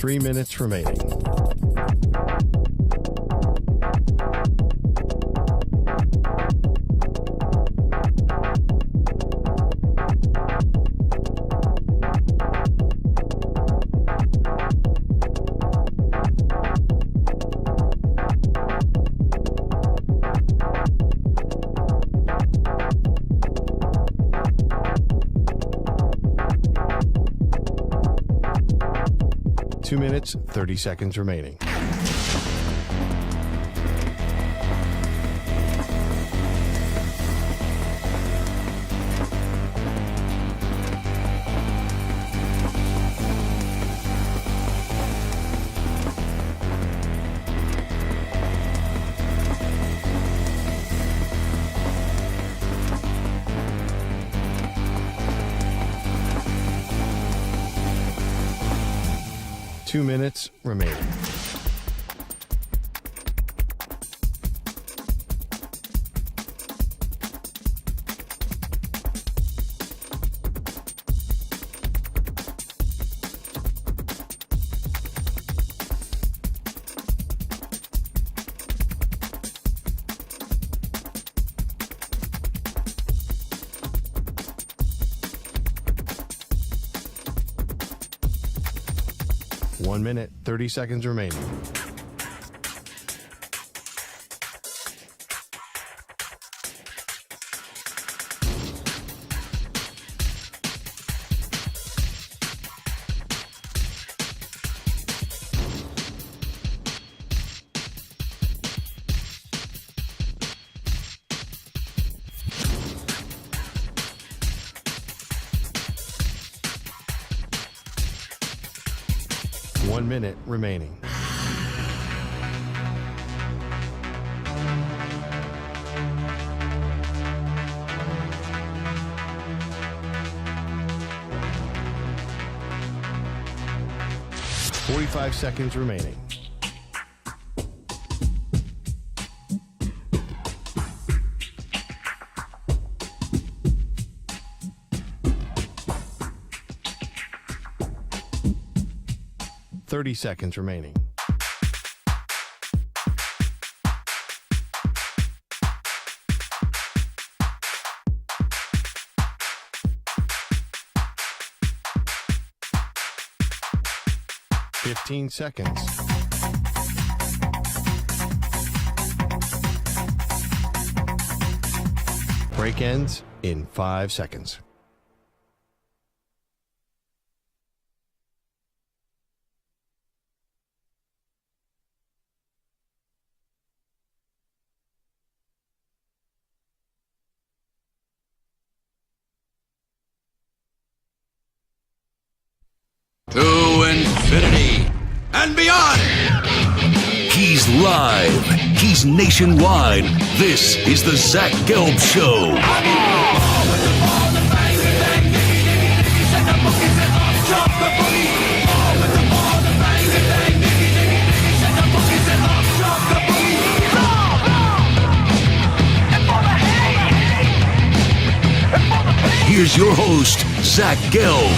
3 minutes remaining. Two minutes, 30 seconds remaining. Two minutes remaining. One minute, 30 seconds remaining. One minute remaining. Forty-five seconds remaining. Thirty seconds remaining. Fifteen seconds. Break ends in 5 seconds. To infinity and beyond. He's live. He's nationwide. This is the Zach Gelb Show. Here's your host, Zach Gelb.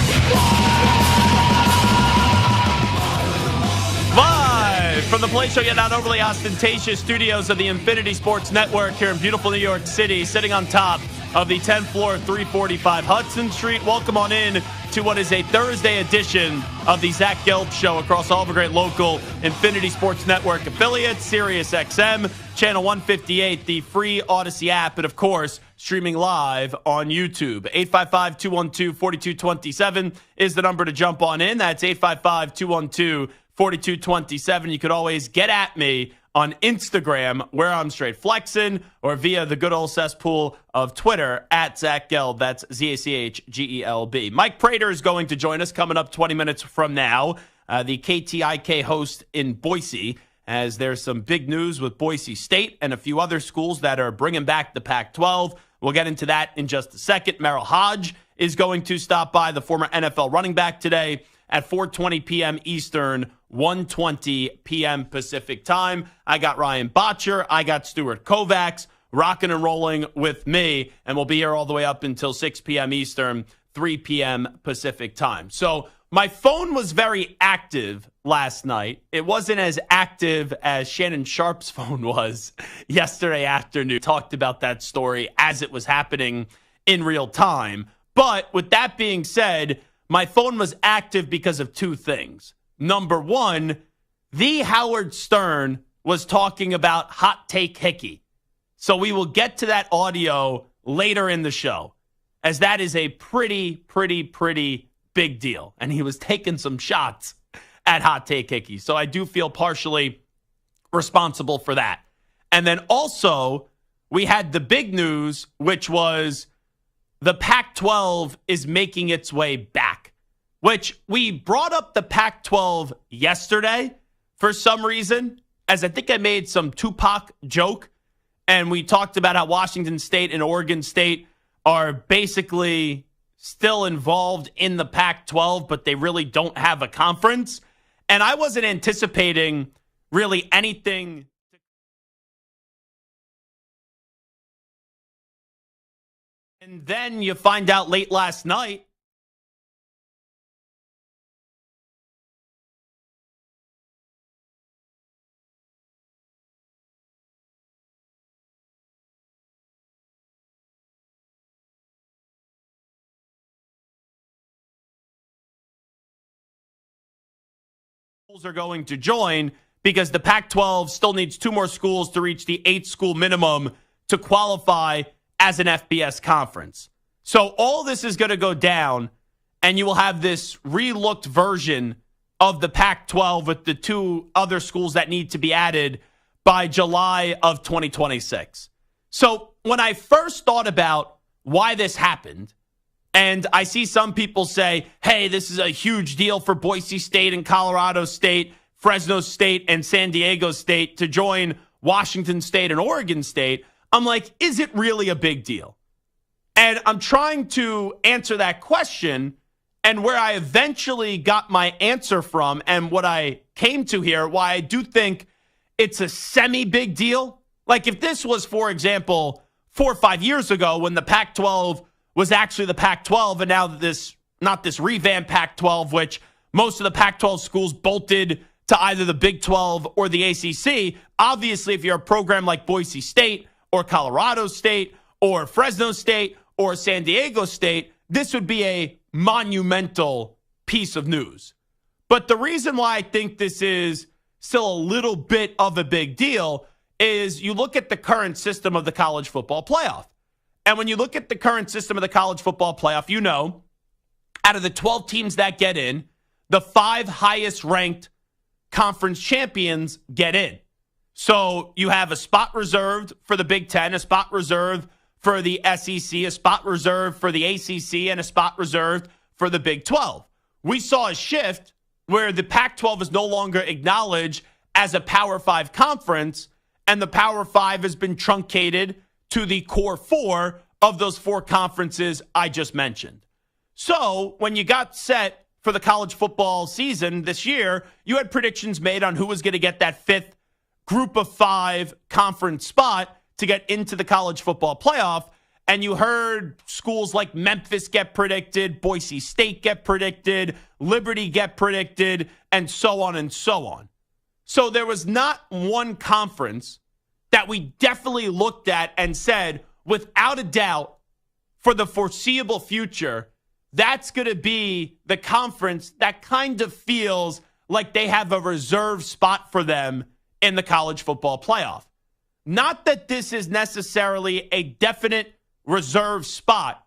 From the place show, yet not overly ostentatious studios of the Infinity Sports Network here in beautiful New York City, sitting on top of the 10th floor, 345 Hudson Street. Welcome on in to what is a Thursday edition of the Zach Gelb Show across all the great local Infinity Sports Network affiliates, Sirius XM, Channel 158, the free Odyssey app, and of course, streaming live on YouTube. 855-212-4227 is the number to jump on in. That's 855-212-4227. You could always get at me on Instagram, where I'm straight flexing, or via the good old cesspool of Twitter, at Zach Gelb. That's ZACHGELB. Mike Prater is going to join us coming up 20 minutes from now, the KTIK host in Boise, as there's some big news with Boise State and a few other schools that are bringing back the Pac-12. We'll get into that in just a second. Merril Hoge is going to stop by, the former NFL running back, today at 4:20 p.m. Eastern, 1:20 p.m. Pacific time. I got Ryan Botcher. I got Stuart Kovacs rocking and rolling with me, and we'll be here all the way up until 6 p.m. Eastern, 3 p.m. Pacific time. So my phone was very active last night. It wasn't as active as Shannon Sharp's phone was yesterday afternoon. Talked about that story as it was happening in real time. But with that being said, my phone was active because of two things. Number one, the Howard Stern was talking about Hot Take Hickey. So we will get to that audio later in the show, as that is a pretty big deal. And he was taking some shots at Hot Take Hickey. So I do feel partially responsible for that. And then also, we had the big news, which was the Pac-12 is making its way back, which we brought up the Pac-12 yesterday for some reason, as I think I made some Tupac joke, and we talked about how Washington State and Oregon State are basically still involved in the Pac-12, but they really don't have a conference. And I wasn't anticipating really anything. And then you find out late last night, are going to join because the Pac-12 still needs two more schools to reach the 8-school minimum to qualify as an FBS conference. So all this is going to go down, and you will have this relooked version of the Pac-12 with the two other schools that need to be added by July of 2026. So when I first thought about why this happened, and I see some people say, hey, this is a huge deal for Boise State and Colorado State, Fresno State and San Diego State to join Washington State and Oregon State. I'm like, is it really a big deal? And I'm trying to answer that question, and where I eventually got my answer from and what I came to here, why I do think it's a semi-big deal. Like if this was, for example, 4 or 5 years ago when the Pac-12 was actually the Pac-12, and now not this revamped Pac-12, which most of the Pac-12 schools bolted to either the Big 12 or the ACC. Obviously, if you're a program like Boise State or Colorado State or Fresno State or San Diego State, this would be a monumental piece of news. But the reason why I think this is still a little bit of a big deal is you look at the current system of the college football playoff. And when you look at the current system of the college football playoff, you know, out of the 12 teams that get in, the 5 highest ranked conference champions get in. So you have a spot reserved for the Big Ten, a spot reserved for the SEC, a spot reserved for the ACC, and a spot reserved for the Big 12. We saw a shift where the Pac-12 is no longer acknowledged as a Power 5 conference, and the Power 5 has been truncated to the core 4 of those 4 conferences I just mentioned. So when you got set for the college football season this year, you had predictions made on who was going to get that 5th group of 5 conference spot to get into the college football playoff. And you heard schools like Memphis get predicted, Boise State get predicted, Liberty get predicted, and so on and so on. So there was not one conference that we definitely looked at and said, without a doubt, for the foreseeable future, that's going to be the conference that kind of feels like they have a reserved spot for them in the college football playoff. Not that this is necessarily a definite reserve spot,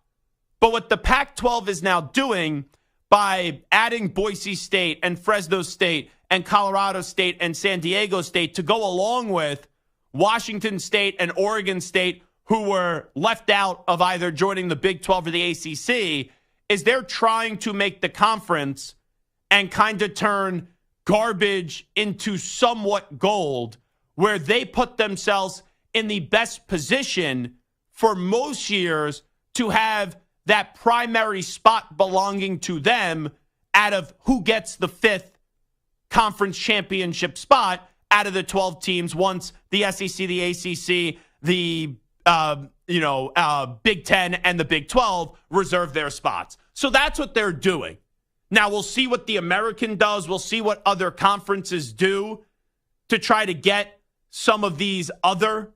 but what the Pac-12 is now doing by adding Boise State and Fresno State and Colorado State and San Diego State to go along with Washington State and Oregon State, who were left out of either joining the Big 12 or the ACC, is they're trying to make the conference and kind of turn garbage into somewhat gold, where they put themselves in the best position for most years to have that primary spot belonging to them out of who gets the 5th conference championship spot out of the 12 teams once the SEC, the ACC, the Big Ten and the Big 12 reserve their spots. So that's what they're doing. Now, we'll see what the American does. We'll see what other conferences do to try to get some of these other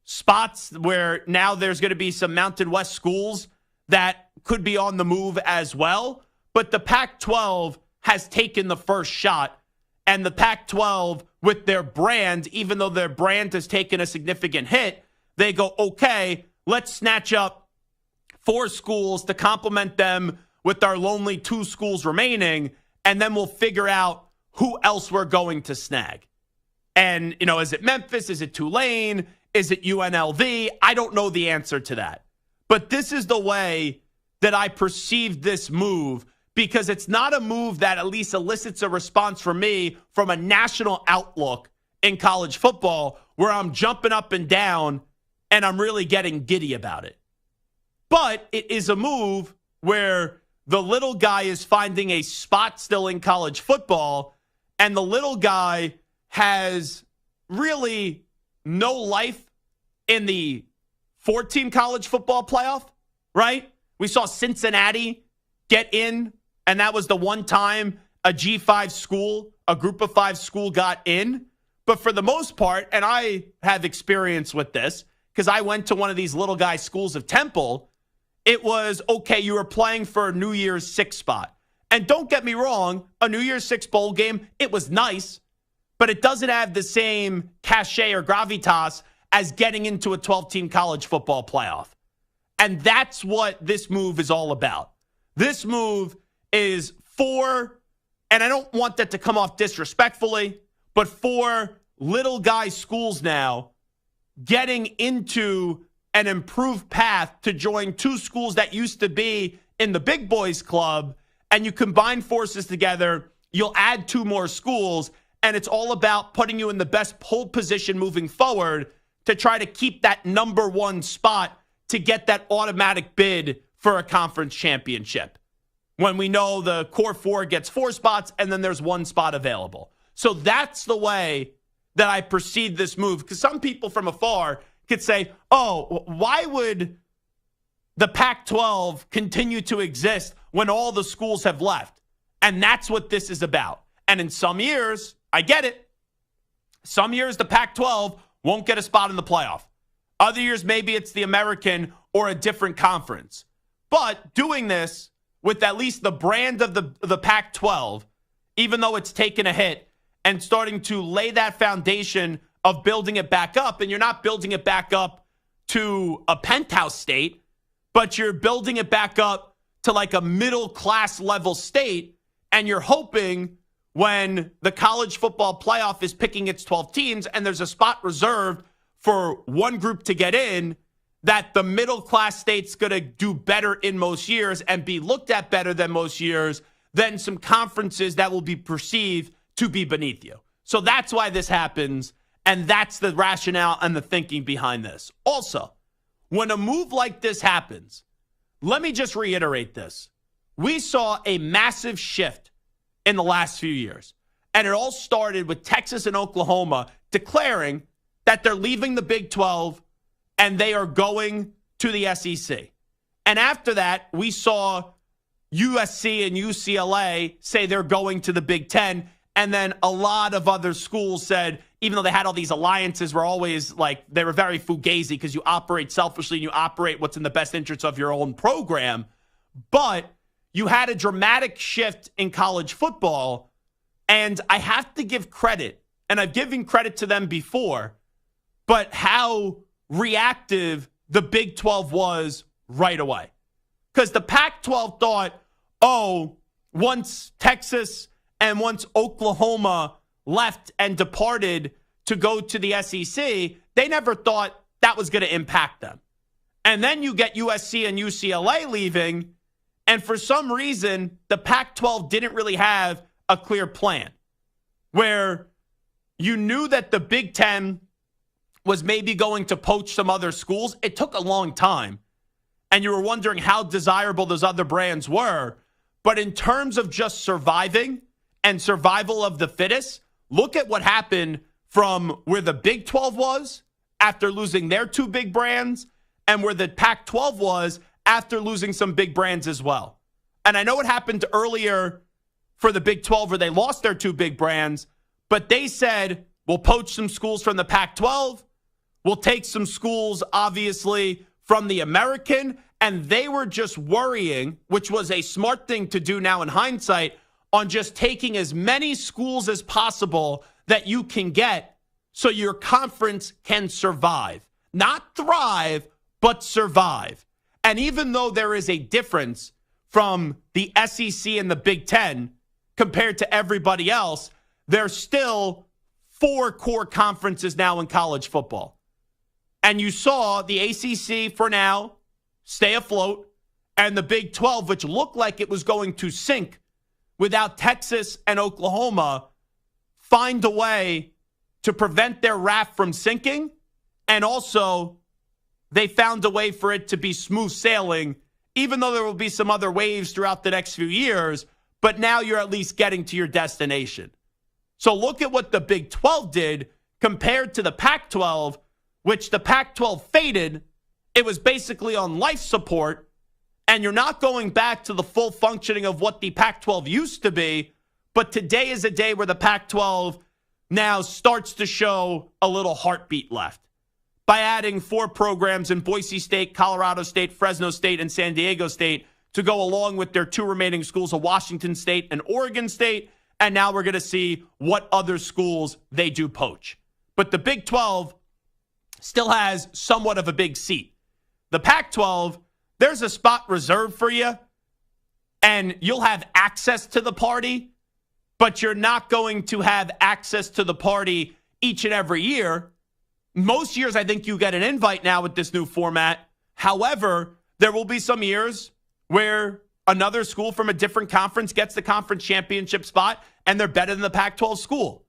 spots where now there's going to be some Mountain West schools that could be on the move as well. But the Pac-12 has taken the first shot. And the Pac-12, with their brand, even though their brand has taken a significant hit, they go, okay, let's snatch up 4 schools to complement them with our lonely 2 schools remaining, and then we'll figure out who else we're going to snag. And, is it Memphis? Is it Tulane? Is it UNLV? I don't know the answer to that. But this is the way that I perceive this move, because it's not a move that at least elicits a response from me from a national outlook in college football where I'm jumping up and down and I'm really getting giddy about it. But it is a move where the little guy is finding a spot still in college football, and the little guy has really no life in the 4-team college football playoff, right? We saw Cincinnati get in, and that was the one time a G5 school, a group of 5 school got in. But for the most part, and I have experience with this because I went to one of these little guy schools of Temple, it was, okay, you were playing for a New Year's 6 spot. And don't get me wrong, a New Year's 6 bowl game, it was nice, but it doesn't have the same cachet or gravitas as getting into a 12-team college football playoff. And that's what this move is all about. This move is for, and I don't want that to come off disrespectfully, but for little guy schools now getting into an improved path to join 2 schools that used to be in the big boys club, and you combine forces together, you'll add 2 more schools, and it's all about putting you in the best pole position moving forward to try to keep that number 1 spot to get that automatic bid for a conference championship. When we know the core 4 gets 4 spots and then there's 1 spot available. So that's the way that I perceive this move, because some people from afar could say, oh, why would the Pac-12 continue to exist when all the schools have left? And that's what this is about. And in some years, I get it. Some years the Pac-12 won't get a spot in the playoff. Other years, maybe it's the American or a different conference. But doing this with at least the brand of the Pac-12, even though it's taken a hit, and starting to lay that foundation of building it back up, and you're not building it back up to a penthouse state, but you're building it back up to like a middle-class level state, and you're hoping when the college football playoff is picking its 12 teams and there's a spot reserved for one group to get in, that the middle-class state's going to do better in most years and be looked at better than most years than some conferences that will be perceived to be beneath you. So that's why this happens, and that's the rationale and the thinking behind this. Also, when a move like this happens, let me just reiterate this. We saw a massive shift in the last few years, and it all started with Texas and Oklahoma declaring that they're leaving the Big 12 and they are going to the SEC. And after that, we saw USC and UCLA say they're going to the Big 10. And then a lot of other schools said, even though they had all these alliances, were always like, they were very fugazi because you operate selfishly and you operate what's in the best interest of your own program. But you had a dramatic shift in college football. And I have to give credit, and I've given credit to them before, but how reactive the Big 12 was right away. Because the Pac-12 thought, oh, once Texas and once Oklahoma left and departed to go to the SEC, they never thought that was going to impact them. And then you get USC and UCLA leaving, and for some reason, the Pac-12 didn't really have a clear plan, where you knew that the Big Ten was maybe going to poach some other schools. It took a long time, and you were wondering how desirable those other brands were. But in terms of just surviving and survival of the fittest, look at what happened from where the Big 12 was after losing their 2 big brands and where the Pac-12 was after losing some big brands as well. And I know it happened earlier for the Big 12 where they lost their two big brands, but they said, we'll poach some schools from the Pac-12. We'll take some schools, obviously, from the American. And they were just worrying, which was a smart thing to do now in hindsight, on just taking as many schools as possible that you can get so your conference can survive. Not thrive, but survive. And even though there is a difference from the SEC and the Big Ten compared to everybody else, there's still 4 core conferences now in college football. And you saw the ACC for now stay afloat, and the Big 12, which looked like it was going to sink without Texas and Oklahoma, find a way to prevent their raft from sinking. And also, they found a way for it to be smooth sailing, even though there will be some other waves throughout the next few years. But now you're at least getting to your destination. So look at what the Big 12 did compared to the Pac-12, which the Pac-12 faded. It was basically on life support, and you're not going back to the full functioning of what the Pac-12 used to be. But today is a day where the Pac-12 now starts to show a little heartbeat left by adding 4 programs in Boise State, Colorado State, Fresno State, and San Diego State to go along with their 2 remaining schools of Washington State and Oregon State. And now we're going to see what other schools they do poach. But the Big 12 still has somewhat of a big seat. The Pac-12, there's a spot reserved for you, and you'll have access to the party, but you're not going to have access to the party each and every year. Most years, I think you get an invite now with this new format. However, there will be some years where another school from a different conference gets the conference championship spot, and they're better than the Pac-12 school.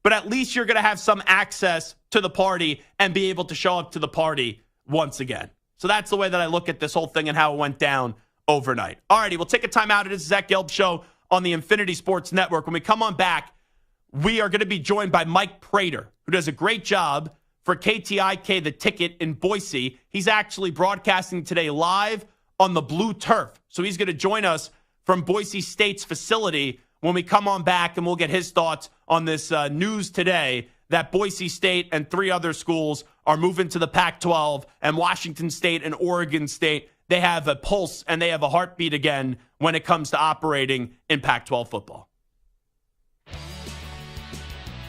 But at least you're going to have some access to the party and be able to show up to the party once again. So that's the way that I look at this whole thing and how it went down overnight. All righty, we'll take a time out. It is the Zach Gelb Show on the Infinity Sports Network. When we come on back, we are going to be joined by Mike Prater, who does a great job for KTIK, The Ticket in Boise. He's actually broadcasting today live on the blue turf. So he's going to join us from Boise State's facility when we come on back, and we'll get his thoughts on this news today that Boise State and 3 other schools are moving to the Pac-12, and Washington State and Oregon State, they have a pulse and they have a heartbeat again when it comes to operating in Pac-12 football.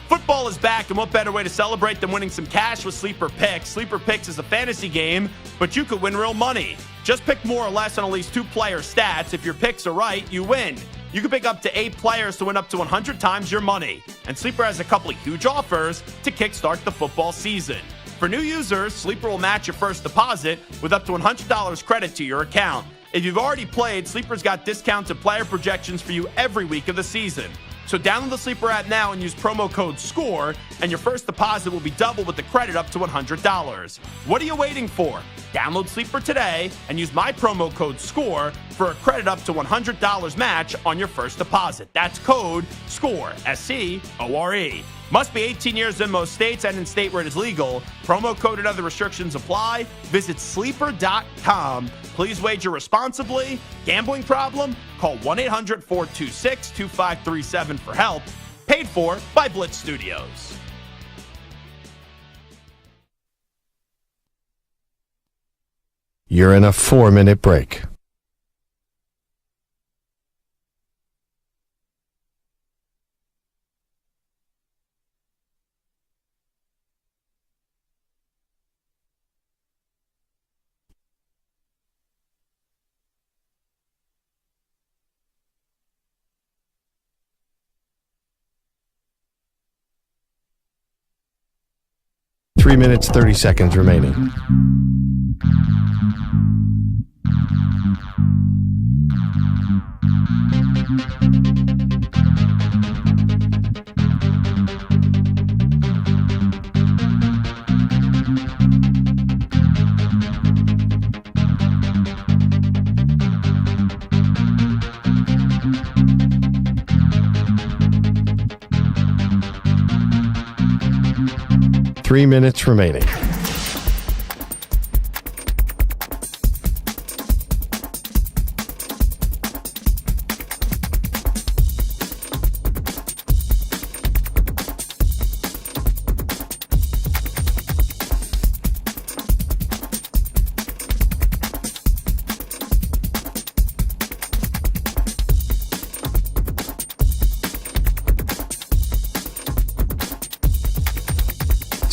Football is back, and what better way to celebrate than winning some cash with Sleeper Picks? Sleeper Picks is a fantasy game, but you could win real money. Just pick more or less on at least 2 player stats. If your picks are right, you win. You can pick up to 8 players to win up to 100 times your money. And Sleeper has a couple of huge offers to kickstart the football season. For new users, Sleeper will match your first deposit with up to $100 credit to your account. If you've already played, Sleeper's got discounts and player projections for you every week of the season. So download the Sleeper app now and use promo code SCORE, and your first deposit will be doubled with the credit up to $100. What are you waiting for? Download Sleeper today and use my promo code SCORE for a credit up to $100 match on your first deposit. That's code SCORE, S-C-O-R-E. Must be 18 years in most states and in state where it is legal. Promo code and other restrictions apply. Visit sleeper.com. Please wager responsibly. Gambling problem? Call 1-800-426-2537 for help. Paid for by Blitz Studios. You're in a 4-minute break. Three minutes, 30 seconds remaining. Three minutes remaining.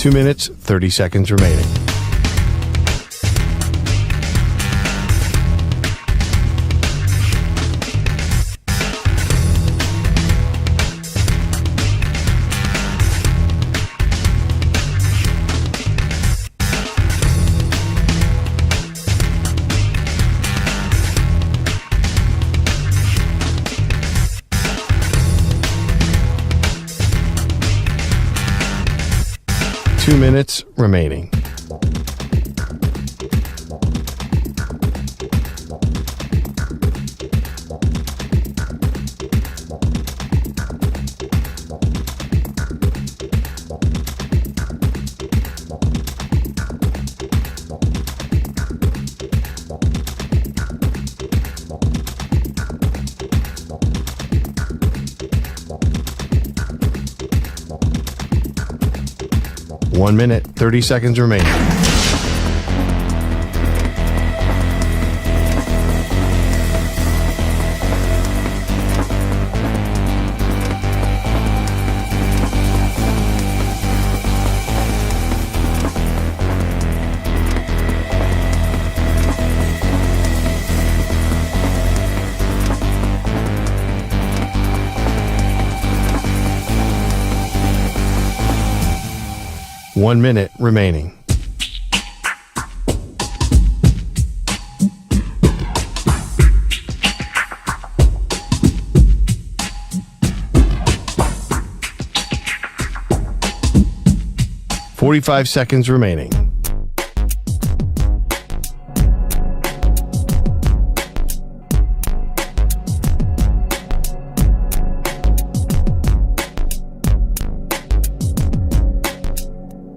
2 minutes, 30 seconds remaining. Two minutes remaining. One minute, 30 seconds remaining. One minute remaining. Forty-five seconds remaining.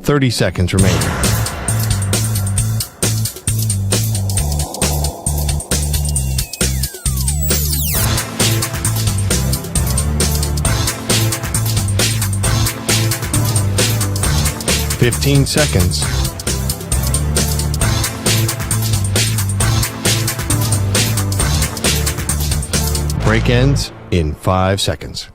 Thirty seconds remaining. Fifteen seconds. Break ends in 5 seconds.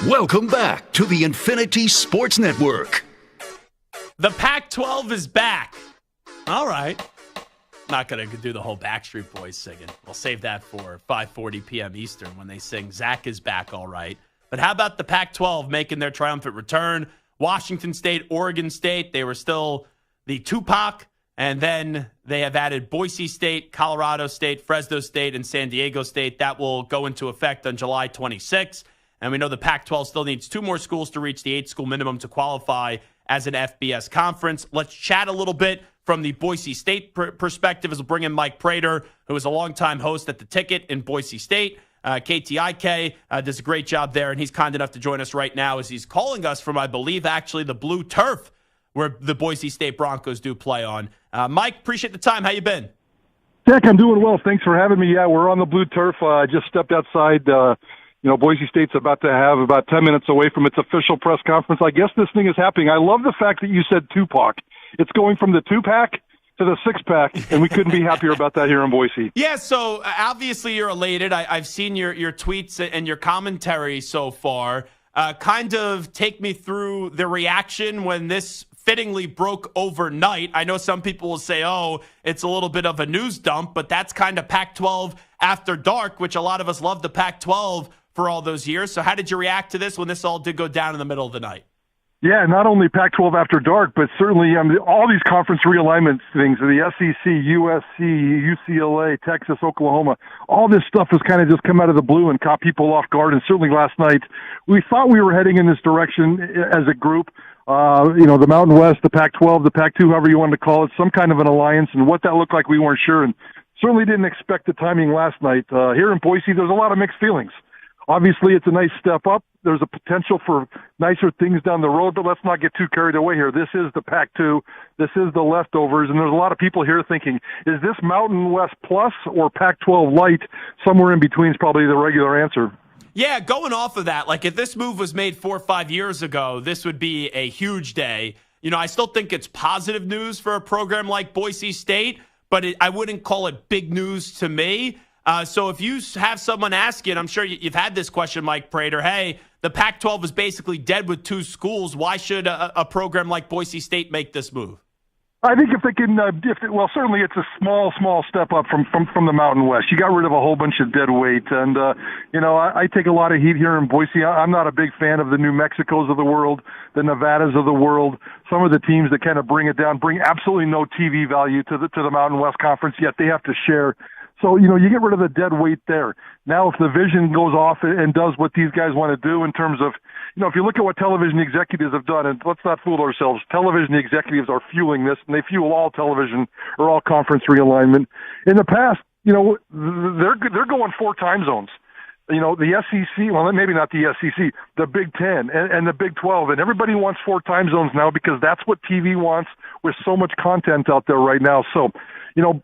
Welcome back to the Infinity Sports Network. The Pac-12 is back. All right. Not going to do the whole Backstreet Boys singing. We'll save that for 5:40 p.m. Eastern when they sing Zach is back, all right. But how about the Pac-12 making their triumphant return? Washington State, Oregon State, they were still the Tupac, and then they have added Boise State, Colorado State, Fresno State, and San Diego State. That will go into effect on July 26th. And we know the Pac-12 still needs 2 more schools to reach the 8-school minimum to qualify as an FBS conference. Let's chat a little bit from the Boise State perspective as we'll bring in Mike Prater, who is a longtime host at The Ticket in Boise State. KTIK does a great job there, and he's kind enough to join us right now as he's calling us from, I believe, actually the blue turf where the Boise State Broncos do play on. Mike, appreciate the time. How you been? Zach, I'm doing well. Thanks for having me. Yeah, we're on the blue turf. I just stepped outside. Boise State's about to have about 10 minutes away from its official press conference. I guess this thing is happening. I love the fact that you said Tupac. It's going from the 2-pack to the 6-pack, and we couldn't be happier about that here in Boise. Yeah, so obviously you're elated. I've seen your tweets and your commentary so far. Kind of take me through the reaction when this fittingly broke overnight. I know some people will say, oh, it's a little bit of a news dump, but that's kind of Pac-12 after dark, which a lot of us love the Pac-12 for all those years. So how did you react to this when this all did go down in the middle of the night? Yeah, not only Pac-12 after dark, but certainly all these conference realignment things, the SEC, USC, UCLA, Texas, Oklahoma, all this stuff has kind of just come out of the blue and caught people off guard. And certainly last night, we thought we were heading in this direction as a group. The Mountain West, the Pac-12, the Pac-2, however you wanted to call it, some kind of an alliance. And what that looked like, we weren't sure. And certainly didn't expect the timing last night. Here in Boise, there's a lot of mixed feelings. Obviously, it's a nice step up. there's a potential for nicer things down the road, but let's not get too carried away here. This is the Pac-2. This is the leftovers, and there's a lot of people here thinking, is this Mountain West Plus or Pac-12 Light? Somewhere in between is probably the regular answer. Yeah, going off of that, like if this move was made 4 or 5 years ago, this would be a huge day. You know, I still think it's positive news for a program like Boise State, but I wouldn't call it big news to me. So if you have someone ask you, and I'm sure you've had this question, Mike Prater, hey, the Pac-12 is basically dead with 2 schools. Why should a program like Boise State make this move? I think if they can, well, certainly it's a small step up from the Mountain West. You got rid of a whole bunch of dead weight, and I take a lot of heat here in Boise. I'm not a big fan of the New Mexicos of the world, the Nevadas of the world. Some of the teams that kind of bring it down, bring absolutely no TV value to the Mountain West Conference, yet they have to share. So, you get rid of the dead weight there. Now, if the vision goes off and does what these guys want to do in terms of, if you look at what television executives have done, and let's not fool ourselves, television executives are fueling this, and they fuel all television or all conference realignment. In the past, they're going 4 time zones. The SEC, well, maybe not the SEC, the Big Ten and the Big 12, and everybody wants 4 time zones now because that's what TV wants with so much content out there right now. So,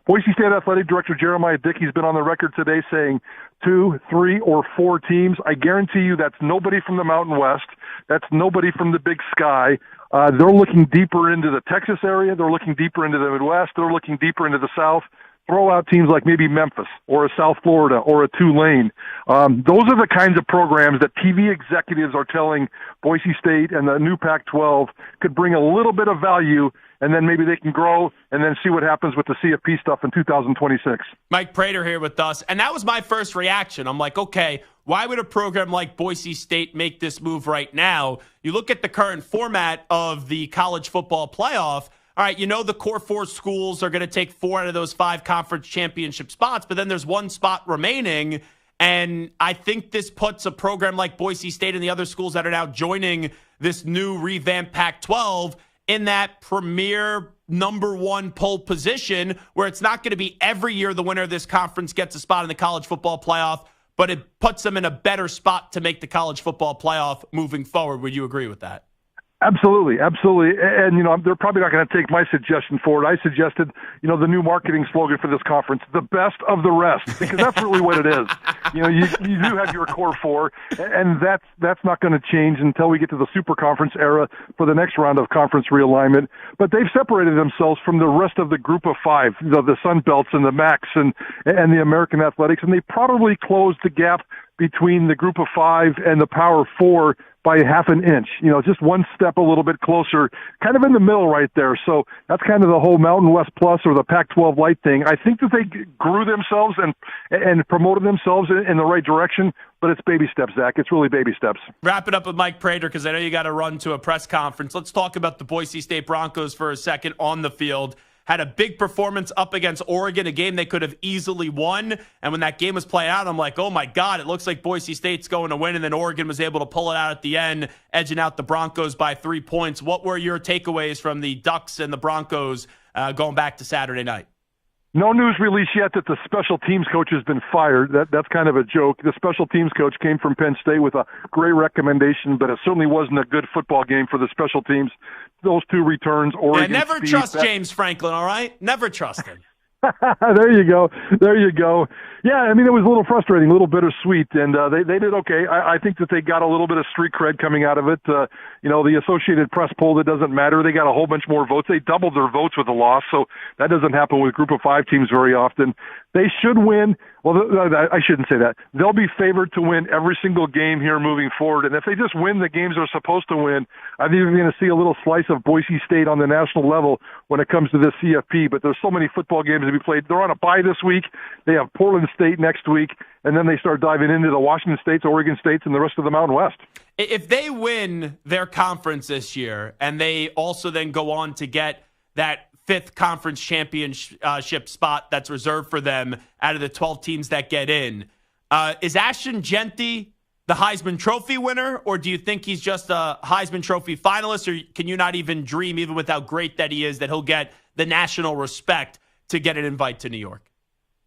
Boise State Athletic Director Jeremiah Dickey's been on the record today saying 2, 3, or 4 teams. I guarantee you that's nobody from the Mountain West. That's nobody from the Big Sky. They're looking deeper into the Texas area. They're looking deeper into the Midwest. They're looking deeper into the South. Throw out teams like maybe Memphis or a South Florida or a Tulane. Those are the kinds of programs that TV executives are telling Boise State and the new Pac-12 could bring a little bit of value, and then maybe they can grow and then see what happens with the CFP stuff in 2026. Mike Prater here with us, and that was my first reaction. I'm like, okay, why would a program like Boise State make this move right now? You look at the current format of the college football playoff. All right, the core 4 schools are going to take 4 out of those 5 conference championship spots, but then there's 1 spot remaining. And I think this puts a program like Boise State and the other schools that are now joining this new revamped Pac-12 in that premier number 1 pole position where it's not going to be every year the winner of this conference gets a spot in the college football playoff, but it puts them in a better spot to make the college football playoff moving forward. Would you agree with that? Absolutely. And, they're probably not going to take my suggestion forward. I suggested, the new marketing slogan for this conference, the best of the rest, because that's really what it is. You do have your core 4, and that's not going to change until we get to the super conference era for the next round of conference realignment. But they've separated themselves from the rest of the group of 5, the Sun Belts and the MACs and the American Athletics, and they probably closed the gap between the group of 5 and the Power 4 by half an inch, just one step a little bit closer, kind of in the middle right there. So that's kind of the whole Mountain West Plus or the Pac-12 Light thing. I think that they grew themselves and promoted themselves in the right direction, but it's baby steps, Zach. It's really baby steps. Wrap it up with Mike Prater because I know you got to run to a press conference. Let's talk about the Boise State Broncos for a second on the field. Had a big performance up against Oregon, a game they could have easily won. And when that game was playing out, I'm like, oh, my God, it looks like Boise State's going to win. And then Oregon was able to pull it out at the end, edging out the Broncos by 3 points. What were your takeaways from the Ducks and the Broncos going back to Saturday night? No news release yet that the special teams coach has been fired. That's kind of a joke. The special teams coach came from Penn State with a great recommendation, but it certainly wasn't a good football game for the special teams. Those 2 returns, Oregon. Yeah, never trust James Franklin, all right? Never trust him. There you go. Yeah, it was a little frustrating, a little bittersweet, and they did okay. I think that they got a little bit of street cred coming out of it. The Associated Press poll, that doesn't matter. They got a whole bunch more votes. They doubled their votes with a loss, so that doesn't happen with group of 5 teams very often. They should win. Well, I shouldn't say that. They'll be favored to win every single game here moving forward, and if they just win the games they're supposed to win, I think you're going to see a little slice of Boise State on the national level when it comes to this CFP, but there's so many football games to be played. They're on a bye this week. They have Portland State next week, and then they start diving into the Washington States, Oregon States, and the rest of the Mountain West. If they win their conference this year, and they also then go on to get that 5th conference championship spot that's reserved for them out of the 12 teams that get in, is Ashton Genty the Heisman Trophy winner, or do you think he's just a Heisman Trophy finalist, or can you not even dream, even with how great that he is, that he'll get the national respect to get an invite to New York?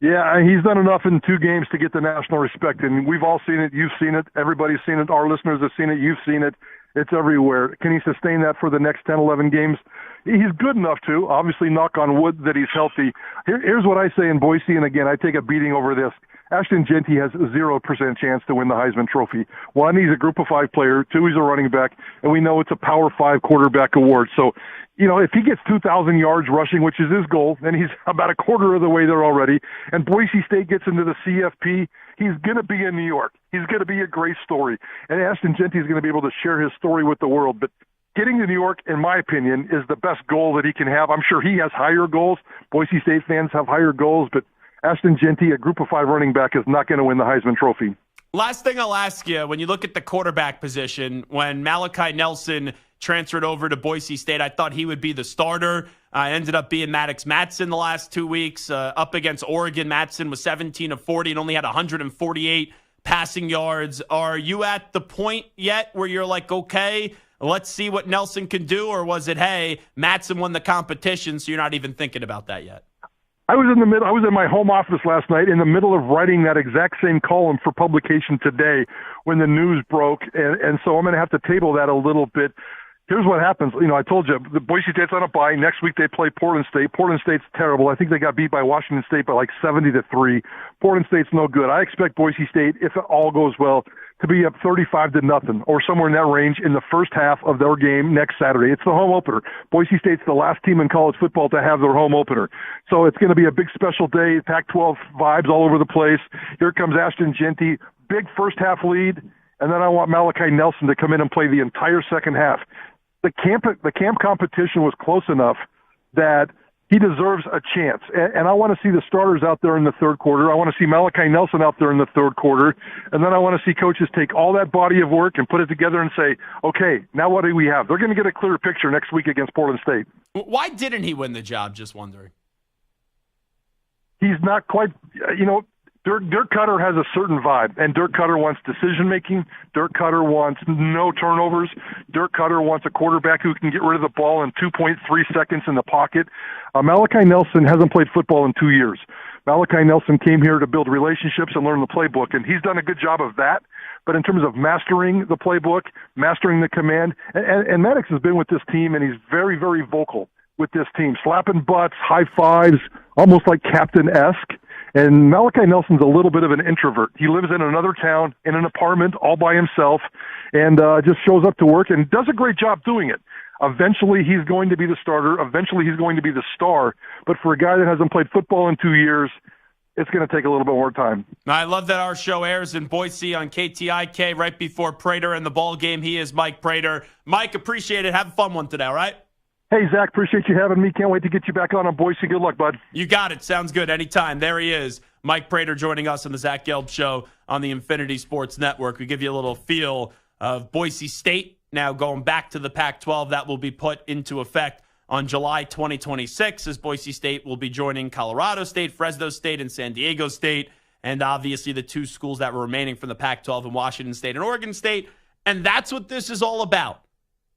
Yeah, he's done enough in 2 games to get the national respect, and we've all seen it. You've seen it. Everybody's seen it. Our listeners have seen it. You've seen it. It's everywhere. Can he sustain that for the next 10, 11 games? He's good enough to. Obviously, knock on wood that he's healthy. Here's what I say in Boise, and again, I take a beating over this. Ashton Jeanty has 0% chance to win the Heisman Trophy. 1, he's a Group of 5 player. 2, he's a running back, and we know it's a Power 5 quarterback award. So, if he gets 2,000 yards rushing, which is his goal, then he's about a quarter of the way there already, and Boise State gets into the CFP, he's going to be in New York. He's going to be a great story, and Ashton Jeanty is going to be able to share his story with the world. But getting to New York, in my opinion, is the best goal that he can have. I'm sure he has higher goals. Boise State fans have higher goals, but Ashton Jeanty, a Group of 5 running back, is not going to win the Heisman Trophy. Last thing I'll ask you, when you look at the quarterback position, when Malachi Nelson transferred over to Boise State, I thought he would be the starter. Ended up being Maddox Matson the last 2 weeks. Up against Oregon, Matson was 17 of 40 and only had 148 passing yards. Are you at the point yet where you're like, okay, let's see what Nelson can do? Or was it, hey, Matson won the competition, so you're not even thinking about that yet? I was in my home office last night in the middle of writing that exact same column for publication today when the news broke, and so I'm going to have to table that a little bit. Here's what happens. I told you, the Boise State's on a bye. Next week they play Portland State. Portland State's terrible. I think they got beat by Washington State by like 70-3. Portland State's no good. I expect Boise State, if it all goes well, to be up 35-0 or somewhere in that range in the first half of their game next Saturday. It's the home opener. Boise State's the last team in college football to have their home opener. So it's going to be a big special day. Pac-12 vibes all over the place. Here comes Ashton Jeanty. Big first half lead. And then I want Malachi Nelson to come in and play the entire second half. The camp competition was close enough that he deserves a chance. And I want to see the starters out there in the third quarter. I want to see Malachi Nelson out there in the third quarter. And then I want to see coaches take all that body of work and put it together and say, okay, now what do we have? They're going to get a clearer picture next week against Portland State. Why didn't he win the job? Just wondering. He's not quite, Dirk Cutter has a certain vibe, and Dirk Cutter wants decision-making. Dirk Cutter wants no turnovers. Dirk Cutter wants a quarterback who can get rid of the ball in 2.3 seconds in the pocket. Malachi Nelson hasn't played football in 2 years. Malachi Nelson came here to build relationships and learn the playbook, and he's done a good job of that. But in terms of mastering the playbook, mastering the command, and Maddox has been with this team, and he's very, very vocal with this team, slapping butts, high fives, almost like Captain-esque. And Malachi Nelson's a little bit of an introvert. He lives in another town, in an apartment, all by himself, and just shows up to work and does a great job doing it. Eventually, he's going to be the starter. Eventually, he's going to be the star. But for a guy that hasn't played football in 2 years, it's going to take a little bit more time. I love that our show airs in Boise on KTIK right before Prater and the ball game. He is Mike Prater. Mike, appreciate it. Have a fun one today, all right? Hey, Zach, appreciate you having me. Can't wait to get you back on Boise. Good luck, bud. You got it. Sounds good. Anytime. There he is. Mike Prater joining us on the Zach Gelb Show on the Infinity Sports Network. We give you a little feel of Boise State now going back to the Pac-12. That will be put into effect on July 2026 as Boise State will be joining Colorado State, Fresno State, and San Diego State. And obviously the 2 schools that were remaining from the Pac-12 in Washington State and Oregon State. And that's what this is all about.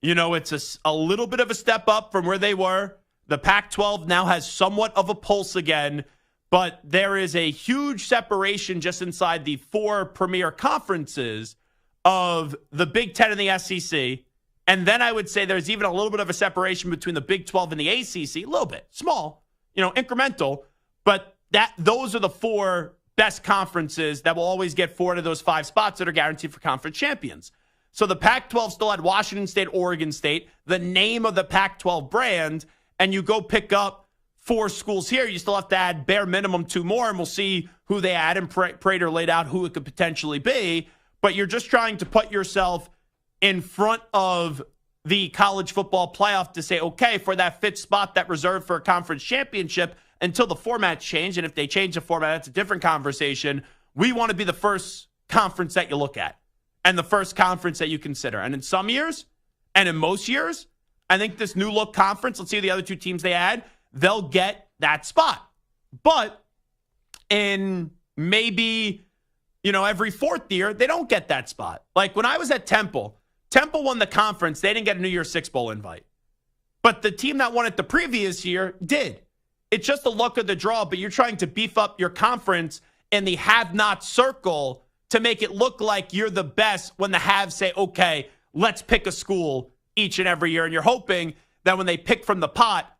It's a little bit of a step up from where they were. The Pac-12 now has somewhat of a pulse again, but there is a huge separation just inside the 4 premier conferences of the Big Ten and the SEC. And then I would say there's even a little bit of a separation between the Big 12 and the ACC, a little bit, small, incremental, but those are the 4 best conferences that will always get 4 of those 5 spots that are guaranteed for conference champions. So the Pac-12 still had Washington State, Oregon State, the name of the Pac-12 brand, and you go pick up 4 schools here. You still have to add bare minimum 2 more, and we'll see who they add. And Prater laid out who it could potentially be. But you're just trying to put yourself in front of the college football playoff to say, okay, for that 5th spot that reserved for a conference championship until the format's change, and if they change the format, that's a different conversation. We want to be the first conference that you look at. And the first conference that you consider. And in some years, and in most years, I think this new look conference, let's see the other 2 teams they add, they'll get that spot. But in maybe, every 4th year, they don't get that spot. Like when I was at Temple won the conference. They didn't get a New Year's Six Bowl invite. But the team that won it the previous year did. It's just the luck of the draw, but you're trying to beef up your conference in the have-not circle to make it look like you're the best when the haves say, okay, let's pick a school each and every year. And you're hoping that when they pick from the pot,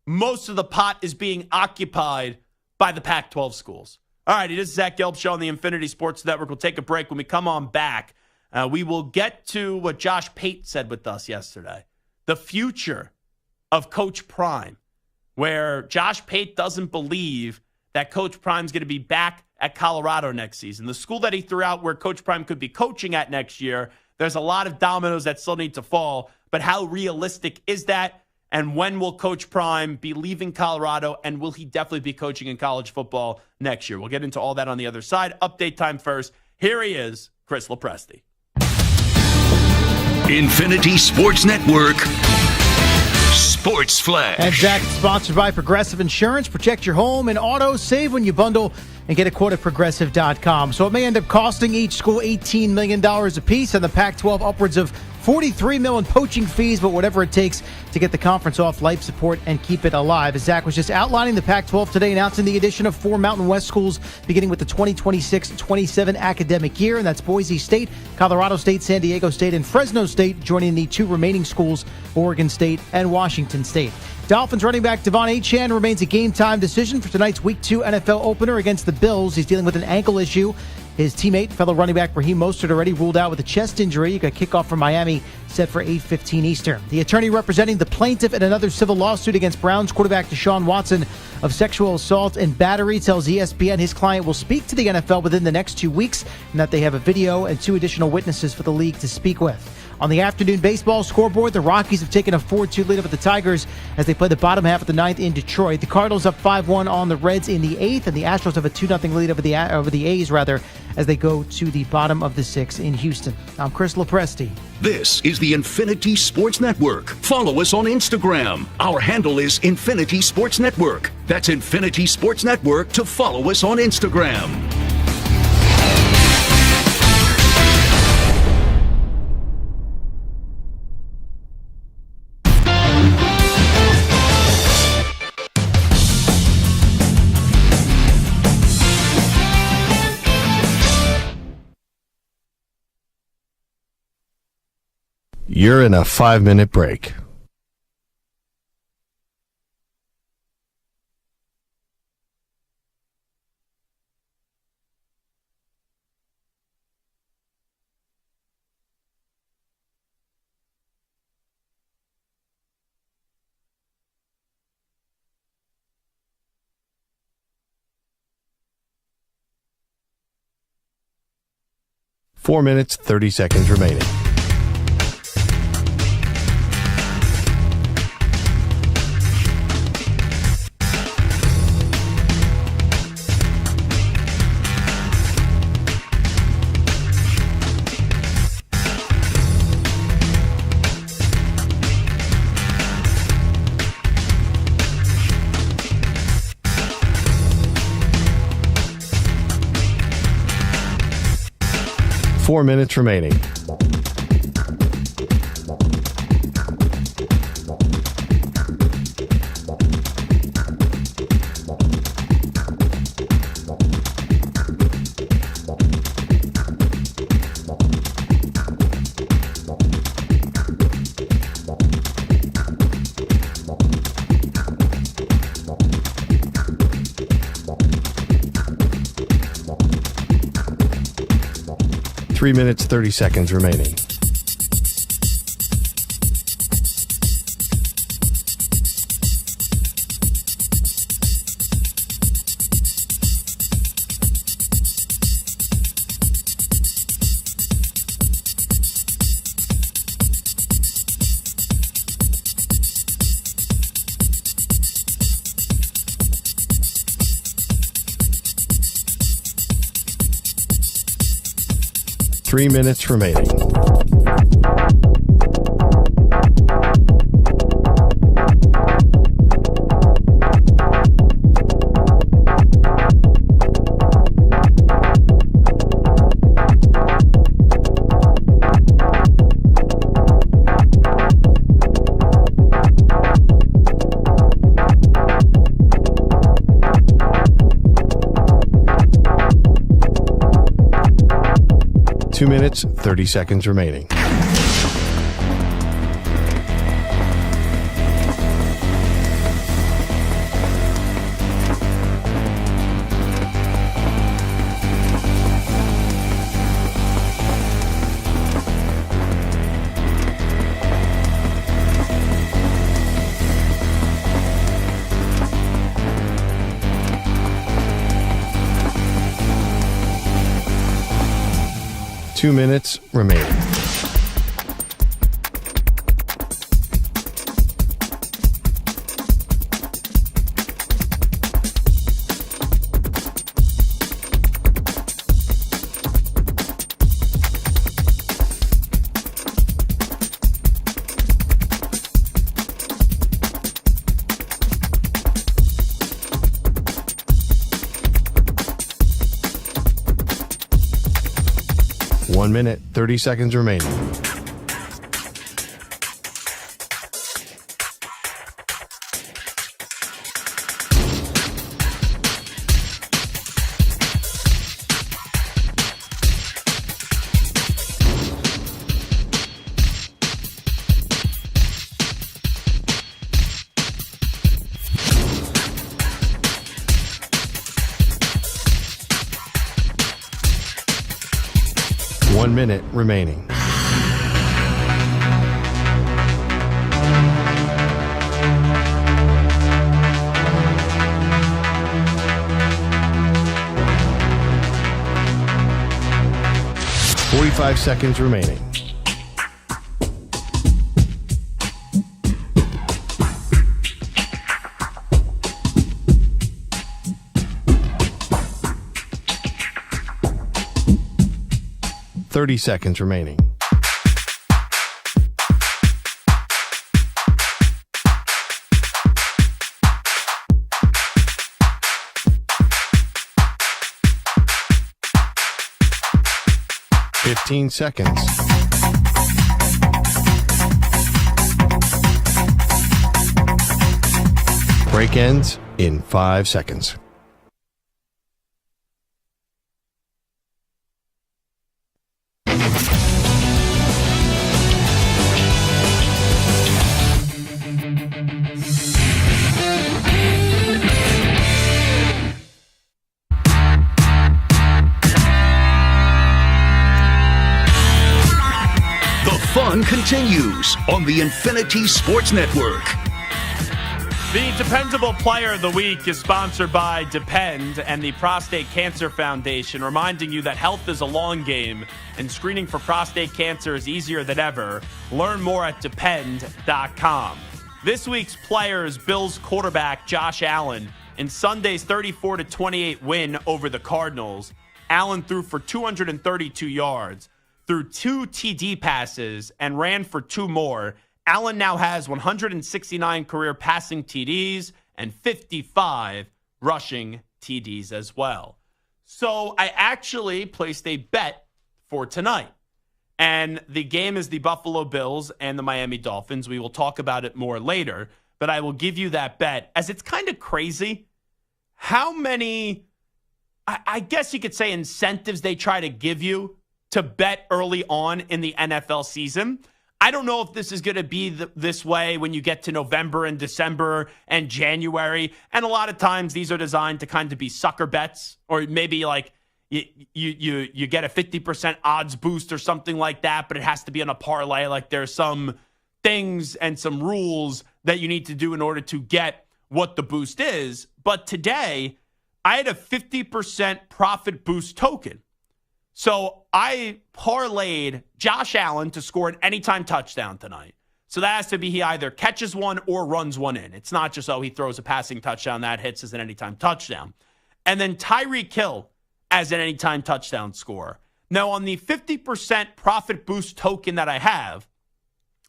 most of the pot is being occupied by the Pac-12 schools. All right, it is Zach Gelb Show on the Infinity Sports Network. We'll take a break. When we come on back, we will get to what Josh Pate said with us yesterday, the future of Coach Prime, where Josh Pate doesn't believe that Coach Prime's going to be back at Colorado next season. The school that he threw out where Coach Prime could be coaching at next year, there's a lot of dominoes that still need to fall, but how realistic is that? And when will Coach Prime be leaving Colorado, and will he definitely be coaching in college football next year? We'll get into all that on the other side. Update time first. Here he is, Chris Lopresti. Infinity Sports Network Sports Flash. And Zach, sponsored by Progressive Insurance. Protect your home and auto. Save when you bundle and get a quote at Progressive.com. So it may end up costing each school $18 million apiece, and the Pac-12 upwards of $43 million poaching fees, but whatever it takes to get the conference off life support and keep it alive. As Zach was just outlining, the Pac-12 today announcing the addition of 4 Mountain West schools beginning with the 2026-27 academic year, and that's Boise State, Colorado State, San Diego State, and Fresno State, joining the 2 remaining schools, Oregon State and Washington State. Dolphins running back Devon Achane remains a game-time decision for tonight's Week 2 NFL opener against the Bills. He's dealing with an ankle issue. His teammate, fellow running back Raheem Mostert, already ruled out with a chest injury. You got kickoff from Miami set for 8:15 Eastern. The attorney representing the plaintiff in another civil lawsuit against Browns quarterback Deshaun Watson of sexual assault and battery tells ESPN his client will speak to the NFL within the next 2 weeks and that they have a video and 2 additional witnesses for the league to speak with. On the afternoon baseball scoreboard, the Rockies have taken a 4-2 lead over the Tigers as they play the bottom half of the 9th in Detroit. The Cardinals up 5-1 on the Reds in the 8th, and the Astros have a 2-0 lead over the A's, as they go to the bottom of the 6th in Houston. I'm Chris Lopresti. This is the Infinity Sports Network. Follow us on Instagram. Our handle is Infinity Sports Network. That's Infinity Sports Network to follow us on Instagram. You're in a 5-minute break. Four minutes, 30 seconds remaining. Four minutes remaining. Three minutes, 30 seconds remaining. Three minutes remaining. 2 minutes, 30 seconds remaining. Two minutes remaining. One minute, 30 seconds remaining. One minute remaining. Five seconds remaining. Seconds remaining. Fifteen seconds. Break ends in 5 seconds. Fun continues on the Infinity Sports Network. The Dependable Player of the Week is sponsored by Depend and the Prostate Cancer Foundation, reminding you that health is a long game and screening for prostate cancer is easier than ever. Learn more at depend.com. This week's player is Bills quarterback Josh Allen in Sunday's 34-28 win over the Cardinals. Allen threw for 232 yards. Threw 2 TD passes and ran for 2 more. Allen now has 169 career passing TDs and 55 rushing TDs as well. So I actually placed a bet for tonight. And the game is the Buffalo Bills and the Miami Dolphins. We will talk about it more later, but I will give you that bet as it's kind of crazy how many, I guess you could say, incentives they try to give you to bet early on in the NFL season. I don't know if this is going to be this way when you get to November and December and January. And a lot of times these are designed to kind of be sucker bets, or maybe like you get a 50% odds boost or something like that, but it has to be on a parlay. Like there's some things and some rules that you need to do in order to get what the boost is. But today I had a 50% profit boost token. So I parlayed Josh Allen to score an anytime touchdown tonight. So that has to be he either catches one or runs one in. It's not just, he throws a passing touchdown, that hits as an anytime touchdown. And then Tyreek Hill as an anytime touchdown scorer. Now, on the 50% profit boost token that I have,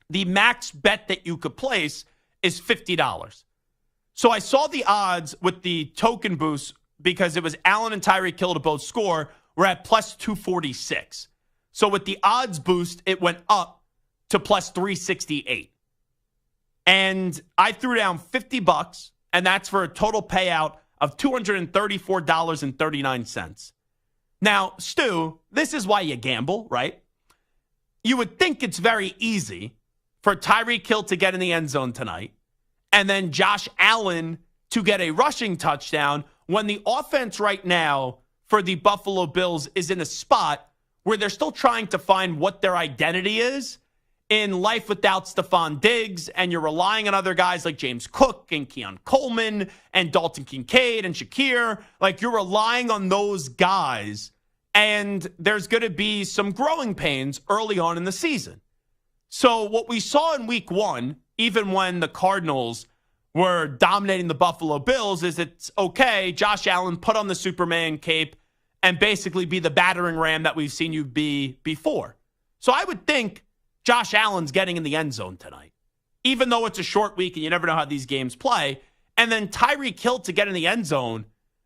the max bet that you could place is $50. So I saw the odds with the token boost because it was Allen and Tyreek Hill to both score. We're at plus 246. So with the odds boost, it went up to plus 368. And I threw down $50, and that's for a total payout of $234.39. Now, Stu, this is why you gamble, right? You would think it's very easy for Tyreek Hill to get in the end zone tonight and then Josh Allen to get a rushing touchdown when the offense right now for the Buffalo Bills is in a spot where they're still trying to find what their identity is in life without Stephon Diggs, and you're relying on other guys like James Cook and Keon Coleman and Dalton Kincaid and Shakir. Like, you're relying on those guys, and there's going to be some growing pains early on in the season. So what we saw in week one, even when the Cardinals were dominating the Buffalo Bills, is it's okay, Josh Allen, put on the Superman cape and basically be the battering ram that we've seen you be before. So I would think Josh Allen's getting in the end zone tonight, even though it's a short week and you never know how these games play. And then Tyreek Hill to get in the end zone,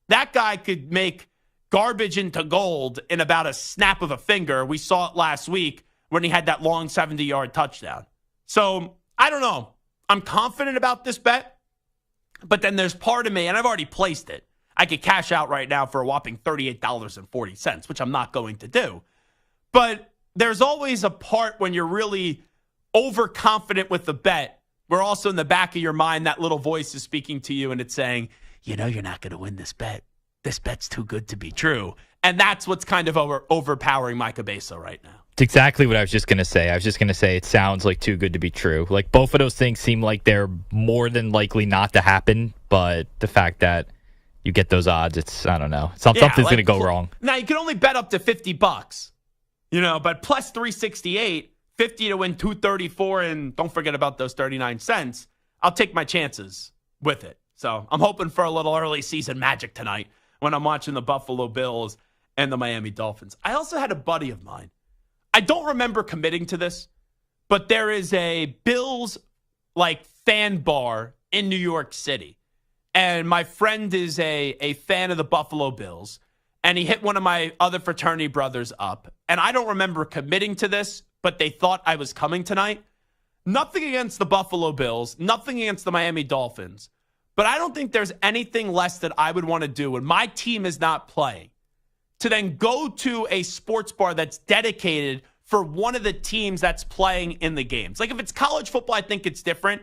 that guy could make garbage into gold in about a snap of a finger. We saw it last week when he had that long 70-yard touchdown. So I don't know. I'm confident about this bet, but then there's part of me, and I've already placed it. I could cash out right now for a whopping $38.40, which I'm not going to do. But there's always a part when you're really overconfident with the bet, where also in the back of your mind, that little voice is speaking to you and it's saying, you know, you're not going to win this bet. This bet's too good to be true. And that's what's kind of overpowering Micah Besa right now. It's exactly what I was just going to say. I was just going to say it sounds like too good to be true. Like, both of those things seem like they're more than likely not to happen, but the fact that you get those odds, it's, I don't know. Something's going to go wrong. Now, you can only bet up to $50. You know, but plus 368, 50 to win 234, and don't forget about those 39 cents. I'll take my chances with it. So I'm hoping for a little early season magic tonight when I'm watching the Buffalo Bills and the Miami Dolphins. I also had a buddy of mine. I don't remember committing to this, but there is a Bills fan bar in New York City. And my friend is a fan of the Buffalo Bills. And he hit one of my other fraternity brothers up. And I don't remember committing to this, but they thought I was coming tonight. Nothing against the Buffalo Bills, nothing against the Miami Dolphins. But I don't think there's anything less that I would want to do when my team is not playing, to then go to a sports bar that's dedicated for one of the teams that's playing in the games. Like, if it's college football, I think it's different.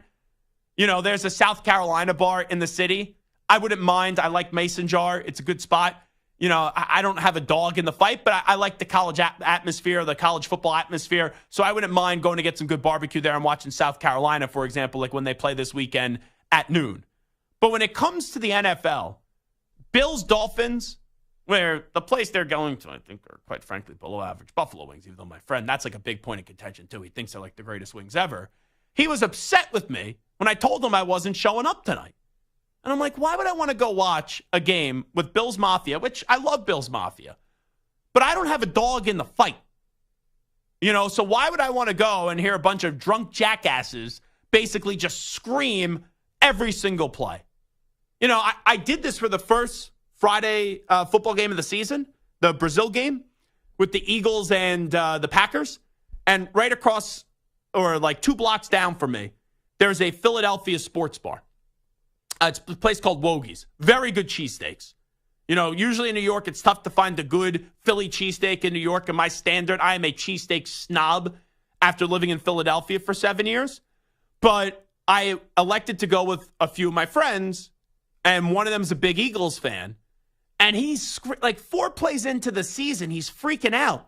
You know, there's a South Carolina bar in the city. I wouldn't mind. I like Mason Jar. It's a good spot. You know, I don't have a dog in the fight, but I like the college atmosphere, the college football atmosphere. So I wouldn't mind going to get some good barbecue there and watching South Carolina, for example, like when they play this weekend at noon. But when it comes to the NFL, Bills, Dolphins, where the place they're going to, I think, are quite frankly below average. Buffalo wings, even though my friend, that's like a big point of contention too. He thinks they're like the greatest wings ever. He was upset with me when I told him I wasn't showing up tonight. And I'm like, why would I want to go watch a game with Bills Mafia, which I love Bills Mafia, but I don't have a dog in the fight. You know, so why would I want to go and hear a bunch of drunk jackasses basically just scream every single play? You know, I did this for the first Friday football game of the season, the Brazil game with the Eagles and the Packers. And right across, or like 2 blocks down from me, there's a Philadelphia sports bar. It's a place called Hoge's. Very good cheesesteaks. You know, usually in New York, it's tough to find a good Philly cheesesteak in New York. And my standard, I am a cheesesteak snob after living in Philadelphia for 7 years. But I elected to go with a few of my friends, and one of them is a big Eagles fan. And he's like 4 plays into the season, he's freaking out.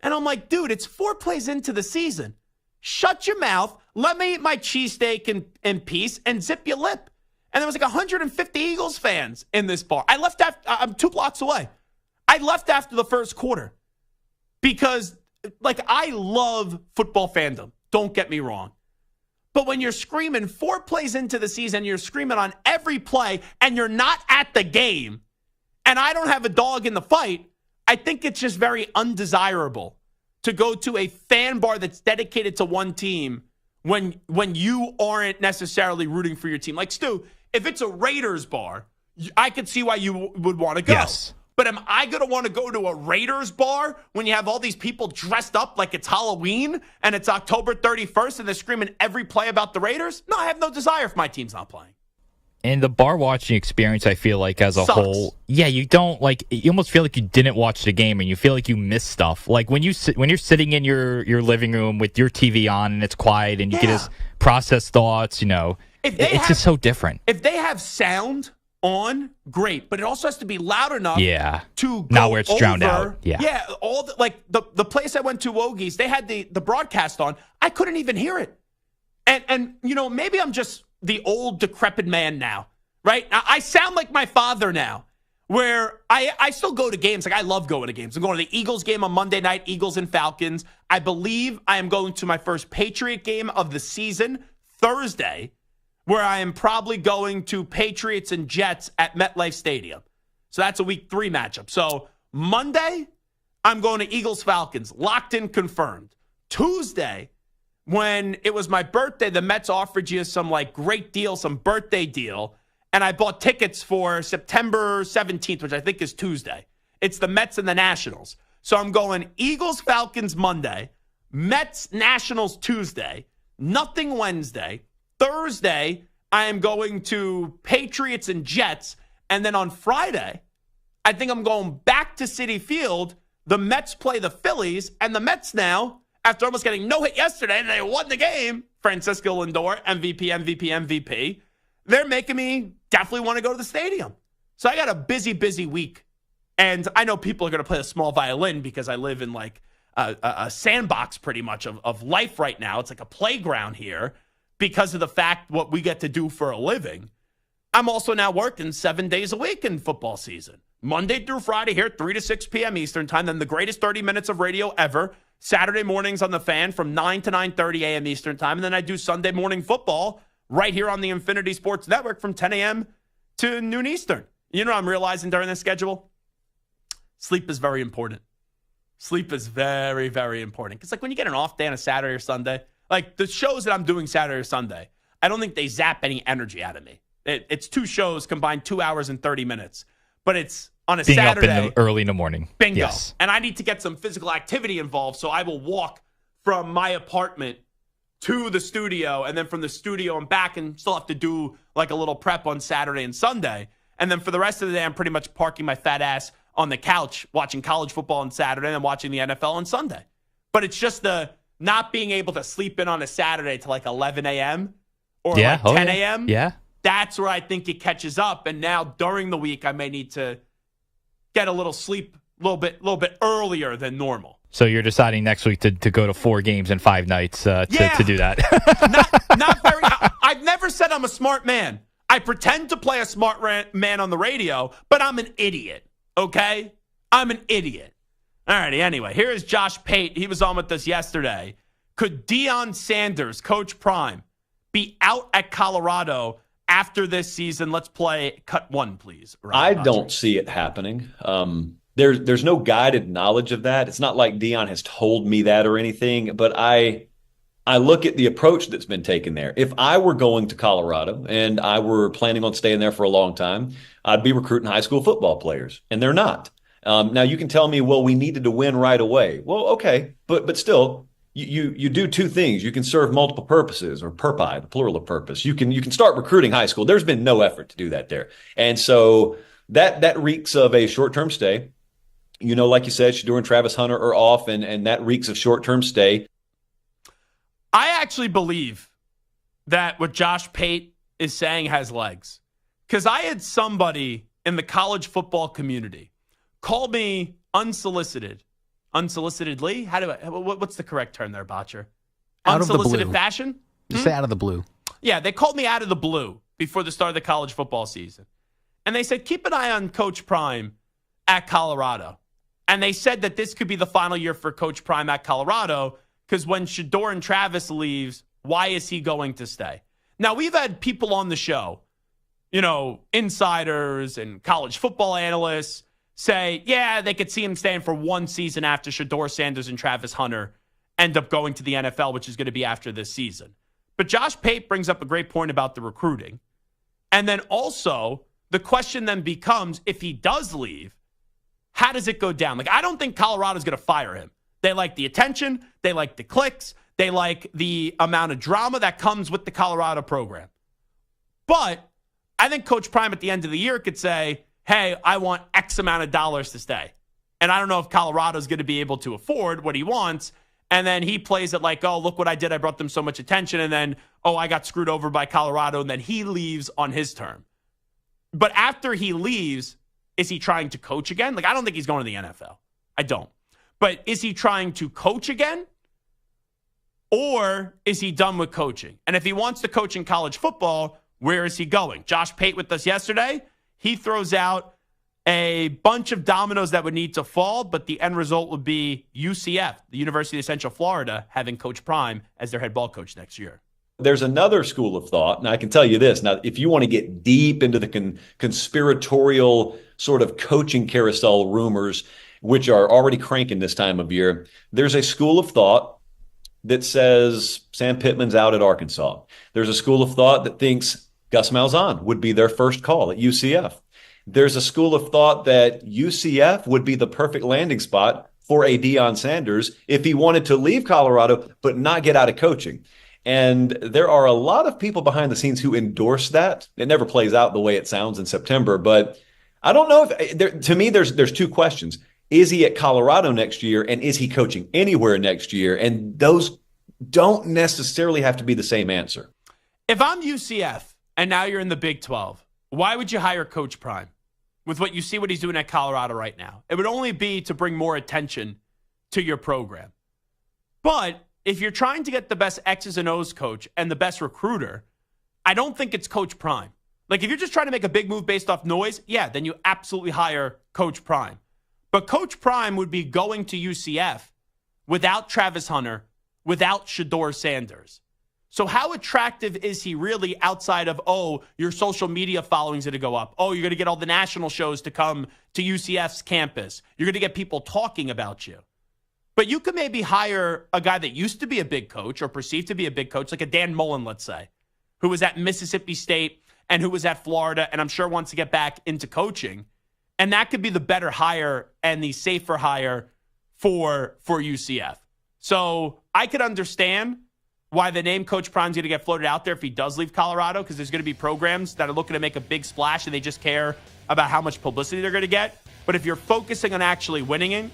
And I'm like, dude, it's 4 plays into the season. Shut your mouth. Let me eat my cheesesteak in peace and zip your lip. And there was like 150 Eagles fans in this bar. I left after, I'm 2 blocks away. I left after the first quarter because, like, I love football fandom. Don't get me wrong. But when you're screaming 4 plays into the season, you're screaming on every play, and you're not at the game, and I don't have a dog in the fight, I think it's just very undesirable to go to a fan bar that's dedicated to one team when you aren't necessarily rooting for your team. Like, Stu, if it's a Raiders bar, I could see why you would want to go. Yes. But am I going to want to go to a Raiders bar when you have all these people dressed up like it's Halloween and it's October 31st and they're screaming every play about the Raiders? No, I have no desire if my team's not playing. And the bar watching experience, I feel like as a Sucks. whole, you don't you almost feel like you didn't watch the game, and you feel like you missed stuff. Like when you're sitting in your living room with your TV on and it's quiet and you can just process thoughts. It's just so different. If they have sound on, great, but it also has to be loud enough. To go not where it's drowned over. out. All the place I went to, Wogie's, they had the broadcast on. I couldn't even hear it, and maybe I'm just the old decrepit man now, right? I sound like my father now, where I still go to games. Like, I love going to games. I'm going to the Eagles game on Monday night, Eagles and Falcons. I believe I am going to my first Patriot game of the season Thursday, where I am probably going to Patriots and Jets at MetLife Stadium. So that's a week 3 matchup. So Monday, I'm going to Eagles Falcons, locked in, confirmed. Tuesday, when it was my birthday, the Mets offered you some great deal, some birthday deal. And I bought tickets for September 17th, which I think is Tuesday. It's the Mets and the Nationals. So I'm going Eagles, Falcons Monday, Mets, Nationals Tuesday, nothing Wednesday. Thursday, I am going to Patriots and Jets. And then on Friday, I think I'm going back to Citi Field. The Mets play the Phillies, and the Mets now, after almost getting no hit yesterday, they won the game. Francisco Lindor, MVP. They're making me definitely want to go to the stadium. So I got a busy week. And I know people are going to play a small violin because I live in a sandbox pretty much of life right now. It's like a playground here because of the fact what we get to do for a living. I'm also now working 7 days a week in football season. Monday through Friday here, 3 to 6 p.m. Eastern time. Then the greatest 30 minutes of radio ever. Saturday mornings on the Fan from 9 to 9:30 a.m. Eastern time. And then I do Sunday morning football right here on the Infinity Sports Network from 10 a.m. to noon Eastern. You know what I'm realizing during this schedule? Sleep is very important. Sleep is very, very important. Because when you get an off day on a Saturday or Sunday, the shows that I'm doing Saturday or Sunday, I don't think they zap any energy out of me. It's 2 shows combined 2 hours and 30 minutes. But it's on a Saturday. Early in the morning. Bingo. Yes. And I need to get some physical activity involved, so I will walk from my apartment to the studio, and then from the studio and back, and still have to do a little prep on Saturday and Sunday. And then for the rest of the day, I'm pretty much parking my fat ass on the couch, watching college football on Saturday and watching the NFL on Sunday. But it's just the not being able to sleep in on a Saturday to 11 a.m. or 10 a.m. Yeah. That's where I think it catches up. And now during the week, I may need to get a little sleep a little bit earlier than normal. So you're deciding next week to go to 4 games in 5 nights to do that. not very. I've never said I'm a smart man. I pretend to play a smart man on the radio, but I'm an idiot. Okay? I'm an idiot. All righty. Anyway, here is Josh Pate. He was on with us yesterday. Could Deion Sanders, Coach Prime, be out at Colorado after this season? Let's play cut 1, please. I don't see it happening. There's no guided knowledge of that. It's not like Deion has told me that or anything, but I look at the approach that's been taken there. If I were going to Colorado and I were planning on staying there for a long time, I'd be recruiting high school football players, and they're not. Now you can tell me, well, we needed to win right away. Well, okay, but still, you do 2 things. You can serve multiple purposes, or purpi, the plural of purpose. You can start recruiting high school. There's been no effort to do that there, and so that reeks of a short-term stay. Like you said, Shador and Travis Hunter are off, and that reeks of short-term stay. I actually believe that what Josh Pate is saying has legs. Because I had somebody in the college football community call me unsolicitedly. What's the correct term there, Botcher? Unsolicited fashion? Just say out of the blue. Yeah, they called me out of the blue before the start of the college football season. And they said, keep an eye on Coach Prime at Colorado. And they said that this could be the final year for Coach Prime at Colorado, because when Shador and Travis leaves, why is he going to stay? Now, we've had people on the show, insiders and college football analysts say, yeah, they could see him staying for 1 season after Shador Sanders and Travis Hunter end up going to the NFL, which is going to be after this season. But Josh Pate brings up a great point about the recruiting. And then also, the question then becomes, if he does leave, how does it go down? I don't think Colorado's going to fire him. They like the attention. They like the clicks. They like the amount of drama that comes with the Colorado program. But I think Coach Prime at the end of the year could say, hey, I want X amount of dollars to stay. And I don't know if Colorado's going to be able to afford what he wants. And then he plays it like, oh, look what I did. I brought them so much attention. And then, oh, I got screwed over by Colorado. And then he leaves on his term. But after he leaves, is he trying to coach again? Like, I don't think he's going to the NFL. I don't. But is he trying to coach again? Or is he done with coaching? And if he wants to coach in college football, where is he going? Josh Pate with us yesterday. He throws out a bunch of dominoes that would need to fall, but the end result would be UCF, the University of Central Florida, having Coach Prime as their head ball coach next year. There's another school of thought, and I can tell you this. Now, if you want to get deep into the conspiratorial sort of coaching carousel rumors, which are already cranking this time of year, there's a school of thought that says Sam Pittman's out at Arkansas. There's a school of thought that thinks Gus Malzahn would be their first call at UCF. There's a school of thought that UCF would be the perfect landing spot for a Deion Sanders if he wanted to leave Colorado but not get out of coaching. And there are a lot of people behind the scenes who endorse that. It never plays out the way it sounds in September, but I don't know if to me there's two questions. Is he at Colorado next year, and is he coaching anywhere next year? And those don't necessarily have to be the same answer. If I'm UCF and now you're in the Big 12, why would you hire Coach Prime with what you see what he's doing at Colorado right now? It would only be to bring more attention to your program. But if you're trying to get the best X's and O's coach and the best recruiter, I don't think it's Coach Prime. Like, if you're just trying to make a big move based off noise, yeah, then you absolutely hire Coach Prime. But Coach Prime would be going to UCF without Travis Hunter, without Shedeur Sanders. So how attractive is he really outside of, oh, your social media following's going to go up. Oh, you're going to get all the national shows to come to UCF's campus. You're going to get people talking about you. But you could maybe hire a guy that used to be a big coach or perceived to be a big coach, like a Dan Mullen, let's say, who was at Mississippi State and who was at Florida and I'm sure wants to get back into coaching. And that could be the better hire and the safer hire for UCF. So I could understand why the name Coach Prime's going to get floated out there if he does leave Colorado, because there's going to be programs that are looking to make a big splash and they just care about how much publicity they're going to get. But if you're focusing on actually winning,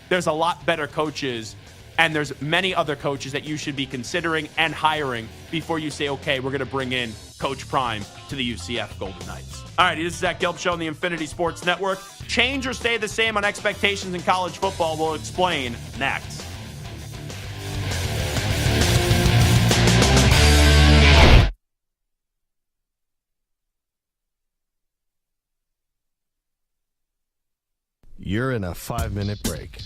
there's a lot better coaches, and there's many other coaches that you should be considering and hiring before you say, okay, we're going to bring in Coach Prime to the UCF Golden Knights. All right, this is Zach Gelb Show on the Infinity Sports Network. Change or stay the same on expectations in college football? We'll explain next. You're in a 5-minute break.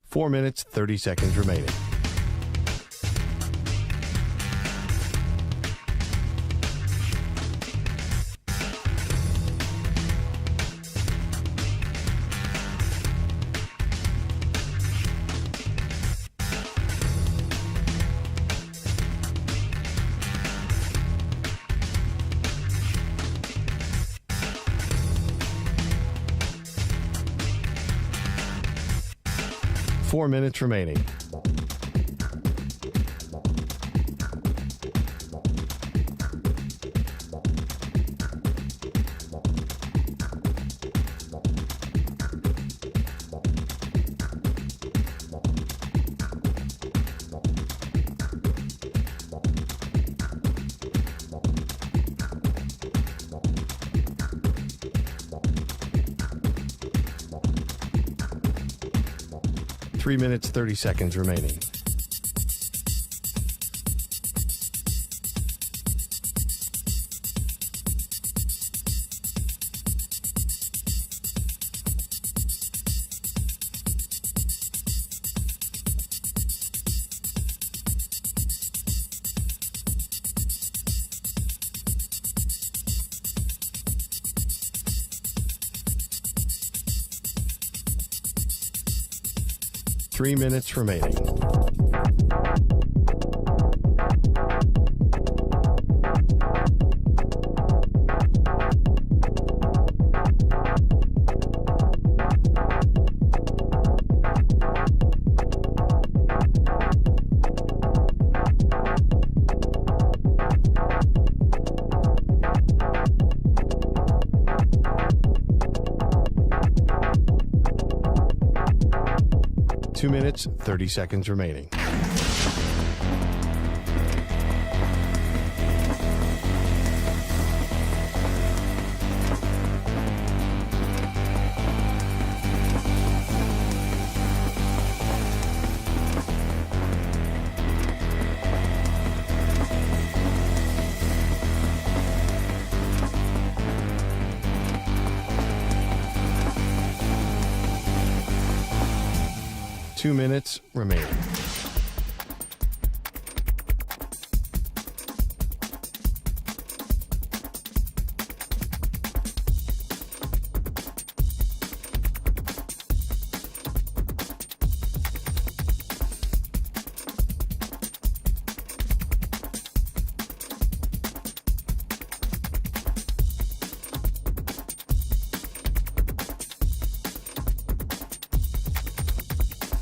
Four minutes, 30 seconds remaining. Four minutes remaining. Three minutes, 30 seconds remaining. 3 minutes remaining. Two minutes, 30 seconds remaining. Two minutes remaining.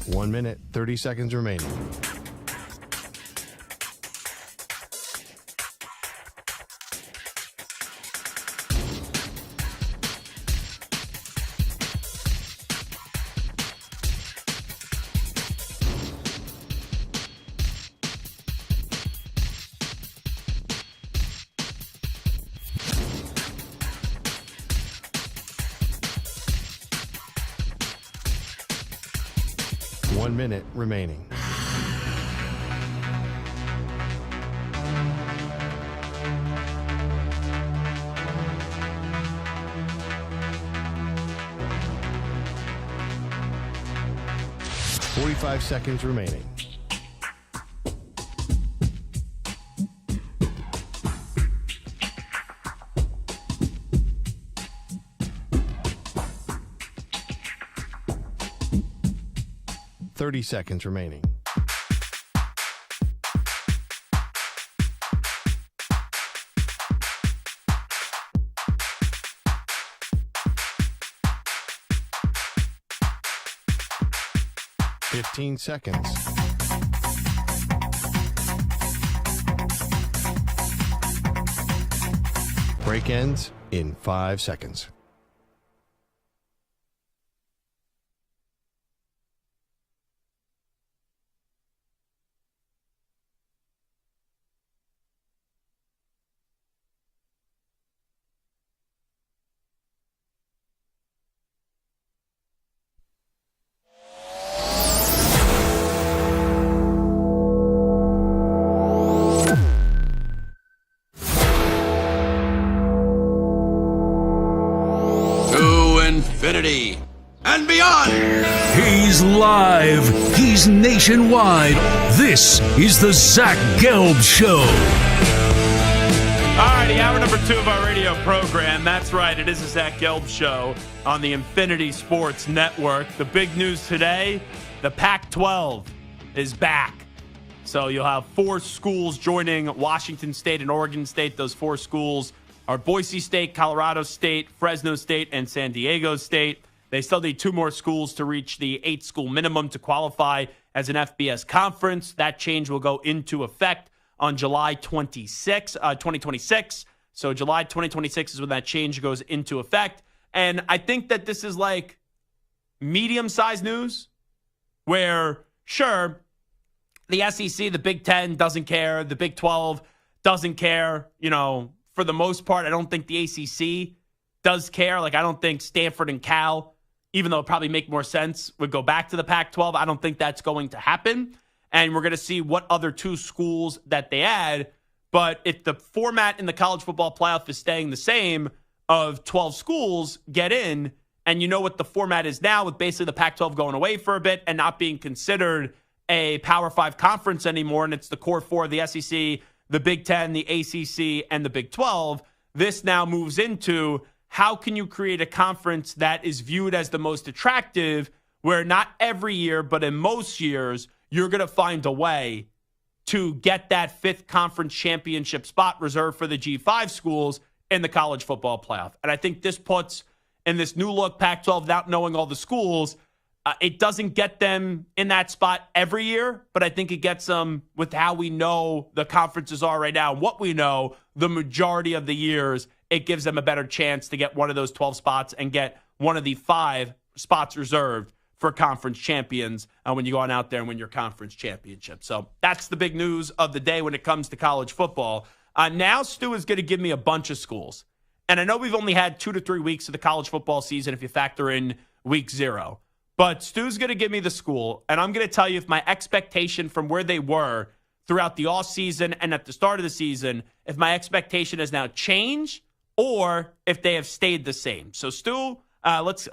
One minute, 30 seconds remaining. One minute remaining. Forty-five seconds remaining. Thirty seconds remaining. Fifteen seconds. Break ends in 5 seconds. Infinity and beyond. He's live. He's nationwide. This is the Zach Gelb Show. All righty, hour number 2 of our radio program. That's right, it is the Zach Gelb Show on the Infinity Sports Network. The big news today, the Pac-12 is back. So you'll have 4 schools joining Washington State and Oregon State. Those 4 schools are Boise State, Colorado State, Fresno State, and San Diego State. They still need 2 more schools to reach the 8-school minimum to qualify as an FBS conference. That change will go into effect on July 2026. So July 2026 is when that change goes into effect. And I think that this is like medium-sized news where, sure, the SEC, the Big Ten doesn't care. The Big 12 doesn't care. You know, for the most part, I don't think the ACC does care. Like, I don't think Stanford and Cal, even though it probably make more sense, would go back to the Pac-12. I don't think that's going to happen. And we're going to see what other 2 schools that they add. But if the format in the college football playoff is staying the same of 12 schools get in, and you know what the format is now with basically the Pac-12 going away for a bit and not being considered a Power 5 conference anymore, and it's the core 4 of the SEC, the Big Ten, the ACC, and the Big 12, this now moves into how can you create a conference that is viewed as the most attractive where not every year, but in most years, you're going to find a way to get that fifth conference championship spot reserved for the G5 schools in the college football playoff. And I think this puts, in this new look Pac-12, without knowing all the schools, it doesn't get them in that spot every year, but I think it gets them with how we know the conferences are right now. What we know, the majority of the years, it gives them a better chance to get one of those 12 spots and get one of the 5 spots reserved for conference champions when you go on out there and win your conference championship. So that's the big news of the day when it comes to college football. Now Stu is going to give me a bunch of schools. And I know we've only had 2 to 3 weeks of the college football season if you factor in week 0. But Stu's going to give me the school, and I'm going to tell you if my expectation from where they were throughout the offseason and at the start of the season, if my expectation has now changed or if they have stayed the same. So Stu,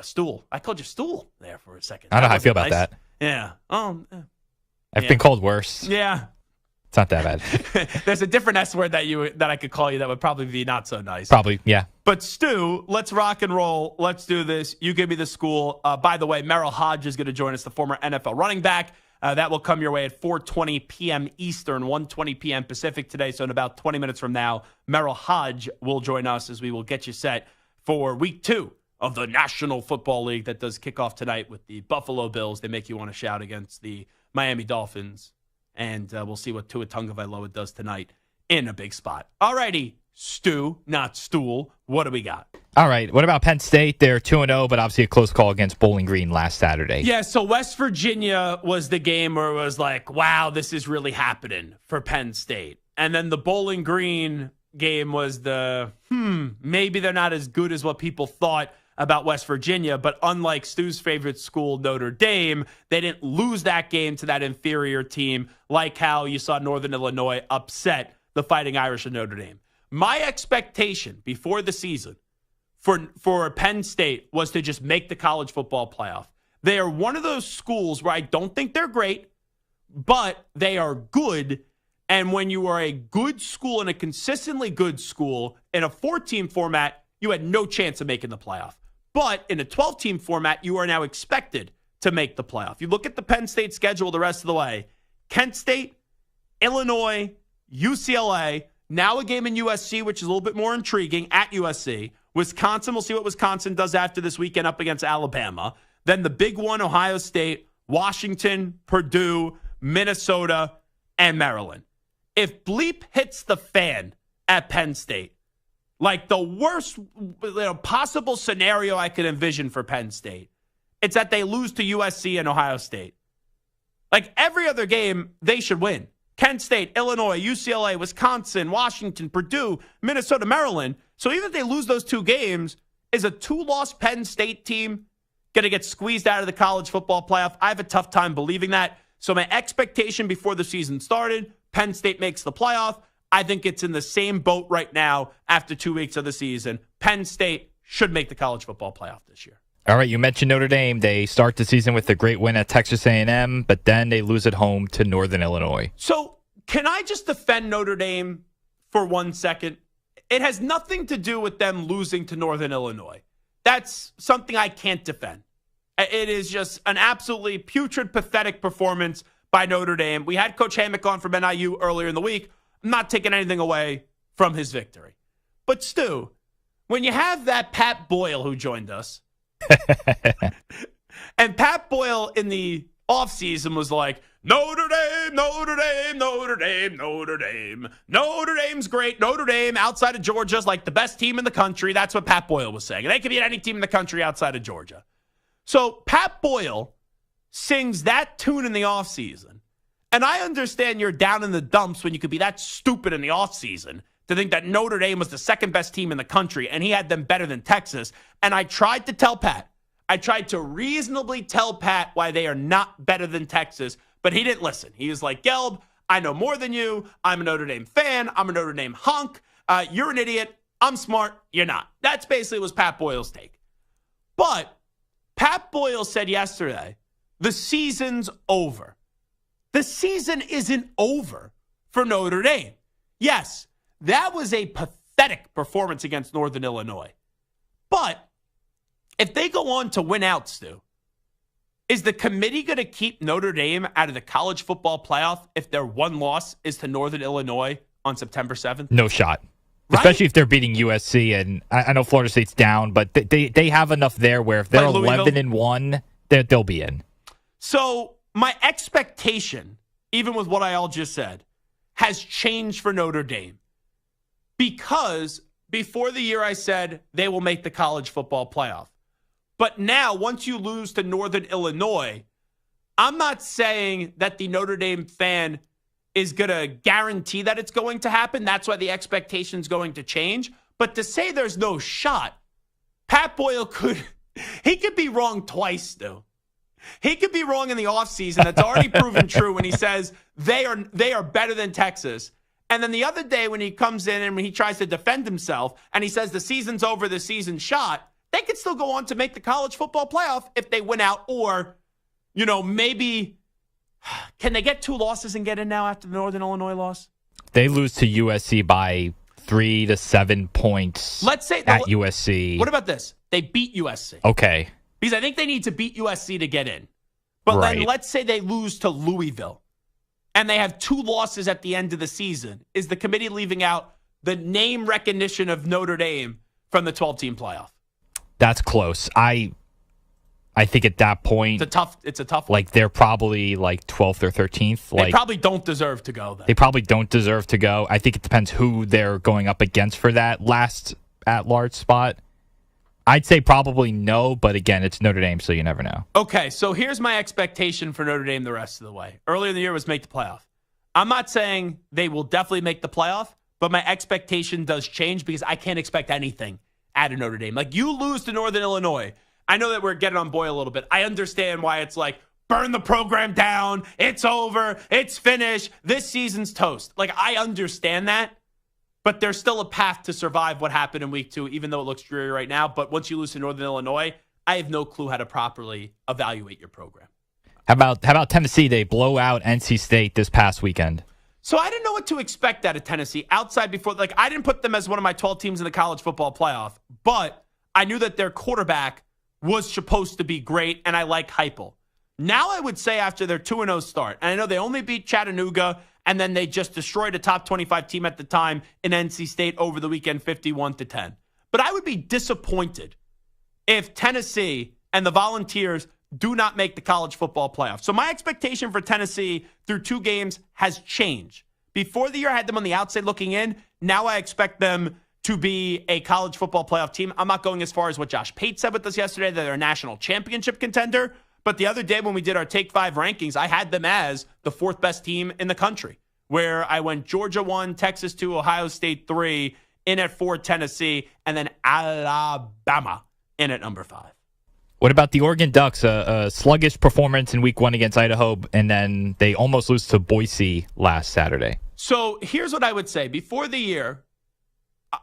Stool. I called you Stool there for a second. I don't know how I feel about that. Yeah. I've been called worse. Yeah. It's not that bad. There's a different S word that I could call you that would probably be not so nice. Probably, yeah. But Stu, let's rock and roll. Let's do this. You give me the school. By the way, Merril Hoge is going to join us, the former NFL running back. That will come your way at 4:20 p.m. Eastern, 1:20 p.m. Pacific today. So in about 20 minutes from now, Merril Hoge will join us as we will get you set for week 2 of the National Football League that does kick off tonight with the Buffalo Bills. They make you want to shout against the Miami Dolphins. And we'll see what Tua Tagovailoa does tonight in a big spot. All righty, Stu, not Stool. What do we got? All right. What about Penn State? They're 2-0, but obviously a close call against Bowling Green last Saturday. Yeah, so West Virginia was the game where it was like, wow, this is really happening for Penn State. And then the Bowling Green game was the, maybe they're not as good as what people thought about West Virginia, but unlike Stu's favorite school, Notre Dame, they didn't lose that game to that inferior team like how you saw Northern Illinois upset the Fighting Irish of Notre Dame. My expectation before the season for Penn State was to just make the college football playoff. They are one of those schools where I don't think they're great, but they are good. And when you are a good school and a consistently good school in a 4-team format, you had no chance of making the playoff. But in a 12-team format, you are now expected to make the playoff. You look at the Penn State schedule the rest of the way. Kent State, Illinois, UCLA, now a game in USC, which is a little bit more intriguing, at USC. Wisconsin, we'll see what Wisconsin does after this weekend up against Alabama. Then the big one, Ohio State, Washington, Purdue, Minnesota, and Maryland. If bleep hits the fan at Penn State, like the worst possible scenario I could envision for Penn State, it's that they lose to USC and Ohio State. Like every other game, they should win. Kent State, Illinois, UCLA, Wisconsin, Washington, Purdue, Minnesota, Maryland. So even if they lose those 2 games, is a 2-loss Penn State team going to get squeezed out of the college football playoff? I have a tough time believing that. So my expectation before the season started, Penn State makes the playoff. I think it's in the same boat right now after 2 weeks of the season. Penn State should make the college football playoff this year. All right, you mentioned Notre Dame. They start the season with a great win at Texas A&M, but then they lose at home to Northern Illinois. So can I just defend Notre Dame for 1 second? It has nothing to do with them losing to Northern Illinois. That's something I can't defend. It is just an absolutely putrid, pathetic performance by Notre Dame. We had Coach Hammock on from NIU earlier in the week. I'm not taking anything away from his victory. But Stu, when you have that Pat Boyle who joined us, and Pat Boyle in the offseason was like, Notre Dame, Notre Dame, Notre Dame, Notre Dame. Notre Dame's great. Notre Dame outside of Georgia is like the best team in the country. That's what Pat Boyle was saying. And they could beat any team in the country outside of Georgia. So Pat Boyle sings that tune in the offseason. And I understand you're down in the dumps when you could be that stupid in the offseason to think that Notre Dame was the second best team in the country and he had them better than Texas. And I tried to tell Pat, I tried to reasonably tell Pat why they are not better than Texas, but he didn't listen. He was like, Gelb, I know more than you. I'm a Notre Dame fan. I'm a Notre Dame hunk. You're an idiot. I'm smart. You're not. That's basically was Pat Boyle's take. But Pat Boyle said yesterday, the season's over. The season isn't over for Notre Dame. Yes, that was a pathetic performance against Northern Illinois. But if they go on to win out, Stu, Is the committee going to keep Notre Dame out of the college football playoff if their one loss is to Northern Illinois on September 7th? No shot. Right? Especially if they're beating USC, and I know Florida State's down, but they have enough there where if they're 11-1, they'll be in. So my expectation, even with what I all just said, has changed for Notre Dame. Because before the year I said they will make the college football playoff. But now, once you lose to Northern Illinois, I'm not saying that the Notre Dame fan is going to guarantee that it's going to happen. That's why the expectation is going to change. But to say there's no shot, Pat Boyle could be wrong twice, Stu. He could be wrong in the offseason. That's already proven true when he says they are better than Texas. And then the other day when he comes in and when he tries to defend himself and he says the season's over, the season's shot, they could still go on to make the college football playoff if they win out. Or, maybe, can they get 2 losses and get in now after the Northern Illinois loss? They lose to USC by 3 to 7 points. Let's say at USC. What about this? They beat USC. Okay. Because I think they need to beat USC to get in. But right. then let's say they lose to Louisville and they have 2 losses at the end of the season. Is the committee leaving out the name recognition of Notre Dame from the 12-team playoff? That's close. I think at that point, it's a tough one. Like they're probably like 12th or 13th. They probably don't deserve to go then. They probably don't deserve to go. I think it depends who they're going up against for that last at-large spot. I'd say probably no, but again, it's Notre Dame, so you never know. Okay, so here's my expectation for Notre Dame the rest of the way. Earlier in the year was make the playoff. I'm not saying they will definitely make the playoff, but my expectation does change because I can't expect anything out of Notre Dame. Like, you lose to Northern Illinois. I know that we're getting on Boyle a little bit. I understand why it's like, burn the program down. It's over. It's finished. This season's toast. Like, I understand that. But there's still a path to survive what happened in week 2, even though it looks dreary right now. But once you lose to Northern Illinois, I have no clue how to properly evaluate your program. How about Tennessee? They blow out NC State this past weekend. So I didn't know what to expect out of Tennessee outside before. Like, I didn't put them as one of my 12 teams in the college football playoff, but I knew that their quarterback was supposed to be great, and I like Heupel. Now I would say after their 2-0 start, and I know they only beat Chattanooga, and then they just destroyed a top 25 team at the time in NC State over the weekend, 51-10. But I would be disappointed if Tennessee and the Volunteers do not make the college football playoff. So my expectation for Tennessee through 2 games has changed. Before the year, I had them on the outside looking in. Now I expect them to be a college football playoff team. I'm not going as far as what Josh Pate said with us yesterday, that they're a national championship contender. But the other day when we did our Take 5 rankings, I had them as the 4th best team in the country, where I went Georgia 1, Texas 2, Ohio State 3, in at 4, Tennessee, and then Alabama in at number 5. What about the Oregon Ducks? A sluggish performance in week 1 against Idaho, and then they almost lose to Boise last Saturday. So here's what I would say. Before the year,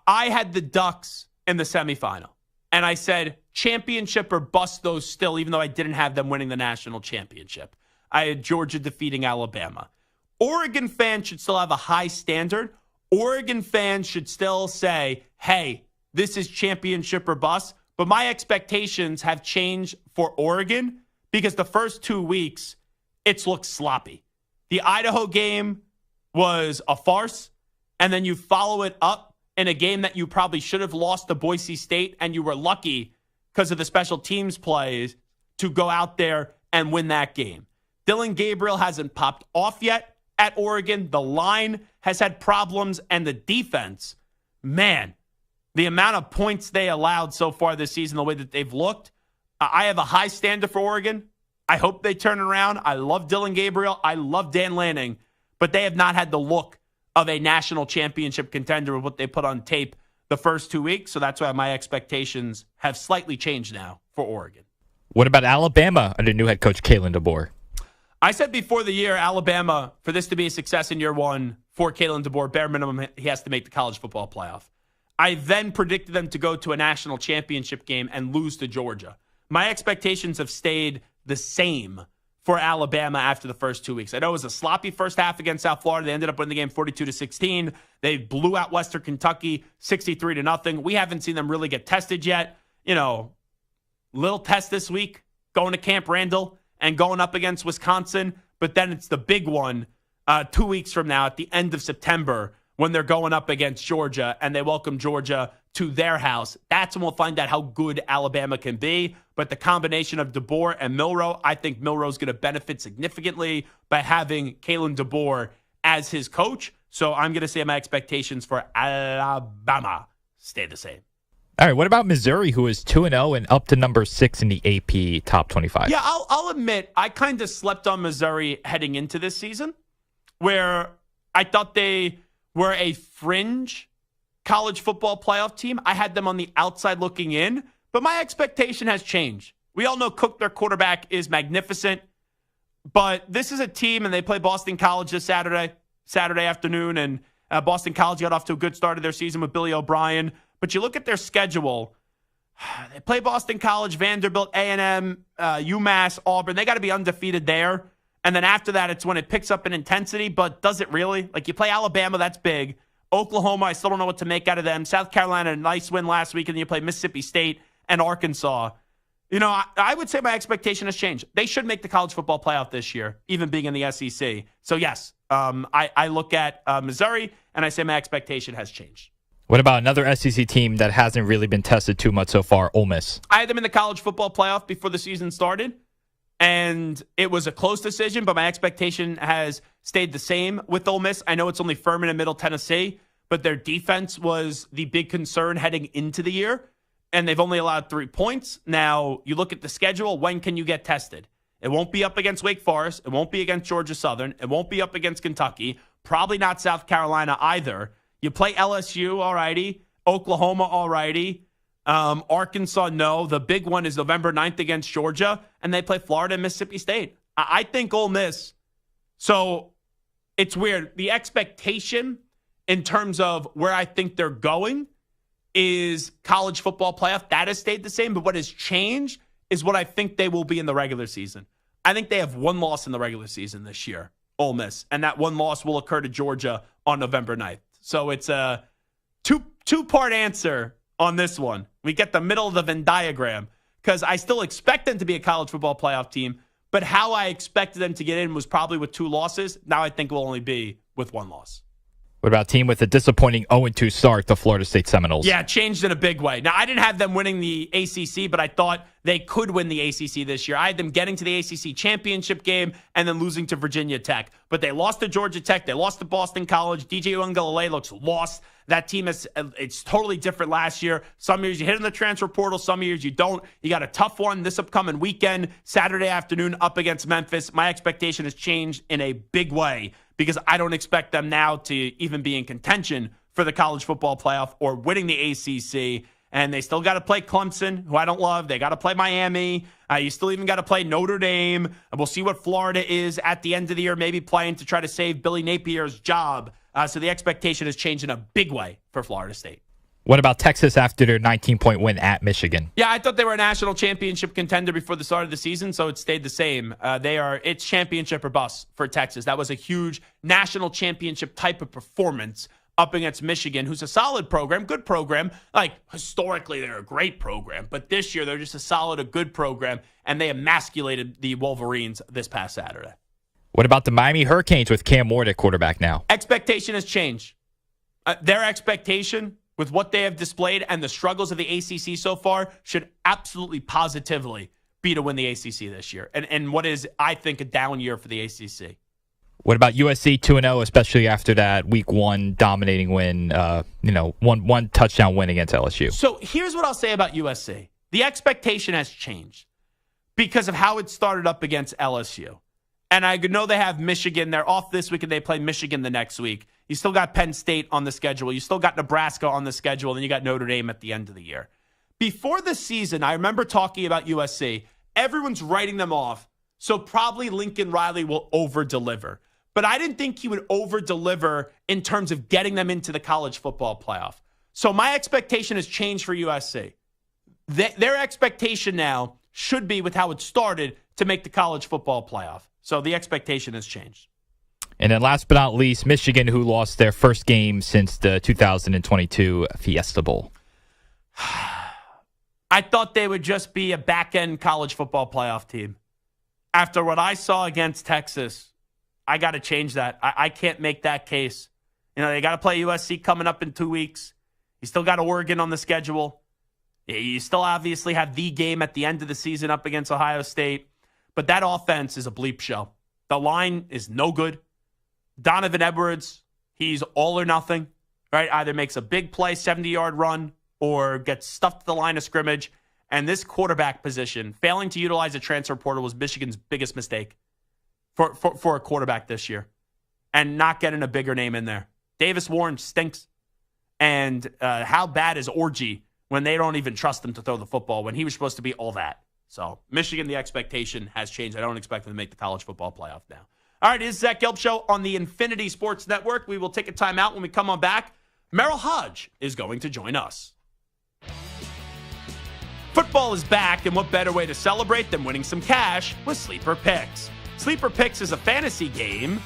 I had the Ducks in the semifinal. And I said championship or bust those still, even though I didn't have them winning the national championship. I had Georgia defeating Alabama. Oregon fans should still have a high standard. Oregon fans should still say, hey, this is championship or bust. But my expectations have changed for Oregon because the first 2 weeks, it's looked sloppy. The Idaho game was a farce, and then you follow it up in a game that you probably should have lost to Boise State, and you were lucky because of the special teams plays to go out there and win that game. Dylan Gabriel hasn't popped off yet at Oregon. The line has had problems, and the defense, man, the amount of points they allowed so far this season, the way that they've looked, I have a high standard for Oregon. I hope they turn around. I love Dylan Gabriel. I love Dan Lanning, but they have not had the look of a national championship contender with what they put on tape the first 2 weeks. So that's why my expectations have slightly changed now for Oregon. What about Alabama under new head coach Kalen DeBoer? I said before the year, Alabama, for this to be a success in year 1 for Kalen DeBoer, bare minimum, he has to make the college football playoff. I then predicted them to go to a national championship game and lose to Georgia. My expectations have stayed the same for Alabama after the first 2 weeks. I know it was a sloppy first half against South Florida. They ended up winning the game 42-16. They blew out Western Kentucky 63-0. We haven't seen them really get tested yet. Little test this week, going to Camp Randall and going up against Wisconsin, but then it's the big one 2 weeks from now at the end of September when they're going up against Georgia and they welcome Georgia to their house. That's when we'll find out how good Alabama can be. But the combination of DeBoer and Milroe, I think Milroe's going to benefit significantly by having Kalen DeBoer as his coach. So I'm going to say my expectations for Alabama stay the same. All right, what about Missouri, who is 2-0 and up to number 6 in the AP Top 25? Yeah, I'll admit, I kind of slept on Missouri heading into this season, where I thought they were a fringe college football playoff team. I had them on the outside looking in, but my expectation has changed. We all know Cook, their quarterback, is magnificent, but this is a team, and they play Boston College this Saturday afternoon, and Boston College got off to a good start of their season with Billy O'Brien. But you look at their schedule, they play Boston College, Vanderbilt, A&M, UMass, Auburn. They got to be undefeated there. And then after that, it's when it picks up in intensity, but does it really? Like, you play Alabama, that's big. Oklahoma, I still don't know what to make out of them. South Carolina, a nice win last week, and then you play Mississippi State and Arkansas. You know, I would say my expectation has changed. They should make the college football playoff this year, even being in the SEC. So, yes, I look at Missouri, and I say my expectation has changed. What about another SEC team that hasn't really been tested too much so far, Ole Miss? I had them in the college football playoff before the season started, and it was a close decision, but my expectation has stayed the same with Ole Miss. I know it's only Furman and Middle Tennessee, but their defense was the big concern heading into the year, and they've only allowed 3 points. Now, you look at the schedule, when can you get tested? It won't be up against Wake Forest. It won't be against Georgia Southern. It won't be up against Kentucky. Probably not South Carolina either. You play LSU, all righty. Oklahoma, all righty. Arkansas, no. The big one is November 9th against Georgia, and they play Florida and Mississippi State. I think Ole Miss. So it's weird. The expectation in terms of where I think they're going is college football playoff. That has stayed the same, but what has changed is what I think they will be in the regular season. I think they have one loss in the regular season this year, Ole Miss, and that one loss will occur to Georgia on November 9th. So it's a two-part answer on this one. We get the middle of the Venn diagram because I still expect them to be a college football playoff team, but how I expected them to get in was probably with 2 losses. Now I think it will only be with 1 loss. What about a team with a disappointing 0-2 start, the Florida State Seminoles? Yeah, changed in a big way. Now, I didn't have them winning the ACC, but I thought they could win the ACC this year. I had them getting to the ACC championship game and then losing to Virginia Tech. But they lost to Georgia Tech. They lost to Boston College. DJ Uiagalelei looks lost. That team it's totally different last year. Some years you hit in the transfer portal. Some years you don't. You got a tough one this upcoming weekend, Saturday afternoon up against Memphis. My expectation has changed in a big way because I don't expect them now to even be in contention for the college football playoff or winning the ACC. And they still got to play Clemson, who I don't love. They got to play Miami. You still even got to play Notre Dame. And we'll see what Florida is at the end of the year, maybe playing to try to save Billy Napier's job. So the expectation has changed in a big way for Florida State. What about Texas after their 19-point win at Michigan? Yeah, I thought they were a national championship contender before the start of the season, so it stayed the same. It's championship or bust for Texas. That was a huge national championship type of performance up against Michigan, who's a solid program, good program. Like, historically, they're a great program, but this year they're just a good program, and they emasculated the Wolverines this past Saturday. What about the Miami Hurricanes with Cam Ward at quarterback now? Expectation has changed. Their expectation with what they have displayed and the struggles of the ACC so far should absolutely positively be to win the ACC this year. And what is, I think, a down year for the ACC. What about USC 2-0, especially after that week 1 dominating win, one touchdown win against LSU? So here's what I'll say about USC. The expectation has changed because of how it started up against LSU. And I know they have Michigan. They're off this week, and they play Michigan the next week. You still got Penn State on the schedule. You still got Nebraska on the schedule, and then you got Notre Dame at the end of the year. Before the season, I remember talking about USC. Everyone's writing them off, so probably Lincoln Riley will over-deliver. But I didn't think he would over-deliver in terms of getting them into the college football playoff. So my expectation has changed for USC. Their expectation now should be, with how it started, to make the college football playoff. So the expectation has changed. And then last but not least, Michigan, who lost their first game since the 2022 Fiesta Bowl. I thought they would just be a back-end college football playoff team. After what I saw against Texas, I got to change that. I can't make that case. You know, they got to play USC coming up in 2 weeks. You still got Oregon on the schedule. You still obviously have the game at the end of the season up against Ohio State. But that offense is a bleep show. The line is no good. Donovan Edwards, he's all or nothing, right? Either makes a big play, 70-yard run, or gets stuffed to the line of scrimmage. And this quarterback position, failing to utilize a transfer portal was Michigan's biggest mistake for a quarterback this year. And not getting a bigger name in there. Davis Warren stinks. And how bad is Orji when they don't even trust him to throw the football when he was supposed to be all that? So Michigan, the expectation has changed. I don't expect them to make the college football playoff now. All right, it is Zach Gelb Show on the Infinity Sports Network. We will take a timeout. When we come on back, Merril Hoge is going to join us. Football is back, and what better way to celebrate than winning some cash with Sleeper Picks? Sleeper Picks is a fantasy game,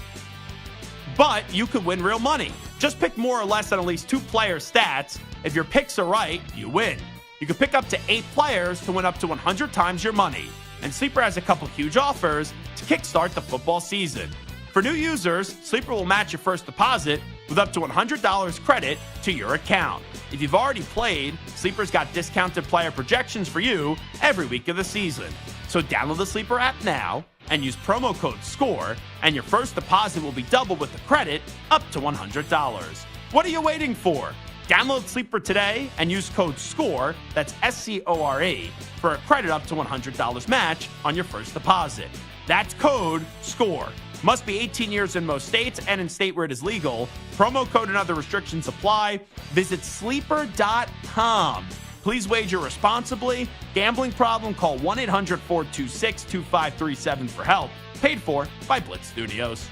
but you could win real money. Just pick more or less on at least 2 player stats. If your picks are right, you win. You can pick up to 8 players to win up to 100 times your money. And Sleeper has a couple huge offers to kickstart the football season. For new users, Sleeper will match your first deposit with up to $100 credit to your account. If you've already played, Sleeper's got discounted player projections for you every week of the season. So download the Sleeper app now and use promo code SCORE, and your first deposit will be doubled with the credit up to $100. What are you waiting for? Download Sleeper today and use code SCORE, that's SCORE, for a credit up to $100 match on your first deposit. That's code SCORE. Must be 18 years in most states and in state where it is legal. Promo code and other restrictions apply. Visit sleeper.com. Please wager responsibly. Gambling problem? Call 1-800-426-2537 for help. Paid for by Blitz Studios.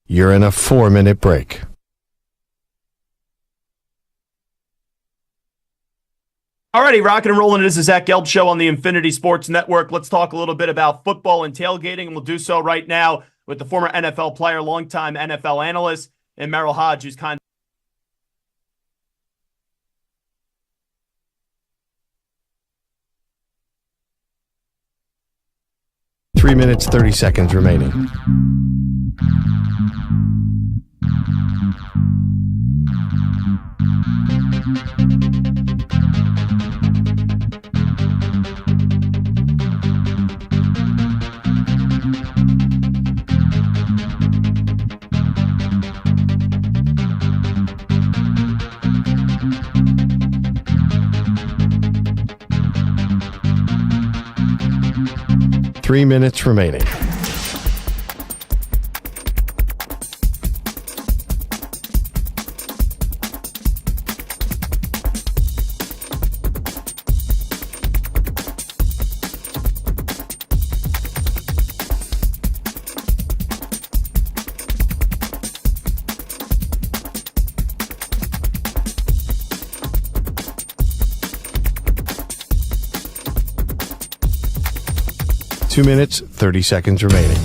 You're in a 4-minute break. Alrighty, rocking and rolling. It is the Zach Gelb Show on the Infinity Sports Network. Let's talk a little bit about football and tailgating, and we'll do so right now with the former NFL player, longtime NFL analyst, and Merril Hoge, who's kind of 3 minutes, 30 seconds remaining. Three minutes remaining. Two minutes, 30 seconds remaining.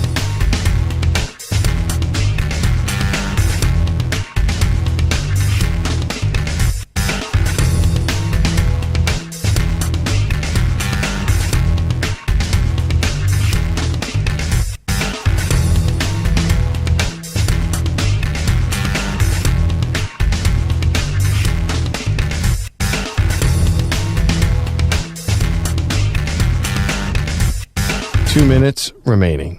Two minutes remaining.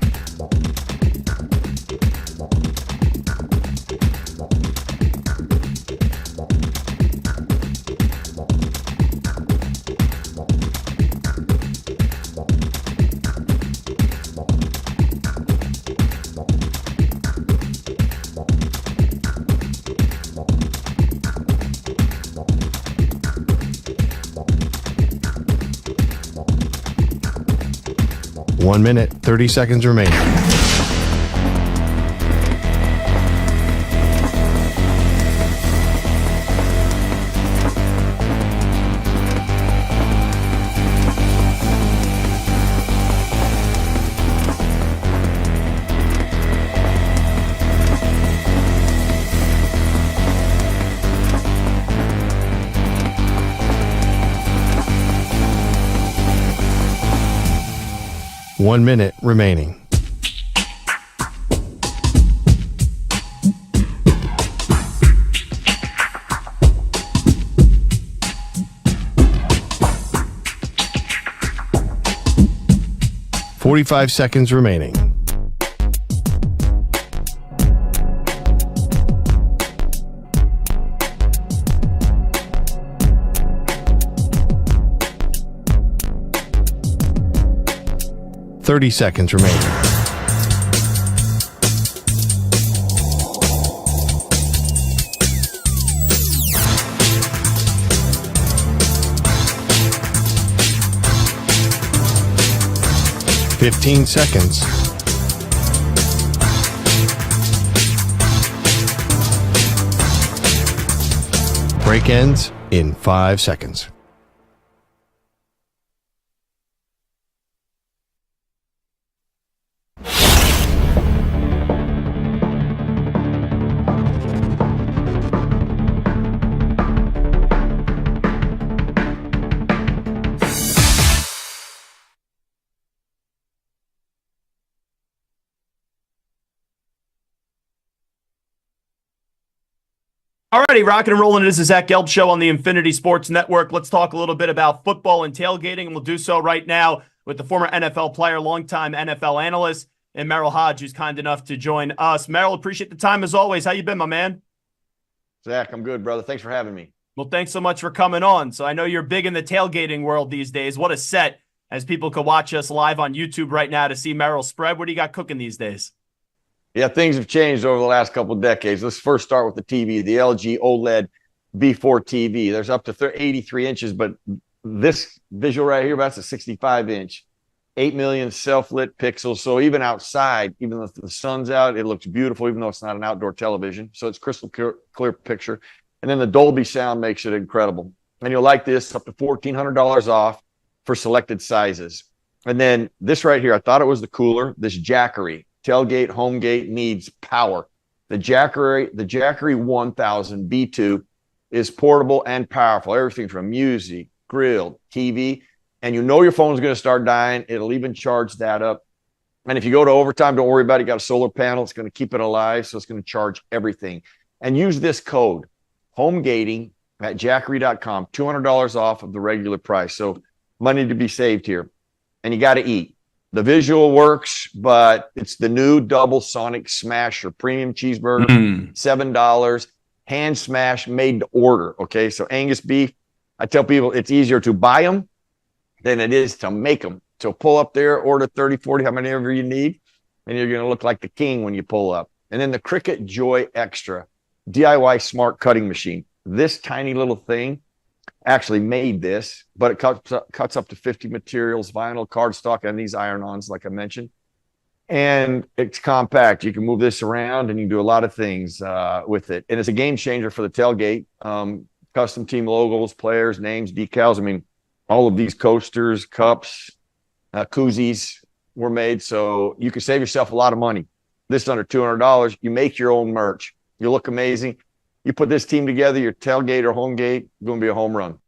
One minute, 30 seconds remaining. 1 minute remaining. "45 seconds remaining. "30 seconds remaining. "15 seconds. Break ends in 5 seconds. Alrighty, rocking and rolling. It is the Zach Gelb Show on the Infinity Sports Network. Let's talk a little bit about football and tailgating, and we'll do so right now with the former NFL player, longtime NFL analyst, and Merril Hoge, who's kind enough to join us. Merril, appreciate the time as always. How you been, my man? Zach, I'm good, brother. Thanks for having me. Well, thanks so much for coming on. So I know you're big in the tailgating world these days. What a set, as people could watch us live on YouTube right now to see Merril spread. What do you got cooking these days? Yeah, things have changed over the last couple of decades. Let's first start with the TV, the LG OLED B4 TV. There's up to 83 inches, but this visual right here, that's a 65-inch, 8 million self-lit pixels. So even outside, even if the sun's out, it looks beautiful, even though it's not an outdoor television. So it's crystal clear picture. And then the Dolby sound makes it incredible. And you'll like this, up to $1,400 off for selected sizes. And then this right here, I thought it was the cooler, this Jackery. Tailgate, home gate needs power. The Jackery 1000 B2 is portable and powerful. Everything from music, grill, TV, and you know your phone's going to start dying. It'll even charge that up. And if you go to overtime, don't worry about it. You got a solar panel. It's going to keep it alive, so it's going to charge everything. And use this code, HOMEGATING at Jackery.com, $200 off of the regular price. So money to be saved here. And you got to eat. The visual works, but it's the new double Sonic Smasher premium cheeseburger, $7, hand smash, made to order. Okay, so Angus beef. I tell people it's easier to buy them than it is to make them. So pull up there, order 30, 40, how many ever you need, and you're going to look like the king when you pull up. And then the Cricut Joy Extra DIY smart cutting machine. This tiny little thing actually made this, but it cuts up to 50 materials, vinyl, cardstock, and these iron-ons, like I mentioned. And it's compact. You can move this around, and you can do a lot of things with it. And it's a game changer for the tailgate. Custom team logos, players, names, decals. I mean, all of these coasters, cups, koozies were made, so you can save yourself a lot of money. This is under $200. You make your own merch. You look amazing. You put this team together, your tailgate or home gate, going to be a home run.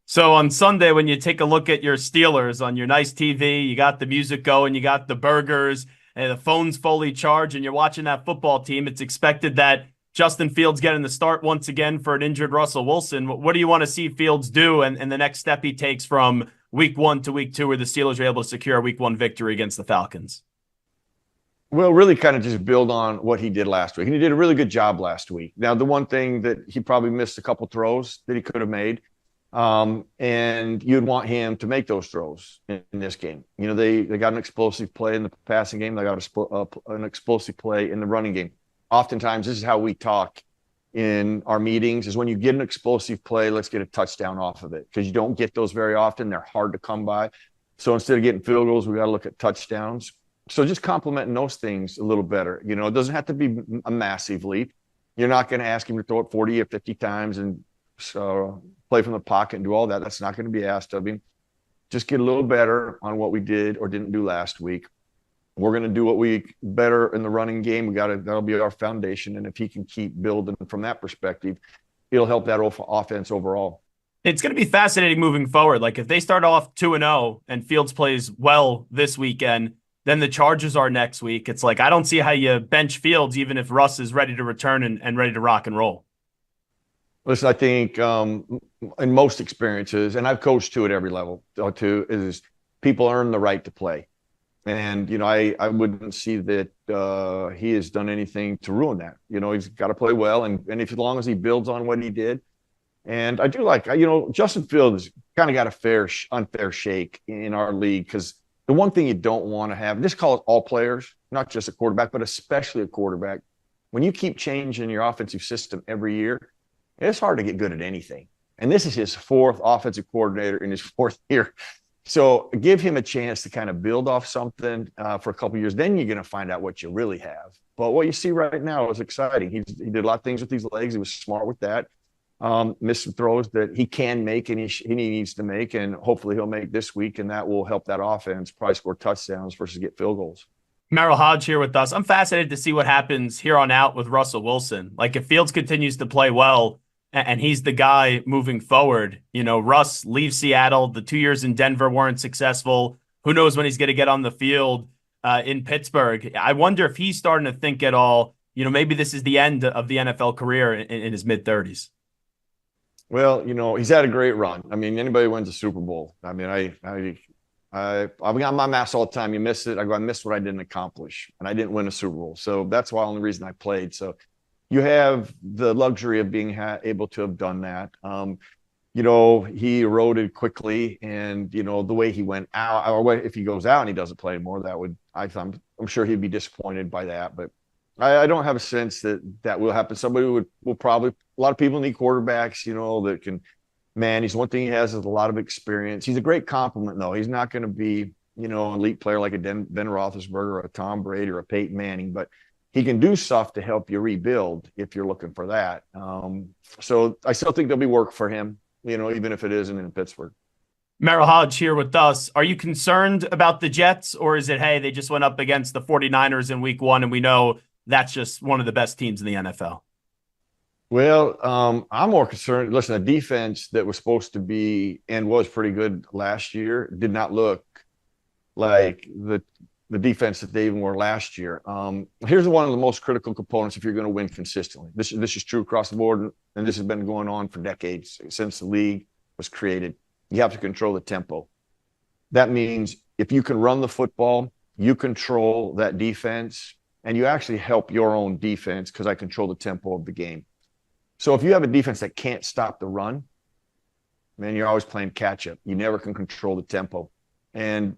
So on Sunday, when you take a look at your Steelers on your nice TV, you got the music going, you got the burgers, and the phone's fully charged, and you're watching that football team, it's expected that Justin Fields getting the start once again for an injured Russell Wilson. What do you want to see Fields do and the next step he takes from week 1 to week 2 where the Steelers are able to secure a week 1 victory against the Falcons? Well, really kind of just build on what he did last week. And he did a really good job last week. Now, the one thing that he probably missed a couple throws that he could have made, and you'd want him to make those throws in this game. You know, they got an explosive play in the passing game. They got an explosive play in the running game. Oftentimes, this is how we talk in our meetings, is when you get an explosive play, let's get a touchdown off of it, because you don't get those very often. They're hard to come by. So instead of getting field goals, we got to look at touchdowns. So just complementing those things a little better. You know, it doesn't have to be a massive leap. You're not going to ask him to throw it 40 or 50 times and play from the pocket and do all that. That's not going to be asked of him. Just get a little better on what we did or didn't do last week. We're going to do what we better in the running game. That'll be our foundation. And if he can keep building from that perspective, it'll help that offense overall. It's going to be fascinating moving forward. Like if they start off 2-0 and Fields plays well this weekend, then the Chargers are next week. It's like I don't see how you bench Fields even if Russ is ready to return and ready to rock and roll. Listen, I think in most experiences, and I've coached too at every level too, is people earn the right to play. And, I wouldn't see that he has done anything to ruin that. He's got to play well. And if as long as he builds on what he did. And I do like, Justin Fields kind of got a unfair shake in our league because the one thing you don't want to have, just call it all players, not just a quarterback, but especially a quarterback. When you keep changing your offensive system every year, it's hard to get good at anything. And this is his fourth offensive coordinator in his fourth year. So give him a chance to kind of build off something for a couple of years. Then you're going to find out what you really have. But what you see right now is exciting. He did a lot of things with these legs. He was smart with that. Missed some throws that he can make and he needs to make. And hopefully he'll make this week. And that will help that offense probably score touchdowns versus get field goals. Merril Hoge here with us. I'm fascinated to see what happens here on out with Russell Wilson. Like if Fields continues to play well, and he's the guy moving forward. Russ leaves Seattle. The 2 years in Denver weren't successful. Who knows when he's going to get on the field in Pittsburgh? I wonder if he's starting to think at all, maybe this is the end of the NFL career in his mid-30s. Well, he's had a great run. I mean, anybody wins a Super Bowl. I mean, I got my mask all the time. You miss it. I missed what I didn't accomplish, and I didn't win a Super Bowl. So that's the only reason I played. So you have the luxury of being able to have done that. He eroded quickly, and the way he went out, or if he goes out and he doesn't play anymore, I'm sure he'd be disappointed by that. But I don't have a sense that will happen. Somebody will probably. A lot of people need quarterbacks, that can. Man, one thing he has is a lot of experience. He's a great compliment, though. He's not going to be, an elite player like a Ben Roethlisberger or a Tom Brady or a Peyton Manning, but he can do stuff to help you rebuild if you're looking for that. So I still think there'll be work for him, even if it isn't in Pittsburgh. Merril Hoge here with us. Are you concerned about the Jets, or is it, hey, they just went up against the 49ers in week 1, and we know that's just one of the best teams in the NFL? Well, I'm more concerned. Listen, the defense that was supposed to be and was pretty good last year did not look like the defense that they even were last year. Here's one of the most critical components if you're going to win consistently. This is true across the board, and this has been going on for decades since the league was created. You have to control the tempo. That means if you can run the football, you control that defense, and you actually help your own defense because I control the tempo of the game. So if you have a defense that can't stop the run, man, you're always playing catch up. You never can control the tempo. And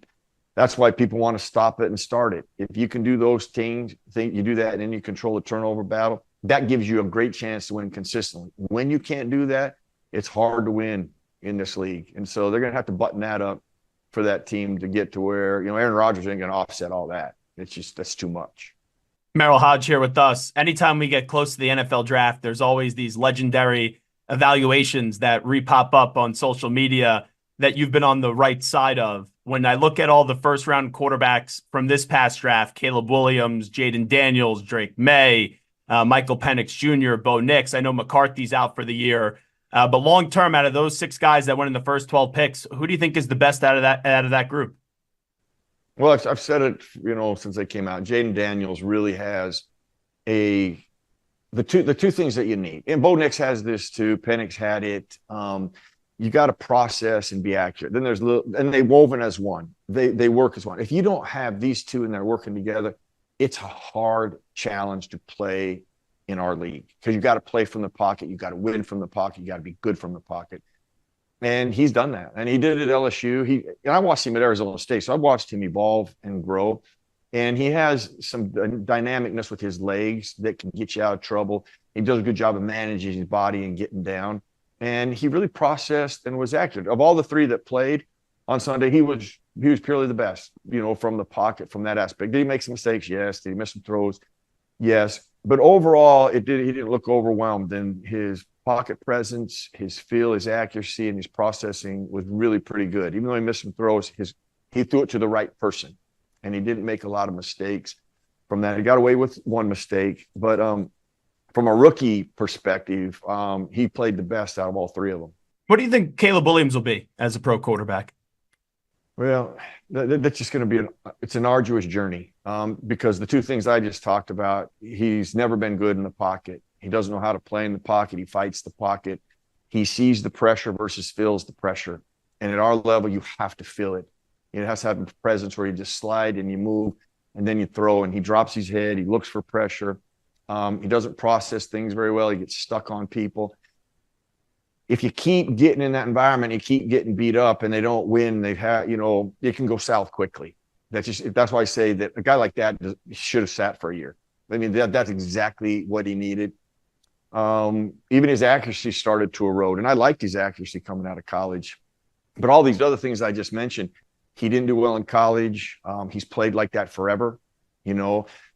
that's why people want to stop it and start it. If you can do those things, you do that, and then you control the turnover battle, that gives you a great chance to win consistently. When you can't do that, it's hard to win in this league. And so they're going to have to button that up for that team to get to where, Aaron Rodgers ain't going to offset all that. That's too much. Merril Hoge here with us. Anytime we get close to the NFL draft, there's always these legendary evaluations that repop up on social media that you've been on the right side of. When I look at all the first-round quarterbacks from this past draft, Caleb Williams, Jaden Daniels, Drake May, Michael Penix Jr., Bo Nix, I know McCarthy's out for the year. But long-term, out of those 6 guys that went in the first 12 picks, who do you think is the best out of that group? Well, I've said it, since they came out. Jaden Daniels really has the two things that you need. And Bo Nix has this too. Penix had it. You got to process and be accurate. Then and they woven as one. They work as one. If you don't have these two and they're working together, it's a hard challenge to play in our league because you got to play from the pocket. You got to win from the pocket. You got to be good from the pocket. And he's done that. And he did it at LSU. And I watched him at Arizona State. So I watched him evolve and grow. And he has some dynamicness with his legs that can get you out of trouble. He does a good job of managing his body and getting down. And he really processed and was accurate. Of all the 3 that played on Sunday, he was purely the best, from the pocket, from that aspect. Did he make some mistakes? Yes. Did he miss some throws? Yes. But overall, he didn't look overwhelmed. And his pocket presence, his feel, his accuracy, and his processing was really pretty good. Even though he missed some throws, he threw it to the right person, and he didn't make a lot of mistakes from that. He got away with one mistake, but from a rookie perspective, he played the best out of all 3 of them. What do you think Caleb Williams will be as a pro quarterback? Well, that's just going to be it's an arduous journey because the two things I just talked about, he's never been good in the pocket. He doesn't know how to play in the pocket. He fights the pocket. He sees the pressure versus feels the pressure. And at our level, you have to feel it. It has to have a presence where you just slide and you move and then you throw, and he drops his head. He looks for pressure. He doesn't process things very well. He gets stuck on people. If you keep getting in that environment, you keep getting beat up and they don't win, it can go south quickly. That's why I say that a guy like that should have sat for a year. I mean, that's exactly what he needed. Even his accuracy started to erode, and I liked his accuracy coming out of college. But all these other things I just mentioned, he didn't do well in college. He's played like that forever,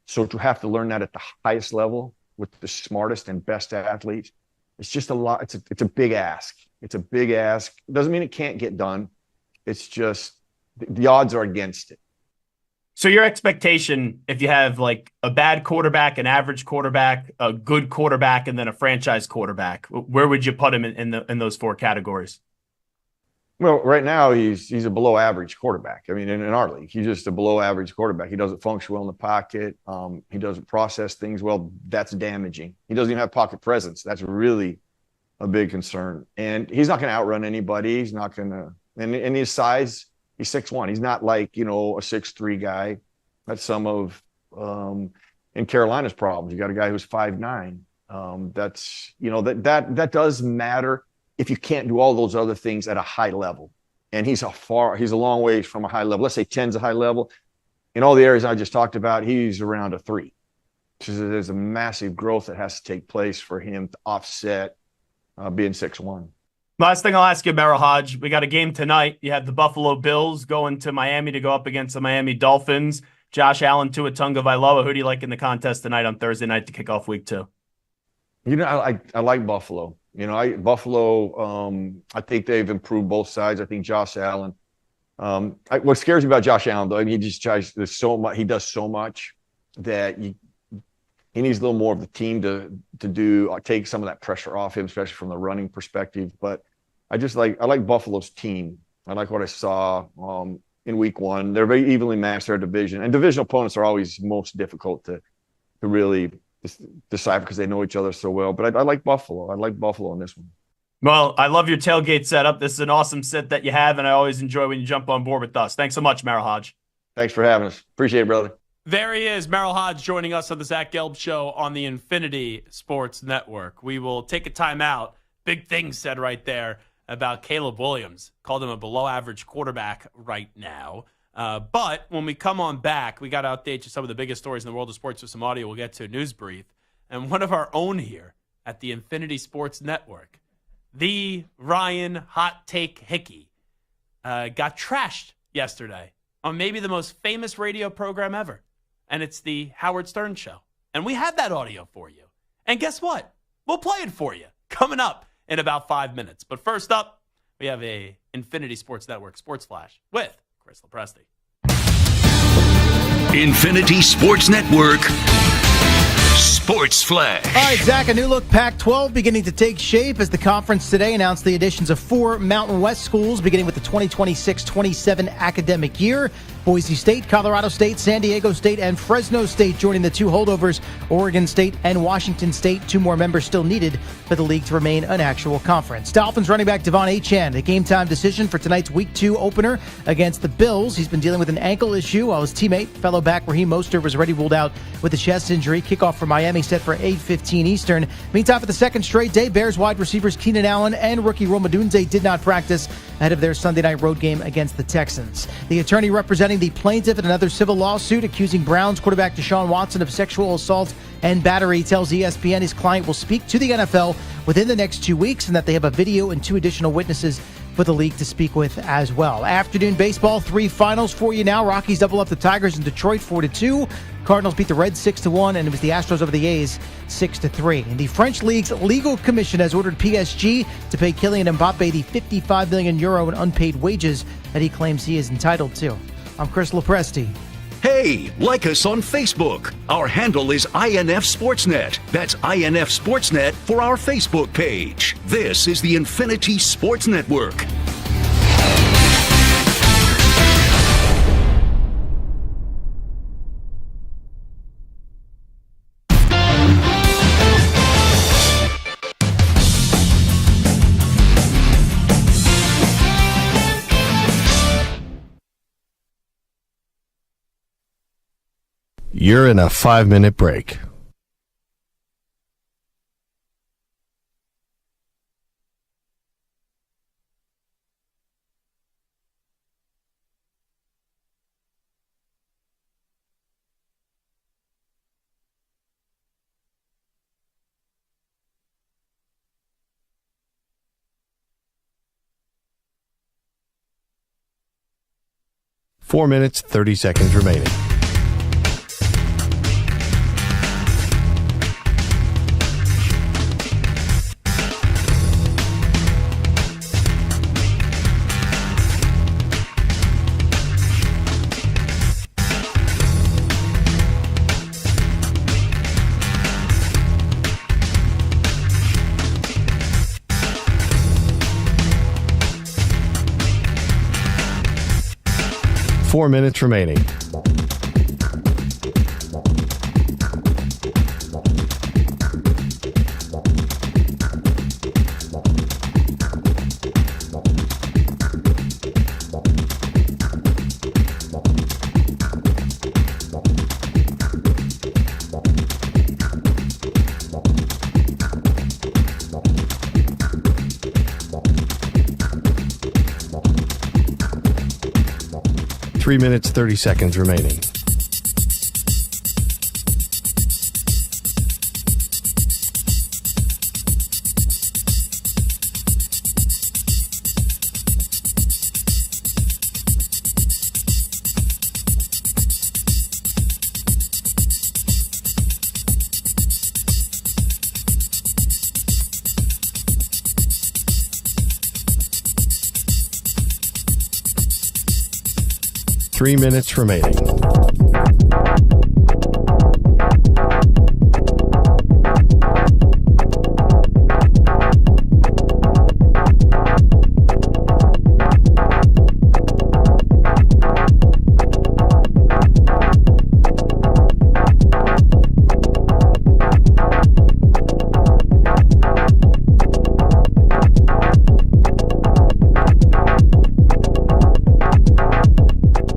So to have to learn that at the highest level with the smartest and best athletes, it's just a lot. It's a big ask. It's a big ask. It doesn't mean it can't get done. It's just the odds are against it. So your expectation, if you have like a bad quarterback, an average quarterback, a good quarterback, and then a franchise quarterback, where would you put him in those four categories? Well, right now he's a below average quarterback. I mean, in our league, he's just a below average quarterback. He doesn't function well in the pocket. He doesn't process things well. That's damaging. He doesn't even have pocket presence. That's really a big concern. And he's not going to outrun anybody. He's not going to. And his size, he's 6'1". He's not like a 6'3" guy. That's some of in Carolina's problems. You got a guy who's 5'9". That's that does matter. If you can't do all those other things at a high level, and he's a long ways from a high level. Let's say 10's a high level. In all the areas I just talked about, he's around a 3. So there's a massive growth that has to take place for him to offset being 6'1". Last thing I'll ask you, Merril Hoge. We got a game tonight. You have the Buffalo Bills going to Miami to go up against the Miami Dolphins. Josh Allen, Tua Tagovailoa. Who do you like in the contest tonight on Thursday night to kick off week 2? I like Buffalo. Buffalo, I think they've improved both sides. I think Josh Allen. What scares me about Josh Allen, though, he just tries. There's so much. He does so much that he needs a little more of the team to take some of that pressure off him, especially from the running perspective. But I like Buffalo's team. I like what I saw in week 1. They're very evenly matched their division, and divisional opponents are always most difficult to really decipher because they know each other so well. But I like Buffalo. I like Buffalo in this one. Well, I love your tailgate setup. This is an awesome sit that you have, and I always enjoy when you jump on board with us. Thanks so much, Merril Hoge. Thanks for having us. Appreciate it, brother. There he is, Merril Hoge, joining us on the Zach Gelb Show on the Infinity Sports Network. We will take a timeout. Big things said right there about Caleb Williams. Called him a below-average quarterback right now. But when we come on back, we got to update you some of the biggest stories in the world of sports with some audio. We'll get to a news brief. And one of our own here at the Infinity Sports Network, the Ryan Hot Take Hickey, got trashed yesterday on maybe the most famous radio program ever. And it's the Howard Stern Show. And we have that audio for you. And guess what? We'll play it for you coming up in about 5 minutes. But first up, we have a Infinity Sports Network Sports Flash with Chris Lopresti. Infinity Sports Network Sports Flash. All right, Zach, a new look Pac-12 beginning to take shape as the conference today announced the additions of 4 Mountain West schools beginning with the 2026-27 academic year. Boise State, Colorado State, San Diego State, and Fresno State joining the 2 holdovers, Oregon State and Washington State. 2 more members still needed for the league to remain an actual conference. Dolphins running back Devon Achane, a game-time decision for tonight's Week 2 opener against the Bills. He's been dealing with an ankle issue while his teammate, fellow back Raheem Mostert, was already ruled out with a chest injury. Kickoff for Miami set for 8:15 Eastern. Meantime, for the second straight day, Bears wide receivers Keenan Allen and rookie Rome Odunze did not practice ahead of their Sunday night road game against the Texans. The attorney representing the plaintiff in another civil lawsuit accusing Browns quarterback Deshaun Watson of sexual assault and battery tells ESPN his client will speak to the NFL within the next 2 weeks and that they have a video and 2 additional witnesses for the league to speak with as well. Afternoon baseball, 3 finals for you now. Rockies double up the Tigers in Detroit 4-2. Cardinals beat the Reds 6-1, and it was the Astros over the A's 6-3. And the French League's legal commission has ordered PSG to pay Kylian Mbappe the €55 million in unpaid wages that he claims he is entitled to. I'm Chris Lopresti. Hey, like us on Facebook. Our handle is INF Sportsnet. That's INF Sportsnet for our Facebook page. This is the Infinity Sports Network. You're in a 5-minute break. Four minutes, 30 seconds remaining. Four minutes remaining. Three minutes, 30 seconds remaining. Three minutes remaining.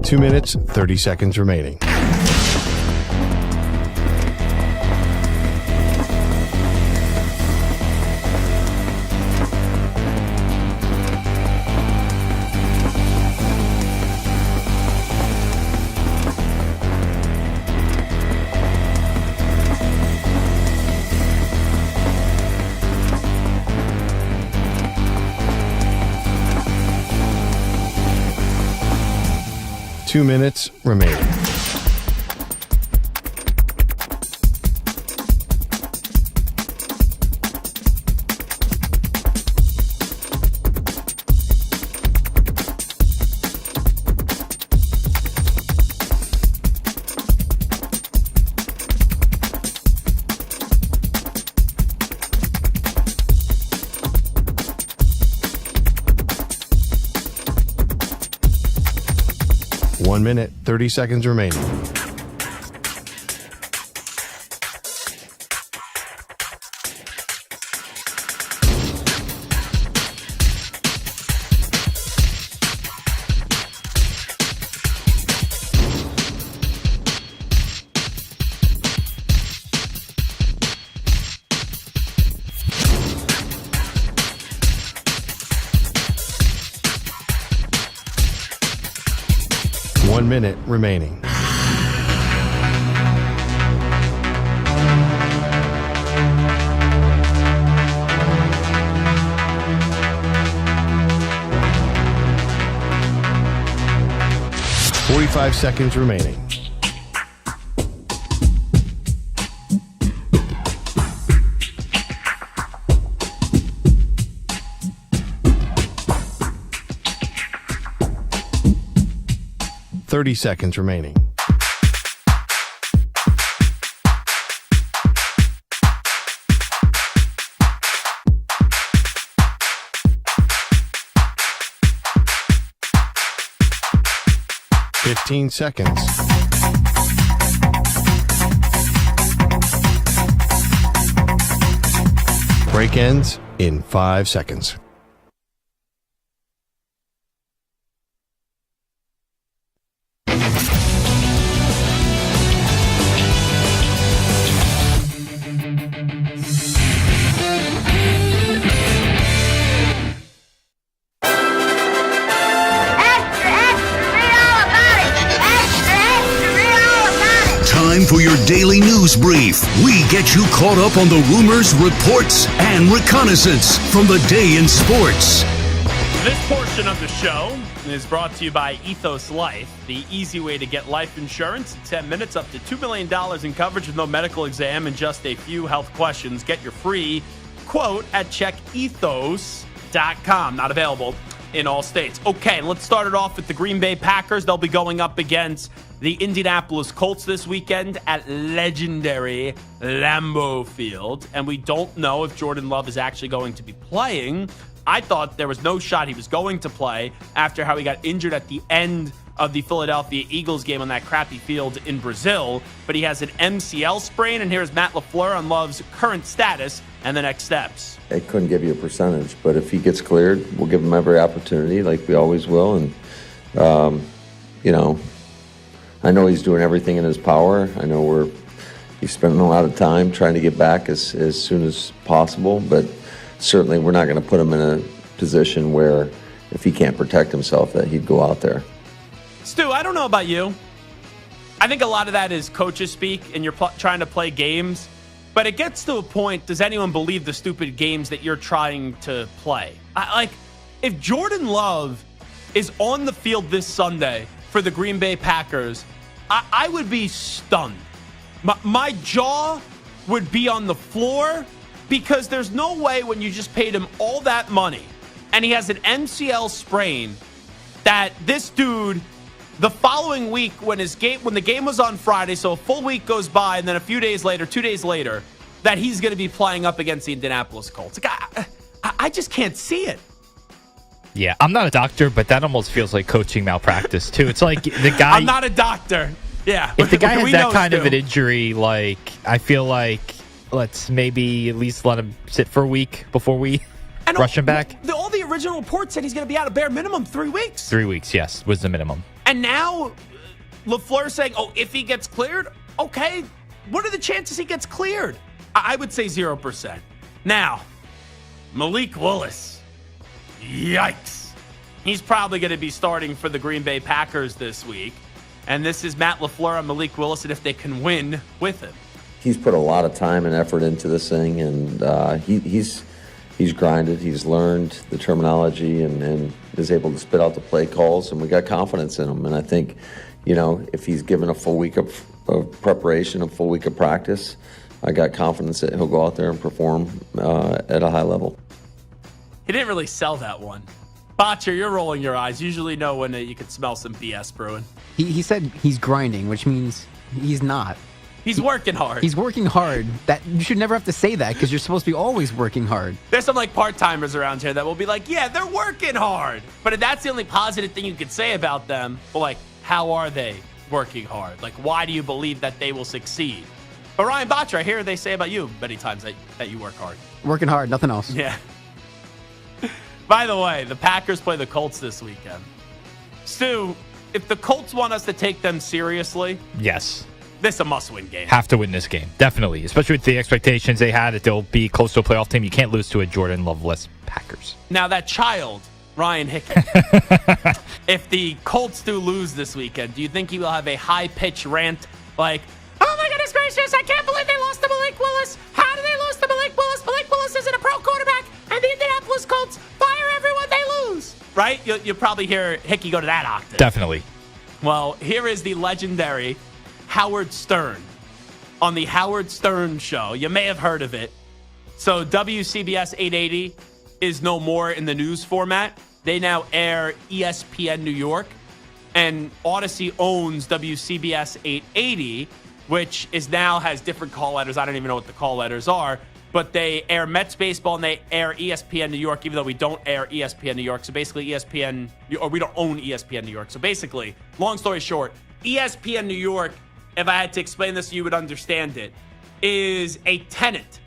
Two minutes, 30 seconds remaining. Two minutes remaining. One minute, 30 seconds remaining. One minute remaining. Forty-five seconds remaining. .30 seconds remaining. 15 seconds. Break ends in 5 seconds. Time for your daily news brief. We get you caught up on the rumors, reports, and reconnaissance from the day in sports. This portion of the show is brought to you by Ethos Life, the easy way to get life insurance in 10 minutes, up to $2 million in coverage with no medical exam and just a few health questions. Get your free quote at checkethos.com. Not available in all states. Okay, let's start it off with the Green Bay Packers. They'll be going up against the Indianapolis Colts this weekend at legendary Lambeau Field. And we don't know if Jordan Love is actually going to be playing. I thought there was no shot he was going to play after how he got injured at the end of the Philadelphia Eagles game on that crappy field in Brazil. But he has an MCL sprain, and here's Matt LaFleur on Love's current status and the next steps. I couldn't give you a percentage, but if he gets cleared, we'll give him every opportunity like we always will. And, I know he's doing everything in his power. I know he's spending a lot of time trying to get back as soon as possible, but certainly we're not going to put him in a position where if he can't protect himself that he'd go out there. Stu, I don't know about you. I think a lot of that is coaches speak and you're trying to play games, but it gets to a point, does anyone believe the stupid games that you're trying to play? If Jordan Love is on the field this Sunday for the Green Bay Packers, I would be stunned. My jaw would be on the floor because there's no way when you just paid him all that money and he has an MCL sprain that this dude, the following week when the game was on Friday, so a full week goes by and then a few days later, 2 days later, that he's going to be playing up against the Indianapolis Colts. I just can't see it. Yeah, I'm not a doctor, but that almost feels like coaching malpractice, too. It's like the guy... I'm not a doctor. Yeah. If the guy has that kind of an injury, I feel like let's maybe at least let him sit for a week before we rush him back. All the original reports said he's going to be out a bare minimum 3 weeks. 3 weeks, yes, was the minimum. And now LaFleur saying, if he gets cleared, okay, what are the chances he gets cleared? I would say 0%. Now, Malik Willis. Yikes. He's probably going to be starting for the Green Bay Packers this week. And this is Matt LaFleur and Malik Willis, and if they can win with him. He's put a lot of time and effort into this thing, and he's grinded. He's learned the terminology and is able to spit out the play calls, and we got confidence in him. And I think, if he's given a full week of preparation, a full week of practice, I got confidence that he'll go out there and perform at a high level. He didn't really sell that one. Botcher, you're rolling your eyes. Usually know when you can smell some BS brewing. He said he's grinding, which means he's not. He's working hard. He's working hard. That you should never have to say that because you're supposed to be always working hard. There's some part-timers around here that will be like, yeah, they're working hard. But if that's the only positive thing you could say about them, well, how are they working hard? Why do you believe that they will succeed? But Ryan Botcher, I hear they say about you many times that you work hard. Working hard, nothing else. Yeah. By the way, the Packers play the Colts this weekend. Stu, if the Colts want us to take them seriously, yes, this is a must-win game. Have to win this game, definitely, especially with the expectations they had that they'll be close to a playoff team. You can't lose to a Jordan Love-less Packers. Now, that child, Ryan Hickey, if the Colts do lose this weekend, do you think he will have a high-pitched rant like, oh my goodness gracious, I can't believe they lost to Malik Willis. How do they lose to Malik Willis? Malik Willis isn't a pro quarterback, and the Indianapolis Colts fire everyone they lose. Right? You'll probably hear Hickey go to that octave. Definitely. Well, here is the legendary Howard Stern on the Howard Stern Show. You may have heard of it. So WCBS 880 is no more in the news format. They now air ESPN New York, and Odyssey owns WCBS 880, which is now has different call letters. I don't even know what the call letters are. but they air Mets baseball and they air ESPN New York, even though we don't air ESPN New York. So basically ESPN, or we don't own ESPN New York. So basically, long story short, ESPN New York, if I had to explain this so you would understand it, is a tenant,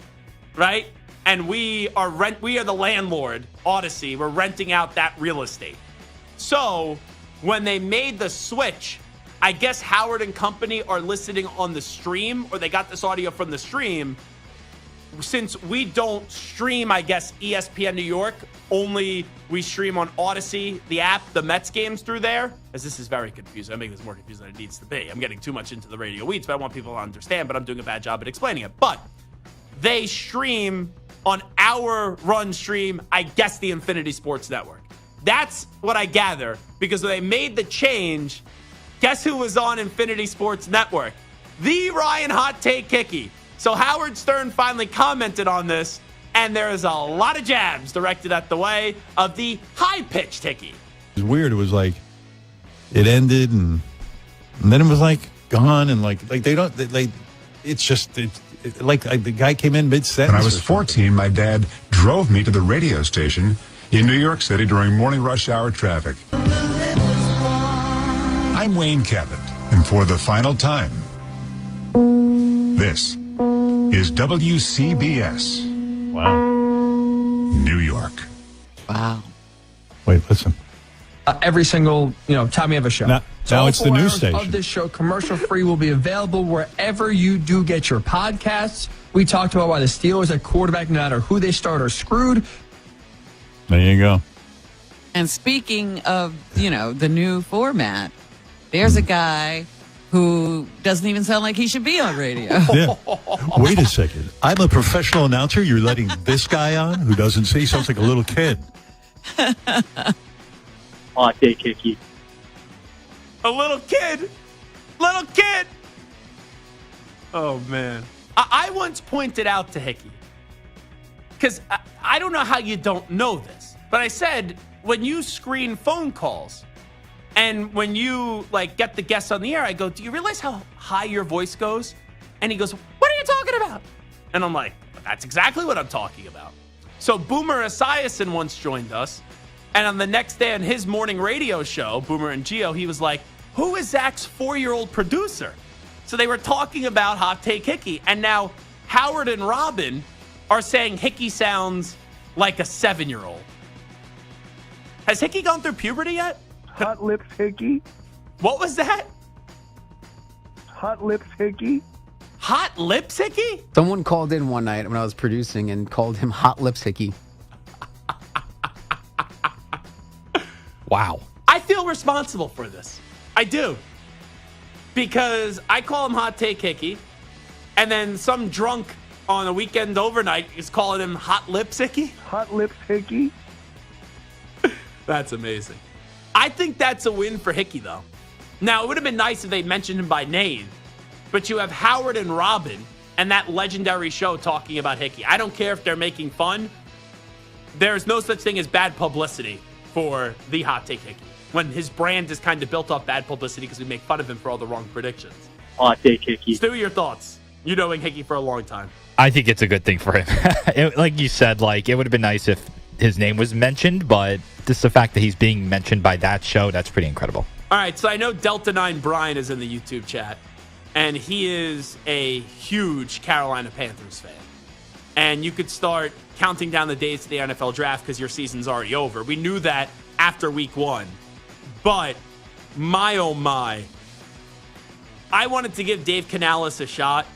right? And we are the landlord, Odyssey. We're renting out that real estate. So when they made the switch, I guess Howard and company are listening on the stream, or they got this audio from the stream. Since we don't stream, I guess, ESPN New York, only we stream on Odyssey, the app, the Mets games through there, as this is very confusing. I'm making this more confusing than it needs to be. I'm getting too much into the radio weeds, but I want people to understand, but I'm doing a bad job at explaining it. But they stream on our run stream, I guess, the Infinity Sports Network. That's what I gather, because when they made the change, guess who was on Infinity Sports Network? The Ryan Hot Take Hickey. So Howard Stern finally commented on this, and there's a lot of jabs directed at the way of the high-pitched Hickey. It was weird. It was like it ended, and then it was like gone, and like they don't like. It's just like the guy came in mid-sentence. When I was 14, my dad drove me to the radio station in New York City during morning rush hour traffic. I'm Wayne Cabot, and for the final time, this is WCBS. Wow. New York. Wow. Wait, listen. Every single, time we have a show. Now it's the news station. Of this show, commercial-free, will be available wherever you do get your podcasts. We talked about why the Steelers at quarterback, no matter who they start, are screwed. There you go. And speaking of, the new format, there's a guy who doesn't even sound like he should be on radio. Yeah. Wait a second. I'm a professional announcer. You're letting this guy on who doesn't see? Sounds like a little kid. Hot Take Hickey. A little kid. Little kid. Oh, man. I once pointed out to Hickey, because I don't know how you don't know this, but I said, when you screen phone calls, and when you get the guests on the air, I go, do you realize how high your voice goes? And he goes, what are you talking about? And I'm like, that's exactly what I'm talking about. So Boomer Esiason once joined us. And on the next day on his morning radio show, Boomer and Gio, he was like, who is Zach's 4-year-old producer? So they were talking about Hot Take Hickey. And now Howard and Robin are saying Hickey sounds like a 7-year-old. Has Hickey gone through puberty yet? Hot Lips Hickey. What was that? Hot Lips Hickey. Hot Lips Hickey? Someone called in one night when I was producing and called him Hot Lips Hickey. Wow. I feel responsible for this. I do. Because I call him Hot Take Hickey, and then some drunk on a weekend overnight is calling him Hot Lips Hickey. Hot Lips Hickey. That's amazing. I think that's a win for Hickey, though. Now, it would have been nice if they mentioned him by name, but you have Howard and Robin and that legendary show talking about Hickey. I don't care if they're making fun. There's no such thing as bad publicity for the Hot Take Hickey, when his brand is kind of built off bad publicity because we make fun of him for all the wrong predictions. Hot Take Hickey. Stu, your thoughts? You knowing Hickey for a long time. I think it's a good thing for him. Like you said, it would have been nice if his name was mentioned, but just the fact that he's being mentioned by that show, that's pretty incredible. All right, so I know Delta 9 Brian is in the YouTube chat, and he is a huge Carolina Panthers fan. And you could start counting down the days to the NFL draft because your season's already over. We knew that after week 1. But, my oh my, I wanted to give Dave Canales a shot,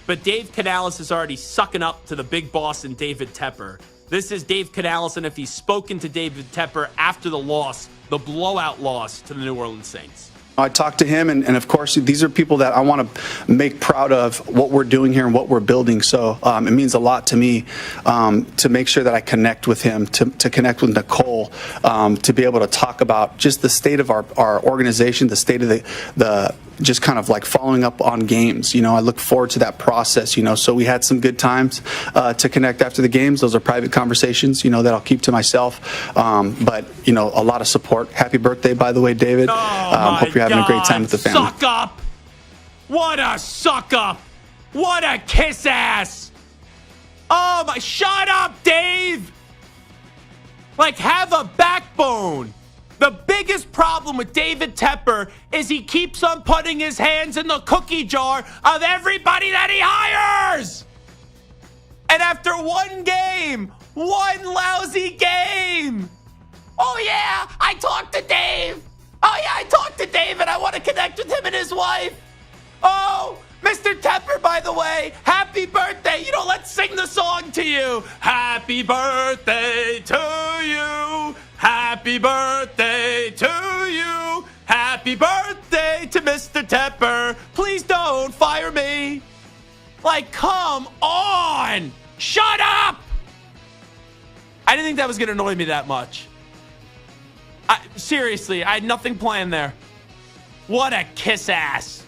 but Dave Canales is already sucking up to the big boss in David Tepper. This is Dave Canales, and if he's spoken to David Tepper after the loss, the blowout loss to the New Orleans Saints. I talked to him, and of course, these are people that I want to make proud of what we're doing here and what we're building. So it means a lot to me to make sure that I connect with him, to connect with Nicole, to be able to talk about just the state of our organization, the state of the just kind of following up on games. I look forward to that process, so we had some good times to connect after the games. Those are private conversations, that I'll keep to myself. But, a lot of support. Happy birthday, by the way, David. Hope you're having a great time with the family. Suck up! What a suck up! What a kiss ass! Oh, my. Shut up, Dave. Like, have a backbone. The biggest problem with David Tepper is he keeps on putting his hands in the cookie jar of everybody that he hires. And after one game, one lousy game. Oh, yeah, I talked to Dave. Oh, yeah, I talked to Dave and I want to connect with him and his wife. Oh, Mr. Tepper, by the way, happy birthday. You know, let's sing the song to you. Happy birthday to you. Happy birthday to you. Happy birthday to Mr. Tepper. Please don't fire me. Like, come on. Shut up. I didn't think that was going to annoy me that much. Seriously, I had nothing planned there. What a kiss ass.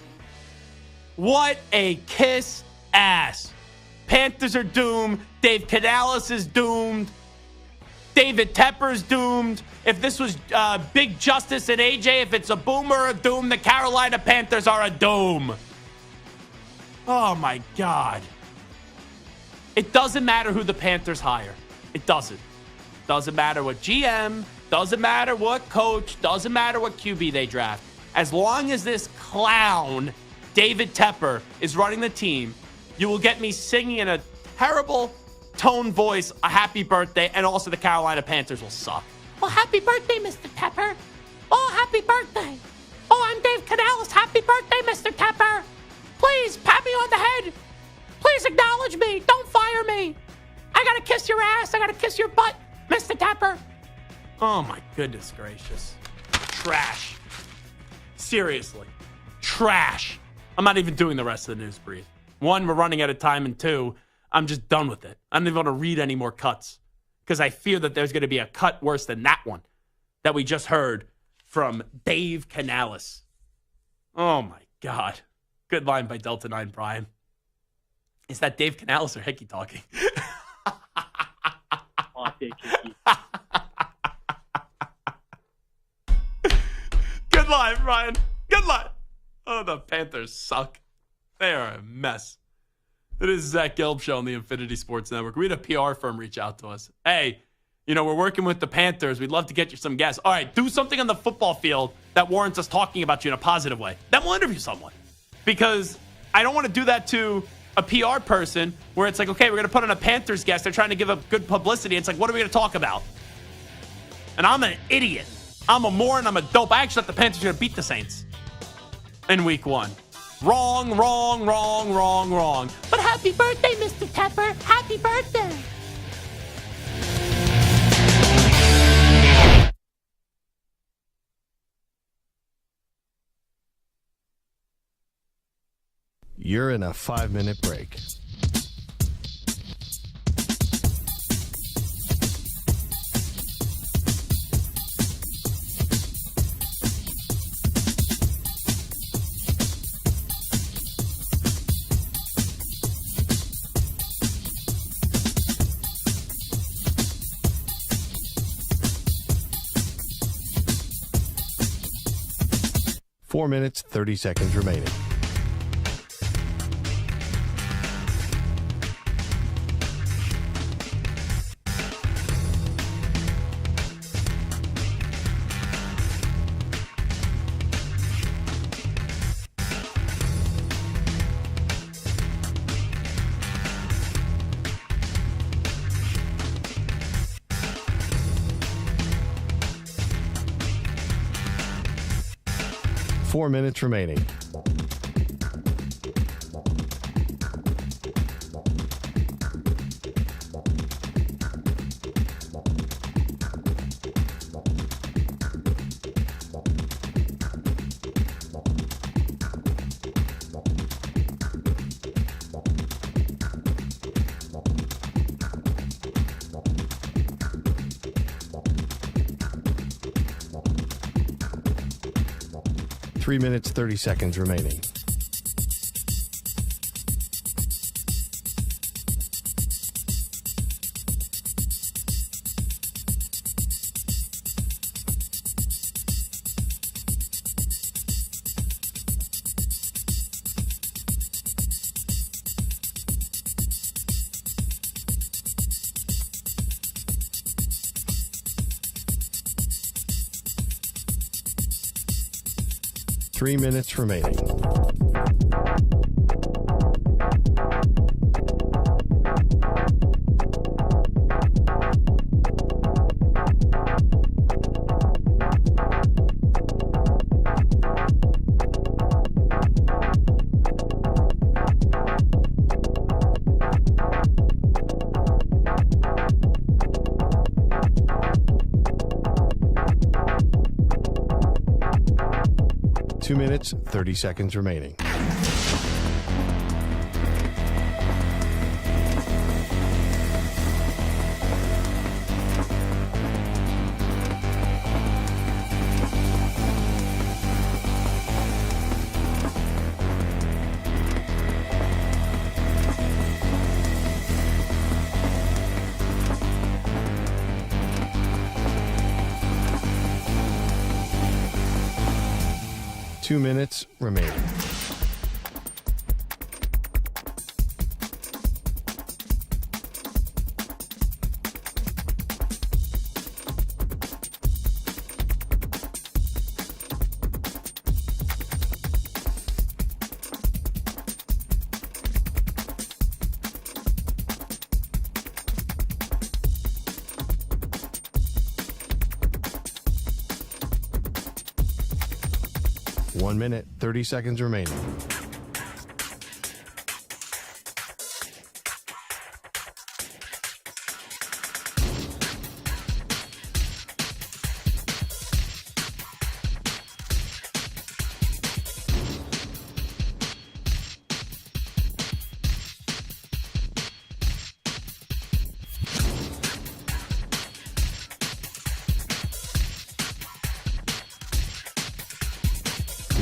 What a kiss ass. Panthers are doomed. Dave Canales is doomed. David Tepper's doomed. If this was Big Justice and AJ, if it's a boomer or a doom, the Carolina Panthers are a doom. Oh, my God. It doesn't matter who the Panthers hire. It doesn't. Doesn't matter what GM, doesn't matter what coach, doesn't matter what QB they draft. As long as this clown, David Tepper, is running the team, you will get me singing in a terrible tone voice a happy birthday, and also the Carolina Panthers will suck. Oh, happy birthday, Mr. Tepper. Oh, happy birthday. Oh, I'm Dave Canales. Happy birthday, Mr. Tepper. Please, pat me on the head. Please acknowledge me. Don't fire me. I got to kiss your ass. I got to kiss your butt, Mr. Tepper. Oh, my goodness gracious. Trash. Seriously. Trash. I'm not even doing the rest of the news brief. One, we're running out of time, and two, I'm just done with it. I don't even want to read any more cuts because I fear that there's going to be a cut worse than that one that we just heard from Dave Canales. Oh, my God. Good line by Delta 9 Brian. Is that Dave Canales or Hickey talking? Good line, Brian. Good line. Oh, the Panthers suck. They are a mess. It is Zach Gelb Show on the Infinity Sports Network. We had a PR firm reach out to us. Hey, you know, we're working with the Panthers. We'd love to get you some guests. All right, do something on the football field that warrants us talking about you in a positive way. Then we'll interview someone. Because I don't want to do that to a PR person where it's like, okay, we're going to put on a Panthers guest. They're trying to give up good publicity. It's like, what are we going to talk about? And I'm an idiot. I'm a moron. I'm a dope. I actually thought the Panthers were going to beat the Saints in week 1. Wrong. But happy birthday, Mr. Tepper. Happy birthday. You're in a 5-minute break. Four minutes, 30 seconds remaining. Four minutes remaining. Three minutes, 30 seconds remaining. 3 minutes remaining. Two minutes, 30 seconds remaining. Two minutes remaining. One minute, 30 seconds remaining.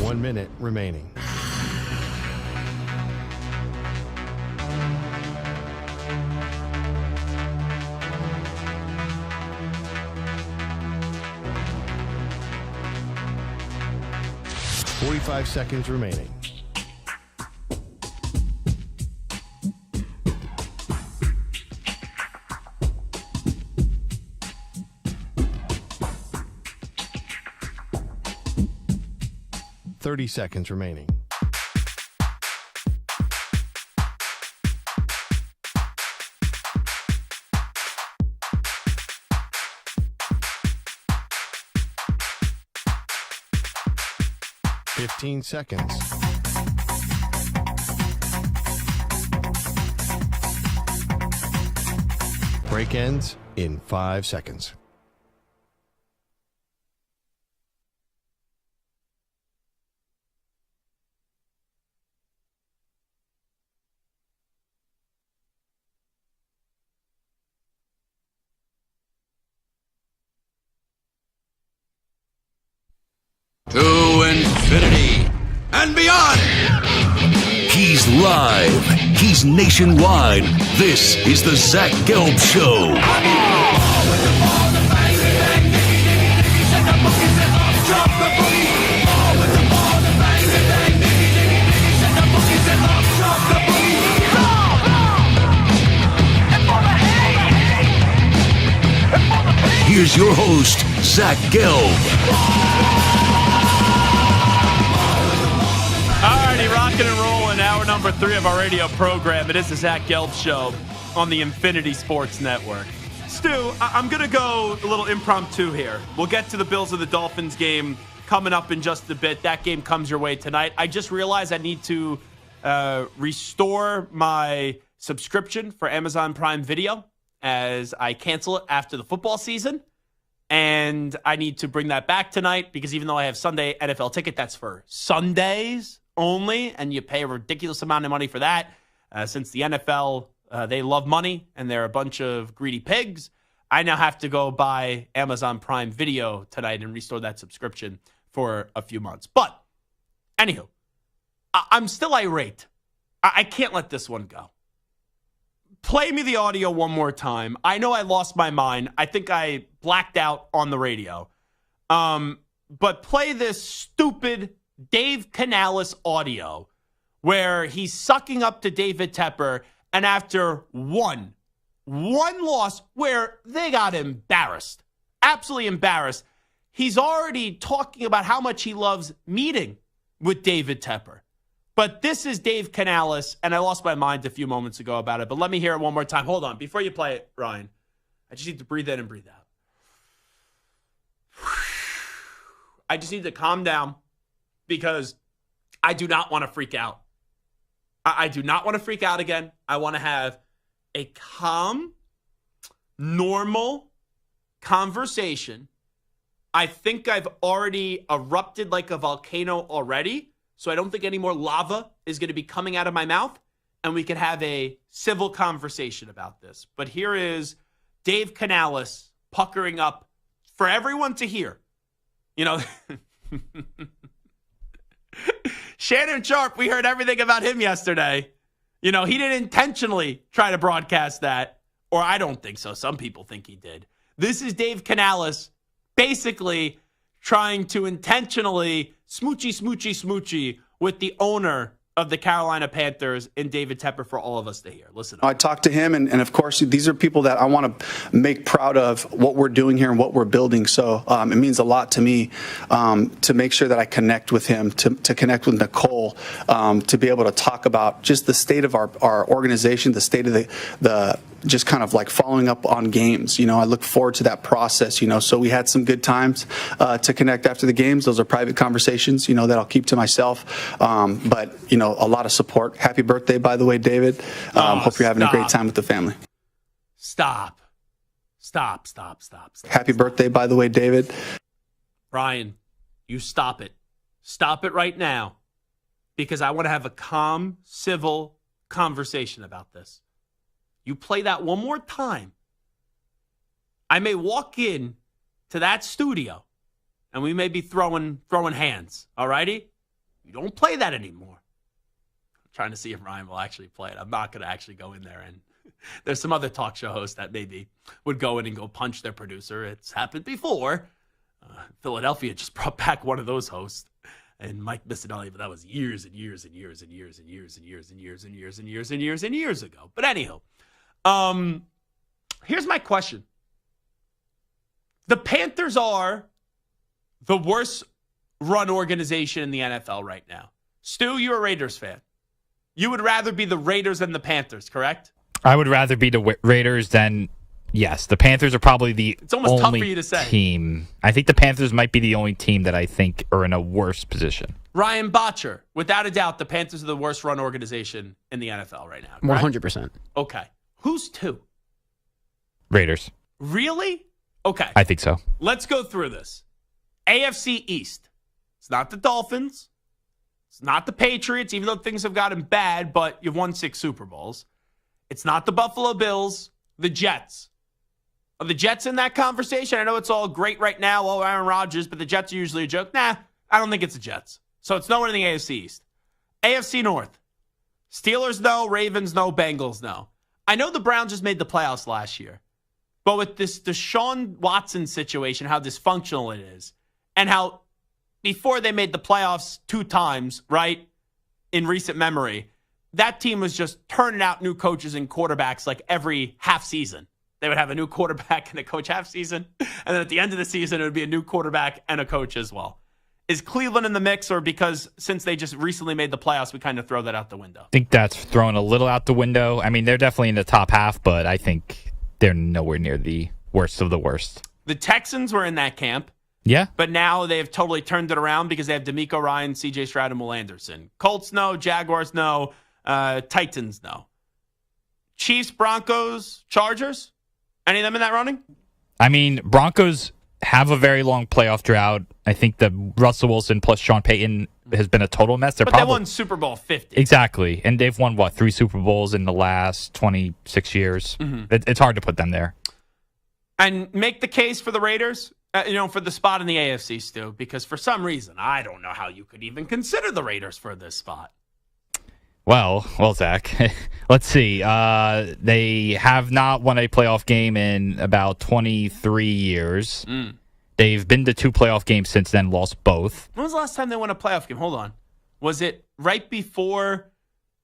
One minute remaining. Forty-five seconds remaining. Thirty seconds remaining. Fifteen seconds. Break ends in 5 seconds. To infinity and beyond. He's live. He's nationwide. This is the Zach Gelb Show. Here's your host, Zach Gelb. Alrighty, rocking and rolling. Hour number 3 of our radio program. It is the Zach Gelb Show on the Infinity Sports Network. Stu, I'm going to go a little impromptu here. We'll get to the Bills and the Dolphins game coming up in just a bit. That game comes your way tonight. I just realized I need to restore my subscription for Amazon Prime Video as I cancel it after the football season. And I need to bring that back tonight because even though I have Sunday NFL ticket, that's for Sundays only, and you pay a ridiculous amount of money for that. Since the NFL, they love money, and they're a bunch of greedy pigs, I now have to go buy Amazon Prime Video tonight and restore that subscription for a few months. But, anywho, I'm still irate. I can't let this one go. Play me the audio one more time. I know I lost my mind. I think I blacked out on the radio. But play this stupid Dave Canales audio where he's sucking up to David Tepper, and after one loss where they got embarrassed, absolutely embarrassed, he's already talking about how much he loves meeting with David Tepper. But this is Dave Canales, and I lost my mind a few moments ago about it, but let me hear it one more time. Hold on. Before you play it, Ryan, I just need to breathe in and breathe out. I just need to calm down because I do not want to freak out. I do not want to freak out again. I want to have a calm, normal conversation. I think I've already erupted like a volcano already, so I don't think any more lava is going to be coming out of my mouth, and we can have a civil conversation about this. But here is Dave Canales puckering up for everyone to hear. You know, Shannon Sharp, we heard everything about him yesterday. You know, he didn't intentionally try to broadcast that, or I don't think so. Some people think he did. This is Dave Canales basically trying to intentionally smoochy with the owner of the Carolina Panthers and David Tepper for all of us to hear. Listen up. I talked to him, and of course, these are people that I want to make proud of what we're doing here and what we're building. So it means a lot to me to make sure that I connect with him, to connect with Nicole, to be able to talk about just the state of our organization, the state of the just kind of like following up on games. You know, I look forward to that process, you know, so we had some good times to connect after the games. Those are private conversations, you know, that I'll keep to myself. But, you know, a lot of support. Happy birthday, by the way, David. Hope you're having a great time with the family. Stop. Happy birthday, by the way, David. Ryan, you stop it. Stop it right now, because I want to have a calm, civil conversation about this. You play that one more time, I may walk in to that studio and we may be throwing hands. All righty? You don't play that anymore. I'm trying to see if Ryan will actually play it. I'm not going to actually go in there. And there's some other talk show hosts that maybe would go in and go punch their producer. It's happened before. Philadelphia just brought back one of those hosts. And Mike Missinelli, but that was years ago. But anyhow, here's my question. The Panthers are the worst run organization in the NFL right now. Stu, you're a Raiders fan. You would rather be the Raiders than the Panthers, correct? I would rather be the Raiders than, yes. The Panthers are probably the It's almost only tough for you to say. team. I think the Panthers might be the only team that I think are in a worse position. Ryan Botcher, without a doubt, the Panthers are the worst run organization in the NFL right now. Correct? 100%. Okay. Who's two? Raiders. Really? Okay. I think so. Let's go through this. AFC East. It's not the Dolphins. It's not the Patriots, even though things have gotten bad, but you've won 6 Super Bowls. It's not the Buffalo Bills, the Jets. Are the Jets in that conversation? I know it's all great right now, Aaron Rodgers, but the Jets are usually a joke. Nah, I don't think it's the Jets. So it's no one in the AFC East. AFC North. Steelers, no. Ravens, no. Bengals, no. I know the Browns just made the playoffs last year. But with this Deshaun Watson situation, how dysfunctional it is, and how before they made the playoffs 2 times, right, in recent memory, that team was just turning out new coaches and quarterbacks like every half season. They would have a new quarterback and a coach half season, and then at the end of the season, it would be a new quarterback and a coach as well. Is Cleveland in the mix, or because since they just recently made the playoffs, we kind of throw that out the window? I think that's thrown a little out the window. I mean, they're definitely in the top half, but I think they're nowhere near the worst of the worst. The Texans were in that camp. Yeah. But now they've totally turned it around because they have DeMeco Ryan, C.J. Stroud, and Will Anderson. Colts, no. Jaguars, no. Titans, no. Chiefs, Broncos, Chargers? Any of them in that running? I mean, Broncos have a very long playoff drought. I think the Russell Wilson plus Sean Payton has been a total mess. They won Super Bowl 50. Exactly. And they've won, 3 Super Bowls in the last 26 years? Mm-hmm. It's hard to put them there. And make the case for the Raiders, for the spot in the AFC, Stu, because for some reason, I don't know how you could even consider the Raiders for this spot. Well, Zach, let's see. They have not won a playoff game in about 23 years. They've been to 2 playoff games since then, lost both. When was the last time they won a playoff game? Hold on. Was it right before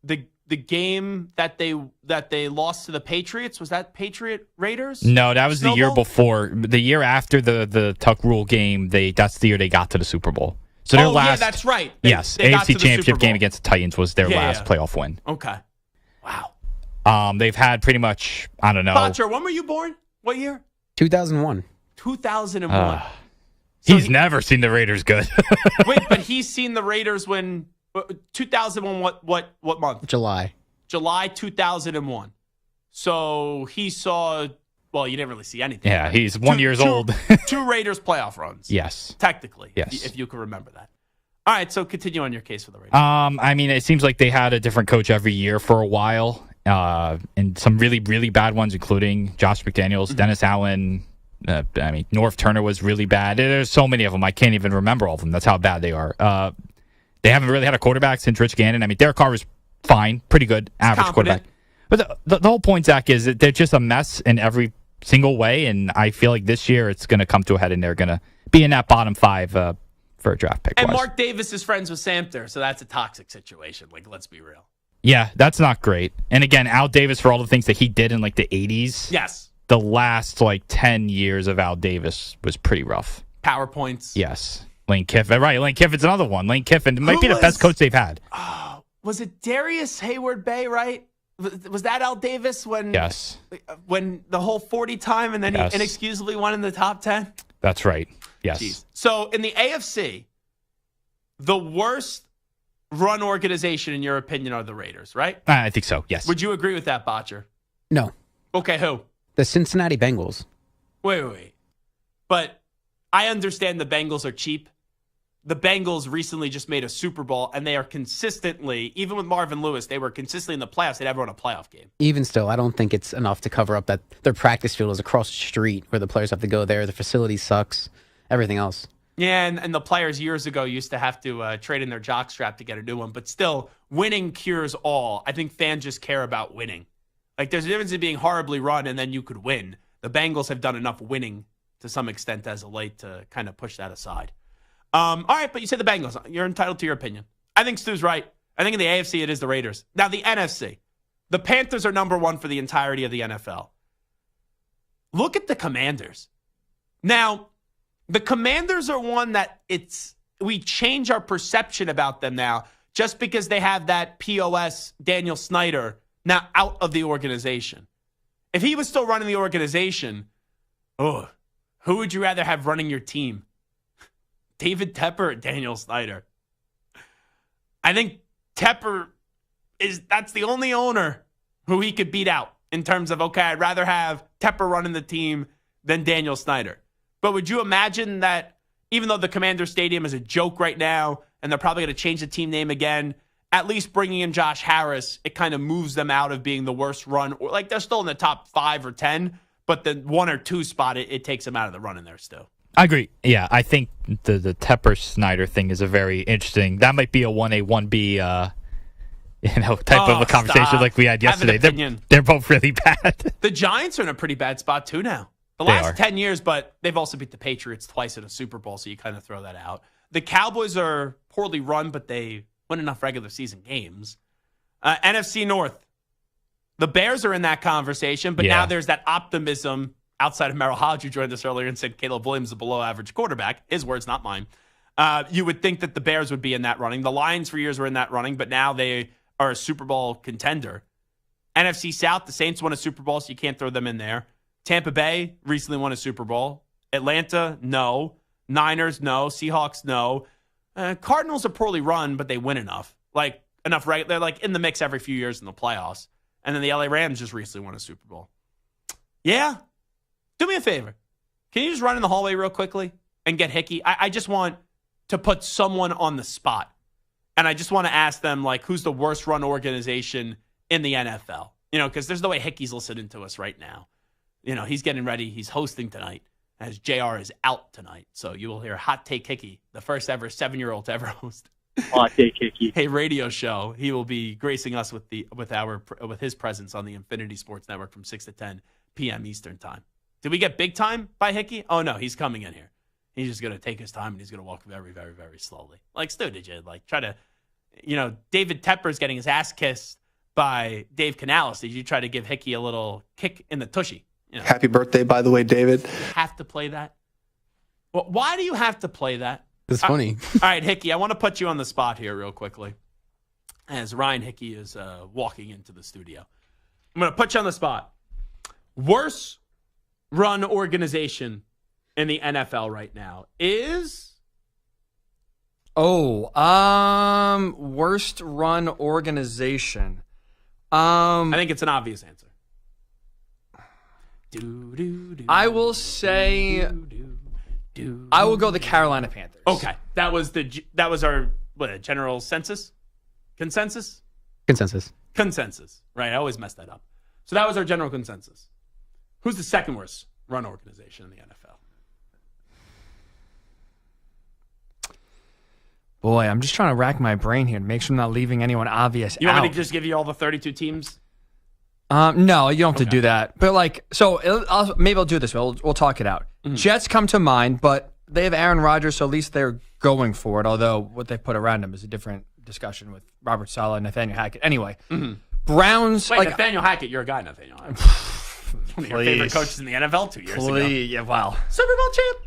the game that they lost to the Patriots? Was that Patriot Raiders? No, that was the year before. The year after the Tuck Rule game, that's the year they got to the Super Bowl. So their yeah, that's right. They got AFC to the Super Championship Bowl. game against the Titans was their last playoff win. Okay. Wow. They've had pretty much, I don't know. Botcher, when were you born? What year? 2001. 2001. He's never seen the Raiders good. Wait, but he's seen the Raiders when 2001. What month? July 2001. So he saw. Well, you didn't really see anything. Yeah, right? he's 1 year old. Two Raiders playoff runs. Yes. Technically. Yes. If you can remember that. All right, so continue on your case for the Raiders. I mean, it seems like they had a different coach every year for a while, and some really, really bad ones, including Josh McDaniels, Dennis Allen. Norv Turner was really bad. There's so many of them. I can't even remember all of them. That's how bad they are. They haven't really had a quarterback since Rich Gannon. I mean, Derek Carr was fine, pretty good, average quarterback. But the whole point, Zach, is that they're just a mess in every single way, and I feel like this year it's going to come to a head, and they're going to be in that bottom five for a draft pick. And Mark Davis is friends with Samter, so that's a toxic situation. Like, let's be real. Yeah, that's not great. And again, Al Davis, for all the things that he did in like the 80s. Yes. The last 10 years of Al Davis was pretty rough. PowerPoints. Yes. Lane Kiffin. Right, Lane Kiffin's another one. Lane Kiffin might be the best coach they've had. Was it Darius Hayward Bay, right? Was that Al Davis when the whole 40 time and then he inexcusably won in the top 10? That's right. Yes. Jeez. So in the AFC, the worst run organization, in your opinion, are the Raiders, right? I think so, yes. Would you agree with that, Botcher? No. Okay, who? The Cincinnati Bengals. Wait. But I understand the Bengals are cheap. The Bengals recently just made a Super Bowl, and they are consistently, even with Marvin Lewis, they were consistently in the playoffs. They'd ever won a playoff game. Even still, I don't think it's enough to cover up that their practice field is across the street where the players have to go there. The facility sucks. Everything else. Yeah, and the players years ago used to have to trade in their jockstrap to get a new one. But still, winning cures all. I think fans just care about winning. Like, there's a difference in being horribly run and then you could win. The Bengals have done enough winning to some extent as of late to kind of push that aside. All right, but you said the Bengals. You're entitled to your opinion. I think Stu's right. I think in the AFC, it is the Raiders. Now, the NFC. The Panthers are number one for the entirety of the NFL. Look at the Commanders. Now, the Commanders are one that we change our perception about them now just because they have that POS Daniel Snyder now out of the organization. If he was still running the organization, who would you rather have running your team? David Tepper or Daniel Snyder? I think Tepper that's the only owner who he could beat out in terms of, okay, I'd rather have Tepper running the team than Daniel Snyder. But would you imagine that even though the Commander Stadium is a joke right now and they're probably going to change the team name again, at least bringing in Josh Harris, it kind of moves them out of being the worst run. Or like they're still in the top 5 or 10, but the 1 or 2 spot, it takes them out of the run in there still. I agree. Yeah, I think the Tepper-Snyder thing is a very interesting. That might be a 1A, 1B type of a conversation like we had yesterday. They're both really bad. The Giants are in a pretty bad spot too now. The They last are. 10 years, but they've also beat the Patriots twice in a Super Bowl, so you kind of throw that out. The Cowboys are poorly run, but they win enough regular season games. NFC North. The Bears are in that conversation, but now there's that optimism outside of Merril Hoge, who joined us earlier and said Caleb Williams is a below-average quarterback. His words, not mine. You would think that the Bears would be in that running. The Lions for years were in that running, but now they are a Super Bowl contender. NFC South, the Saints won a Super Bowl, so you can't throw them in there. Tampa Bay recently won a Super Bowl. Atlanta, no. Niners, no. Seahawks, no. Cardinals are poorly run, but they win enough. They're like in the mix every few years in the playoffs. And then the LA Rams just recently won a Super Bowl. Yeah. Do me a favor. Can you just run in the hallway real quickly and get Hickey? I just want to put someone on the spot. And I just want to ask them, who's the worst run organization in the NFL? Because there's no way Hickey's listening to us right now. He's getting ready. He's hosting tonight as JR is out tonight. So you will hear Hot Take Hickey, the first ever 7-year-old to ever host Hot Take Hickey, a radio show. He will be gracing us with his presence on the Infinity Sports Network from 6 to 10 p.m. Eastern time. Did we get big time by Hickey? Oh, no, he's coming in here. He's just going to take his time, and he's going to walk very, very, very slowly. Stu, did you try to, David Tepper's getting his ass kissed by Dave Canales. Did you try to give Hickey a little kick in the tushy? Happy birthday, by the way, David. You have to play that? Well, why do you have to play that? It's funny. All right, Hickey, I want to put you on the spot here real quickly as Ryan Hickey is walking into the studio. I'm going to put you on the spot. Worst run organization in the NFL right now is? Worst run organization. I think it's an obvious answer. I will say I will go the Carolina Panthers. Okay, that was our general consensus. Right, I always mess that up. So that was our general consensus. Who's the second worst run organization in the NFL? Boy, I'm just trying to rack my brain here to make sure I'm not leaving anyone obvious You out. want me to just give you all the 32 teams? No, you don't have to do that. But maybe I'll do this. We'll talk it out. Mm-hmm. Jets come to mind, but they have Aaron Rodgers, so at least they're going for it. Although what they put around him is a different discussion with Robert Saleh and Nathaniel Hackett. Anyway, Browns. Wait, Nathaniel Hackett, you're a guy, Nathaniel Hackett. One of your favorite coaches in the NFL 2 years ago. Yeah, wow. Super Bowl champ.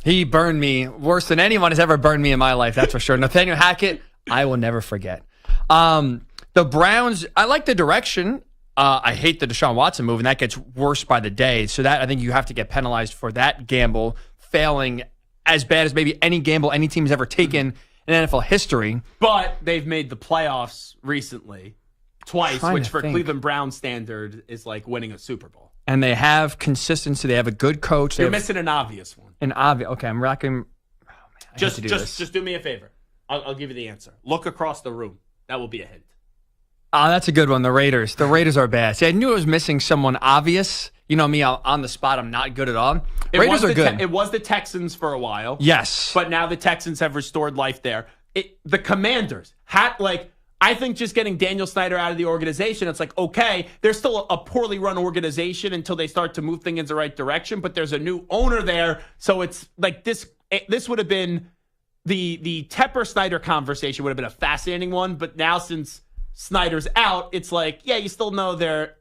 He burned me worse than anyone has ever burned me in my life, that's for sure. Nathaniel Hackett, I will never forget. The Browns, I like the direction. I hate the Deshaun Watson move, and that gets worse by the day. So that I think you have to get penalized for that gamble failing as bad as maybe any gamble any team's ever taken in NFL history. But they've made the playoffs recently twice, which for Cleveland Browns standard is like winning a Super Bowl. And they have consistency. They have a good coach. You're missing an obvious one. Okay, I'm racking. Oh, man, Just do me a favor. I'll give you the answer. Look across the room. That will be a hint. Oh, that's a good one. The Raiders. The Raiders are bad. See, I knew I was missing someone obvious. You know me, on the spot, I'm not good at all. Raiders are good. It was the Texans for a while. Yes. But now the Texans have restored life there. The Commanders, I think just getting Daniel Snyder out of the organization, it's like, okay, they're still a poorly run organization until they start to move things in the right direction, but there's a new owner there. So it's like this would have been the Tepper-Snyder conversation would have been a fascinating one. But now since Snyder's out, it's like, yeah, you still know they're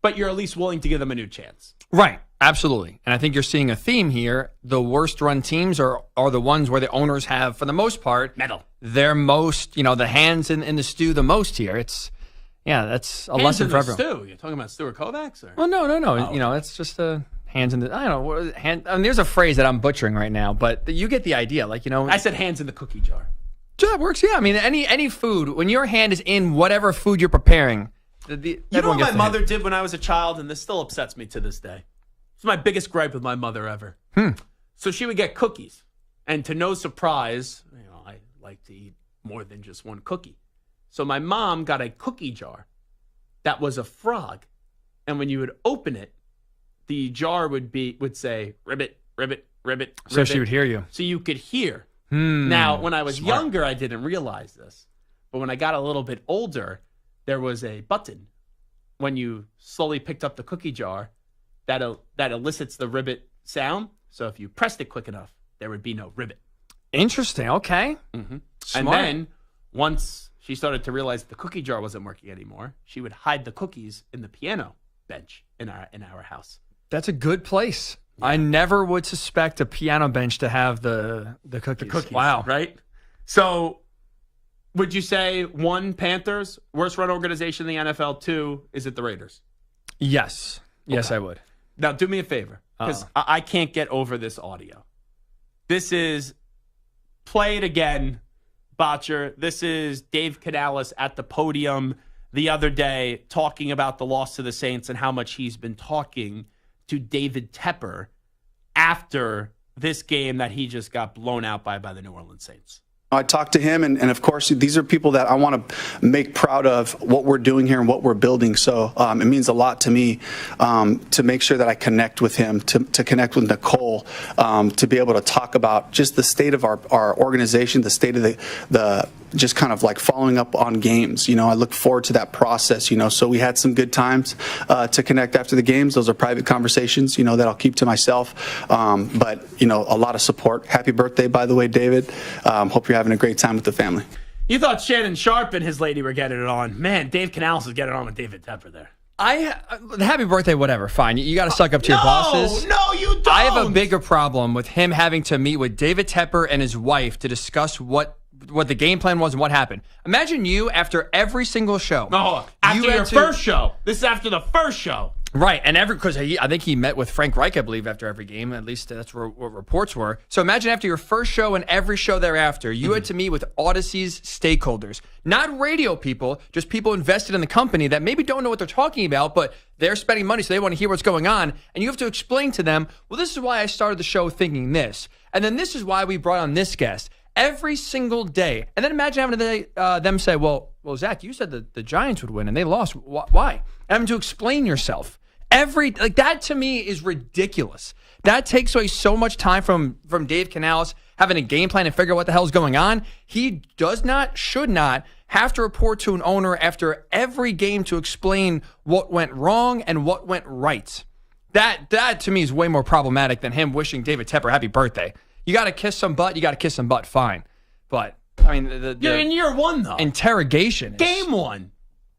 but you're at least willing to give them a new chance. Right. Absolutely. And I think you're seeing a theme here. The worst run teams are the ones where the owners have, for the most part, their most, the hands in the stew the most here. That's a lesson for everyone. Stew? You're talking about Stuart Kovacs? Or? Well, no. Oh. It's just hands in the, I don't know. There's a phrase that I'm butchering right now, but you get the idea. I said hands in the cookie jar. That works, yeah. I mean, any food, when your hand is in whatever food you're preparing. You know what my mother did when I was a child, and this still upsets me to this day? It's my biggest gripe with my mother ever. So she would get cookies. And to no surprise, I like to eat more than just one cookie. So my mom got a cookie jar that was a frog. And when you would open it, the jar would say, ribbit, ribbit, ribbit, So she would hear you. So you could hear. Now, when I was younger, I didn't realize this. But when I got a little bit older, there was a button when you slowly picked up the cookie jar that elicits the ribbit sound. So if you pressed it quick enough, there would be no ribbit. Interesting. Okay. Mm-hmm. And then once she started to realize the cookie jar wasn't working anymore, she would hide the cookies in the piano bench in our house. That's a good place. Yeah. I never would suspect a piano bench to have the cookies. The cookies. Wow. Right? So would you say 1, Panthers, worst run organization in the NFL, 2, is it the Raiders? Yes. Yes, Okay. I would. Now, do me a favor, because I can't get over this audio. This is, play it again, Botcher. This is Dave Canales at the podium the other day talking about the loss to the Saints and how much he's been talking to David Tepper after this game that he just got blown out by the New Orleans Saints. I talked to him, and of course, these are people that I want to make proud of what we're doing here and what we're building. So it means a lot to me to make sure that I connect with him, to connect with Nicole, to be able to talk about just the state of our organization, the state of the just kind of like following up on games. I look forward to that process, so we had some good times to connect after the games. Those are private conversations, that I'll keep to myself. But, a lot of support. Happy birthday, by the way, David. Hope you're having a great time with the family. You thought Shannon Sharp and his lady were getting it on. Man, Dave Canales is getting on with David Tepper there. Happy birthday, whatever. Fine. You got to suck up to your bosses. No, you don't. I have a bigger problem with him having to meet with David Tepper and his wife to discuss what the game plan was and what happened. Imagine you after every single show. No, after your first show. This is after the first show. Right, and because I think he met with Frank Reich, I believe, after every game. At least that's what reports were. So imagine after your first show and every show thereafter, you had to meet with Odyssey's stakeholders. Not radio people, just people invested in the company that maybe don't know what they're talking about, but they're spending money, so they want to hear what's going on. And you have to explain to them, well, this is why I started the show thinking this. And then this is why we brought on this guest. Every single day. And then imagine having them say, well, Zach, you said that the Giants would win and they lost. Why? Having to explain yourself. That to me is ridiculous. That takes away so much time from Dave Canales having a game plan and figure out what the hell's going on. He should not have to report to an owner after every game to explain what went wrong and what went right. That to me is way more problematic than him wishing David Tepper happy birthday. You got to kiss some butt. You got to kiss some butt. Fine. But, I mean, you're in year one, though. Interrogation. Game one.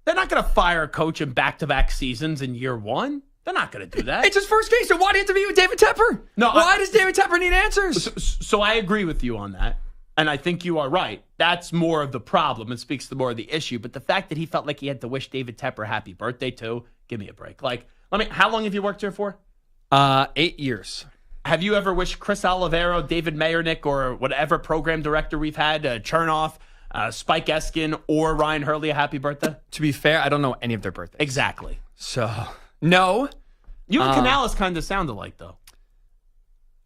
They're not going to fire a coach in back-to-back seasons in year one. They're not going to do that. It's his first game, so why do you have to meet with David Tepper? No, why does David Tepper need answers? So I agree with you on that, and I think you are right. That's more of the problem. It speaks to more of the issue. But the fact that he felt like he had to wish David Tepper happy birthday, too, give me a break. How long have you worked here for? 8 years. Have you ever wished Chris Olivero, David Mayernick, or whatever program director we've had, Chernoff, Spike Eskin, or Ryan Hurley a happy birthday? To be fair, I don't know any of their birthdays. Exactly. So, no. You and Canales kind of sound alike, though.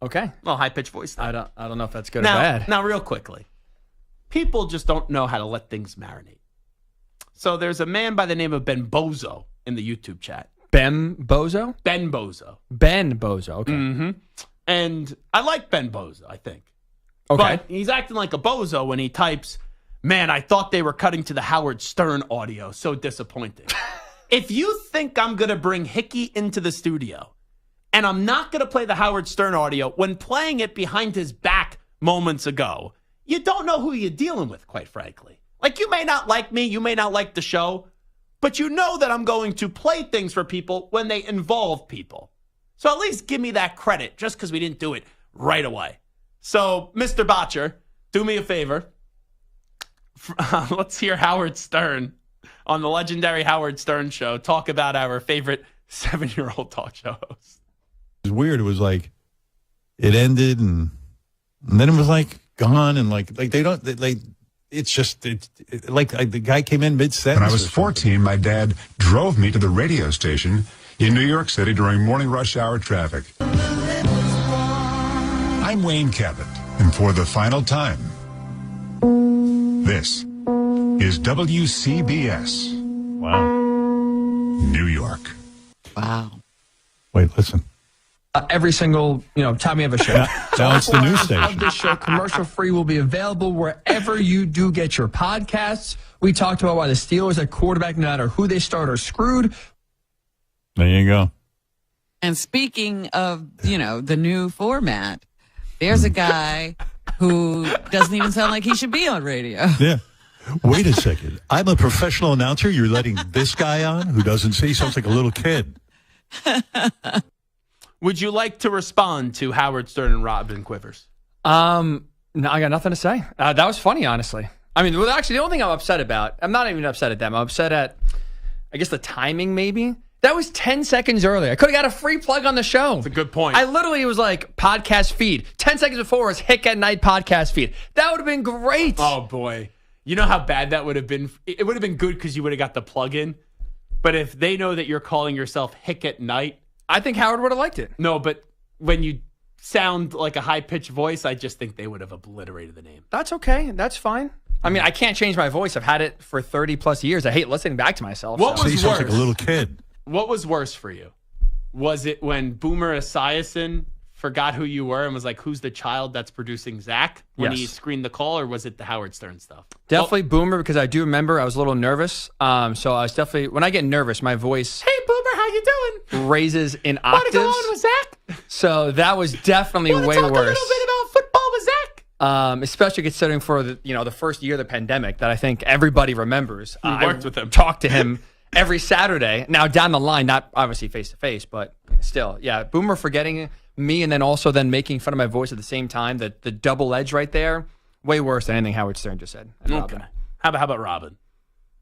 Okay. Well, high-pitched voice. I don't know if that's good or bad. Now, real quickly. People just don't know how to let things marinate. So there's a man by the name of Ben Bozo in the YouTube chat. Ben Bozo? Ben Bozo. Ben Bozo, okay. Mm-hmm. And I like Ben Bozo, I think. Okay. But he's acting like a bozo when he types, man, I thought they were cutting to the Howard Stern audio. So disappointing. If you think I'm going to bring Hickey into the studio and I'm not going to play the Howard Stern audio when playing it behind his back moments ago, you don't know who you're dealing with, quite frankly. You may not like me, you may not like the show, but you know that I'm going to play things for people when they involve people. So at least give me that credit just because we didn't do it right away. So, Mr. Botcher, do me a favor. Let's hear Howard Stern on the legendary Howard Stern show talk about our favorite 7-year-old talk show host. It was weird. It was like it ended and then it was gone and the guy came in mid-sentence. When I was 14, my dad drove me to the radio station in New York City during morning rush hour traffic. I'm Wayne Cabot, and for the final time, this is WCBS. Wow. New York. Wow. Wait, listen. Every single time we have a show. Now it's the news station. Of this show, commercial free, will be available wherever you do get your podcasts. We talked about why the Steelers at quarterback, no matter who they start, are screwed. There you go. And speaking of, the new format, there's a guy who doesn't even sound like he should be on radio. Yeah. Wait a second. I'm a professional announcer. You're letting this guy on who doesn't say, sounds like a little kid. Would you like to respond to Howard Stern and Robin Quivers? No, I got nothing to say. That was funny, honestly. I mean, actually, the only thing I'm upset about, I'm not even upset at them. I'm upset at, I guess, the timing, maybe. That was 10 seconds earlier. I could have got a free plug on the show. That's a good point. I literally was like, podcast feed. 10 seconds before was Hick at Night podcast feed. That would have been great. Oh, boy. You know how bad that would have been? It would have been good because you would have got the plug in. But if they know that you're calling yourself Hick at Night. I think Howard would have liked it. No, but when you sound like a high-pitched voice, I just think they would have obliterated the name. That's okay. That's fine. I mean, I can't change my voice. I've had it for 30-plus years. I hate listening back to myself. What was worse? Sounds like a little kid. What was worse for you? Was it when Boomer Esiason forgot who you were and was like, who's the child that's producing Zach when he screened the call, or was it the Howard Stern stuff? Definitely Boomer, because I do remember I was a little nervous. So I was definitely, when I get nervous, my voice... Hey, Boomer, how you doing? ...raises in octaves. Want to go on with Zach? So that was definitely way worse. Talk a little bit about football with Zach? Especially considering for the first year of the pandemic that I think everybody remembers. You worked with him. Talked to him every Saturday. Now down the line, not obviously face to face, but still, yeah. Boomer forgetting me and then also then making fun of my voice at the same time. The double edge right there, way worse than anything Howard Stern just said. Okay. How about Robin?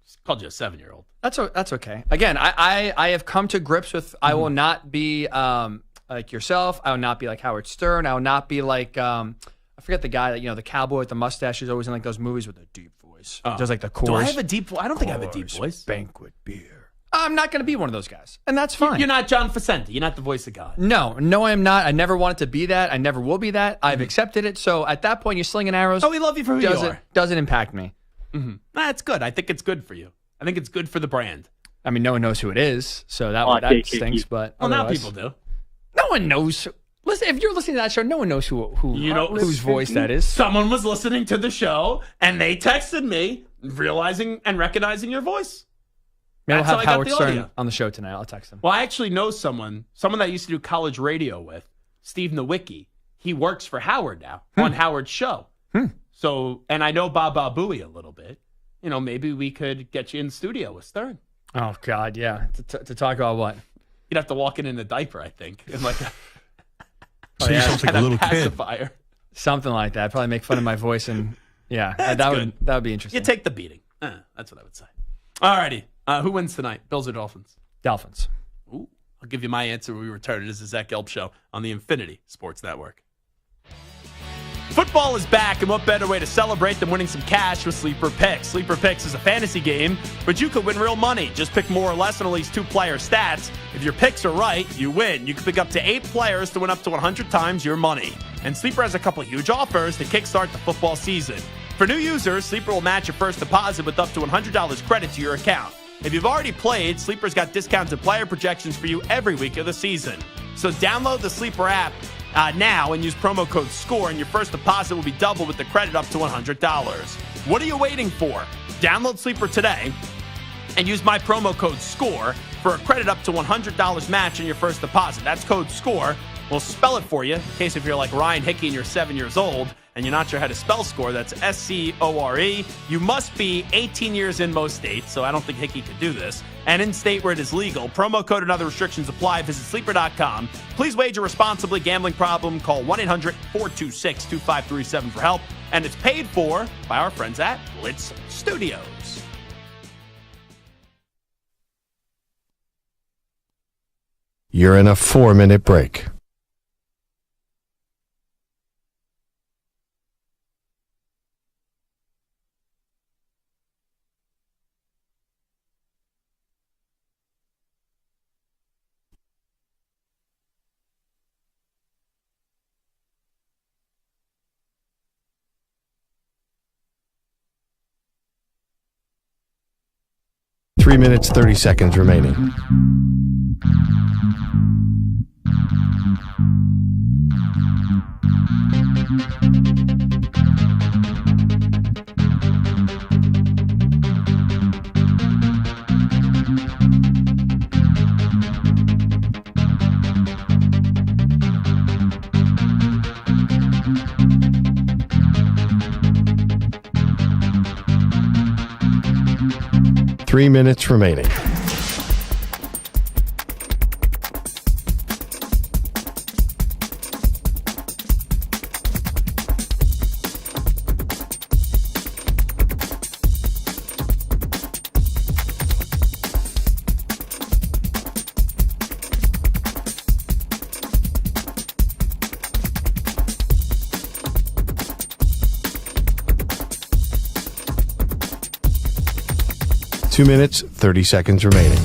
Just called you a 7-year-old. That's okay. Again, I have come to grips with. I will not be like yourself. I will not be like Howard Stern. I will not be like I forget the guy that the cowboy with the mustache who's always in like those movies with a deep voice. Does like the chorus. Do I have a deep voice? I don't think I have a deep voice. Banquet beer. I'm not going to be one of those guys, and that's fine. You're not John Facenda. You're not the voice of God. No, I am not. I never wanted to be that. I never will be that. I've accepted it. So at that point, you're slinging arrows. Oh, we love you for who you are. Doesn't impact me. That's good. I think it's good for you. I think it's good for the brand. I mean, no one knows who it is, so that stinks. But now people do. No one knows. Listen, if you're listening to that show, no one knows whose voice that is. Someone was listening to the show, and they texted me, realizing and recognizing your voice. Maybe I'll have Howard Stern on the show tonight. I'll text him. Well, I actually know someone that I used to do college radio with, Steve Nowicki. He works for Howard now on Howard's show. So, and I know Baba Booey a little bit. Maybe we could get you in the studio with Stern. Oh, God, yeah. To talk about what? You'd have to walk in a diaper, I think. In like a, so you sound like a little pacifier. kid. Something like that. Probably make fun of my voice. And yeah, that would be interesting. You take the beating. That's what I would say. All righty. Who wins tonight? Bills or Dolphins? Dolphins. Ooh, I'll give you my answer when we return. It is the Zach Gelb Show on the Infinity Sports Network. Football is back, and what better way to celebrate than winning some cash with Sleeper Picks? Sleeper Picks is a fantasy game, but you could win real money. Just pick more or less on at least 2 player stats. If your picks are right, you win. You can pick up to 8 players to win up to 100 times your money. And Sleeper has a couple huge offers to kickstart the football season. For new users, Sleeper will match your first deposit with up to $100 credit to your account. If you've already played, Sleeper's got discounted player projections for you every week of the season. So download the Sleeper app now and use promo code SCORE, and your first deposit will be doubled with the credit up to $100. What are you waiting for? Download Sleeper today and use my promo code SCORE for a credit up to $100 match on your first deposit. That's code SCORE. We'll spell it for you in case if you're like Ryan Hickey and you're 7 years old and you're not sure how to spell SCORE. That's SCORE. You must be 18 years in most states, so I don't think Hickey could do this. And in state where it is legal. Promo code and other restrictions apply. Visit sleeper.com. Please wager responsibly. Gambling problem? Call 1-800-426-2537 for help. And it's paid for by our friends at Blitz Studios. You're in a 4-minute break. Three minutes, 30 seconds remaining. Three minutes remaining. Two minutes, 30 seconds remaining.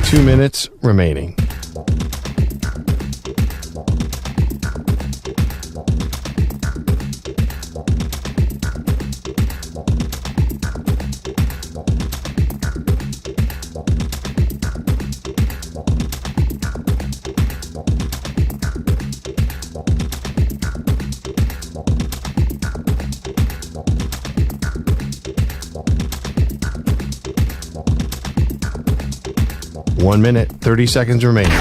Two minutes remaining. 1 minute, 30 seconds remaining.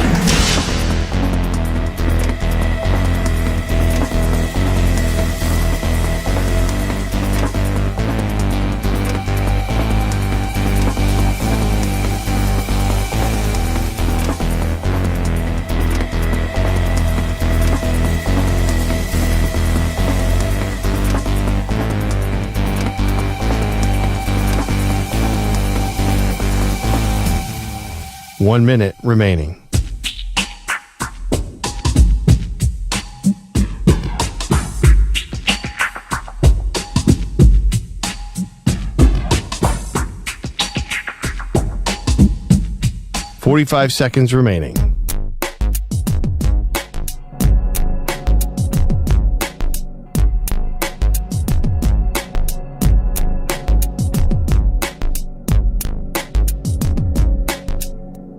One minute remaining. "45 seconds remaining.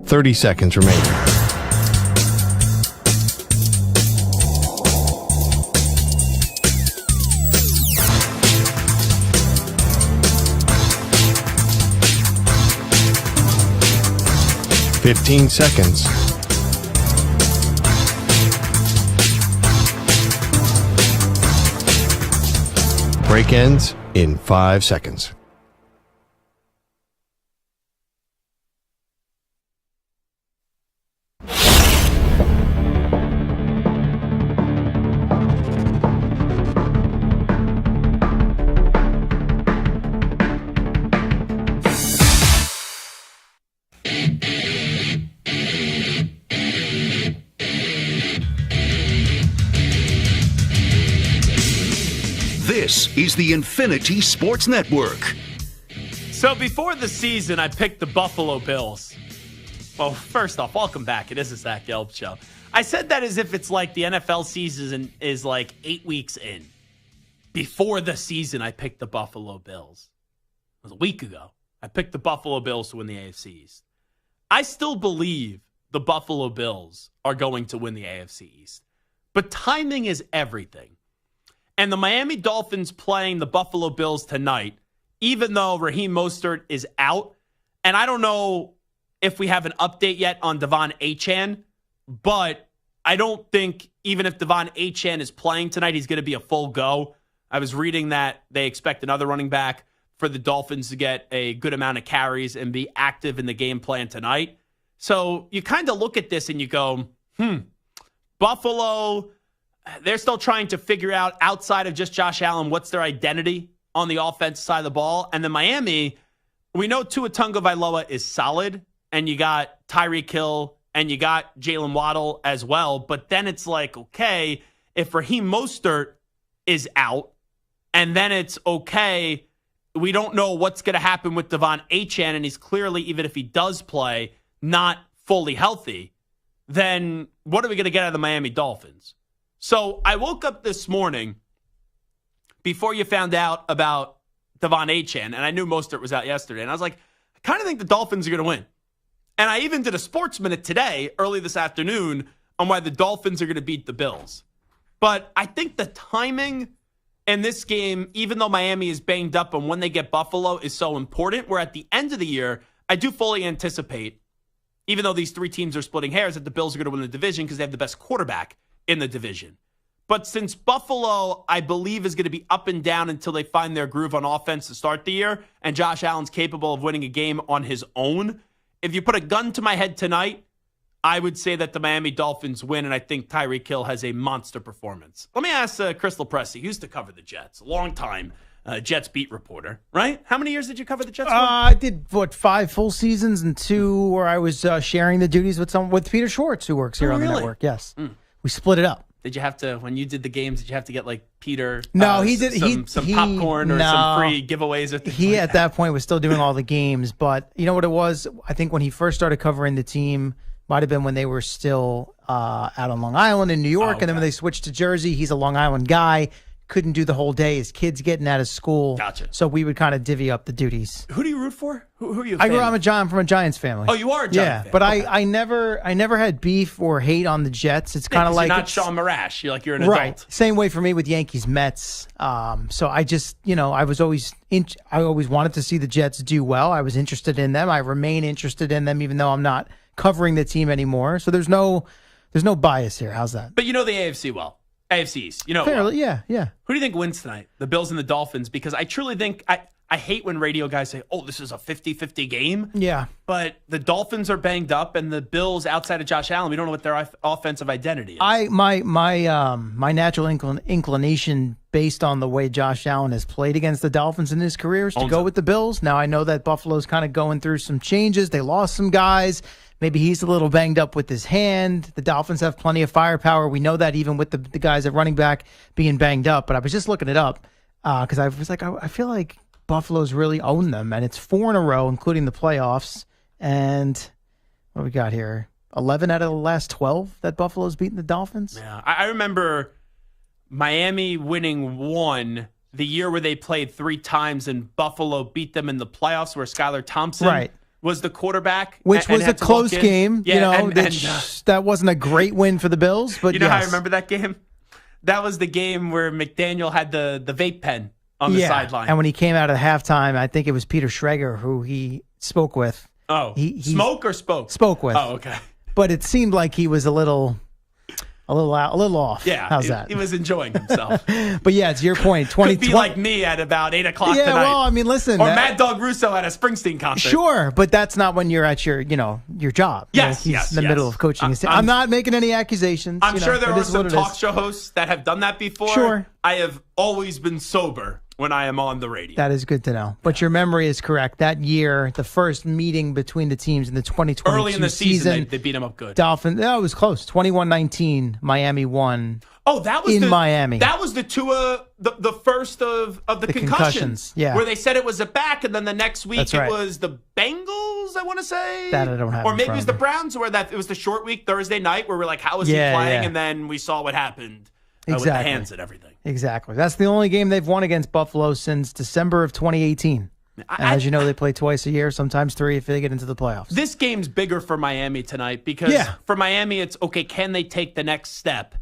"30 seconds remaining. "15 seconds. Break ends in 5 seconds. This is the Infinity Sports Network. So before the season, I picked the Buffalo Bills. Well, first off, welcome back. It is a Zach Gelb Show. I said that as if it's like the NFL season is like 8 weeks in. Before the season, I picked the Buffalo Bills. It was a week ago. I picked the Buffalo Bills to win the AFC East. I still believe the Buffalo Bills are going to win the AFC East. But timing is everything. And the Miami Dolphins playing the Buffalo Bills tonight, even though Raheem Mostert is out, and I don't know if we have an update yet on Devon Achane, but I don't think even if Devon Achane is playing tonight, he's going to be a full go. I was reading that they expect another running back for the Dolphins to get a good amount of carries and be active in the game plan tonight. So you kind of look at this and you go, Buffalo, they're still trying to figure out outside of just Josh Allen, what's their identity on the offensive side of the ball. And then Miami, we know Tua Tagovailoa is solid, and you got Tyreek Hill, and you got Jalen Waddle as well. But then it's like, okay, if Raheem Mostert is out, and then it's okay, we don't know what's going to happen with Devon Achane, and he's clearly, even if he does play, not fully healthy, then what are we going to get out of the Miami Dolphins? So I woke up this morning before you found out about Devon Achane, and I knew Mostert was out yesterday, and I was like, I kind of think the Dolphins are going to win. And I even did a Sports Minute today, early this afternoon, on why the Dolphins are going to beat the Bills. But I think the timing in this game, even though Miami is banged up and when they get Buffalo, is so important, where at the end of the year, I do fully anticipate, even though these three teams are splitting hairs, that the Bills are going to win the division because they have the best quarterback in the division. But since Buffalo, I believe, is going to be up and down until they find their groove on offense to start the year, and Josh Allen's capable of winning a game on his own, if you put a gun to my head tonight, I would say that the Miami Dolphins win, and I think Tyreek Hill has a monster performance. Let me ask Crystal Pressey, who used to cover the Jets, a long time Jets beat reporter, right? How many years did you cover the Jets for? I did, 5 full seasons and 2 where I was sharing the duties with Peter Schwartz, who works here on the network. Yes. We split it up. Did you have to, when you did the games, did you have to get like Peter? No, he did. Some popcorn or some free giveaways or things He like at that point was still doing all the games, but you know what it was? I think when he first started covering the team, might have been when they were still out on Long Island in New York, and then when they switched to Jersey, he's a Long Island guy. Couldn't do the whole day. His kids getting out of school. Gotcha. So we would kind of divvy up the duties. Who do you root for? Who are you? I'm from a Giants family. Oh, you are a Giants fan. But okay. I never had beef or hate on the Jets. It's kind of like you're not Sean Marash. You're an right. adult. Same way for me with Yankees Mets. So I just I was always I always wanted to see the Jets do well. I was interested in them. I remain interested in them, even though I'm not covering the team anymore. So there's no bias here. How's that? But you know the AFC well. AFC East. You know it well. Fairly, yeah. Who do you think wins tonight? The Bills and the Dolphins? Because I truly think I hate when radio guys say, oh, this is a 50-50 game. Yeah. But the Dolphins are banged up, and the Bills, outside of Josh Allen, we don't know what their offensive identity is. My natural inclination, based on the way Josh Allen has played against the Dolphins in his career, is to go with the Bills. Now, I know that Buffalo's kind of going through some changes. They lost some guys. Maybe he's a little banged up with his hand. The Dolphins have plenty of firepower. We know that even with the guys at running back being banged up. But I was just looking it up because I was like, I feel like Buffalo's really owned them, and it's 4 in a row, including the playoffs. And what do we got here? 11 out of the last 12 that Buffalo's beaten the Dolphins. Yeah, I remember Miami winning 1 the year where they played 3 times, and Buffalo beat them in the playoffs, where Skylar Thompson was the quarterback, which was a close game. Yeah, that wasn't a great win for the Bills, but you know how I remember that game? That was the game where McDaniel had the vape pen on the sideline. And when he came out of halftime, I think it was Peter Schrager who he spoke with. Oh, he spoke or spoke? Spoke with. Oh, okay. But it seemed like he was a little off. Yeah, how's that? He was enjoying himself. But yeah, it's your point. Could be like me at about 8 o'clock tonight. Well, I mean, listen, or Mad Dog Russo at a Springsteen concert. Sure, but that's not when you're at your job. Yes, he's in the middle of coaching. I'm not making any accusations. I'm sure there are some talk show hosts that have done that before. Sure, I have always been sober when I am on the radio. That is good to know. But your memory is correct. That year, the first meeting between the teams in the 2022 early in the season, they beat them up good. Dolphins. It was close. 21-19. Miami won. Oh, that was in Miami. That was the Tua, the first of the concussions. Yeah, where they said it was a back, and then the next week That's right. it was the Bengals. I want to say that I don't have. Or maybe it was the Browns, where it was the short week Thursday night, where we're like, how is he playing? And then we saw what happened. With the hands and everything. Exactly. That's the only game they've won against Buffalo since December of 2018. And as you know, they play twice a year, sometimes 3 if they get into the playoffs. This game's bigger for Miami tonight because for Miami, it's, okay, can they take the next step?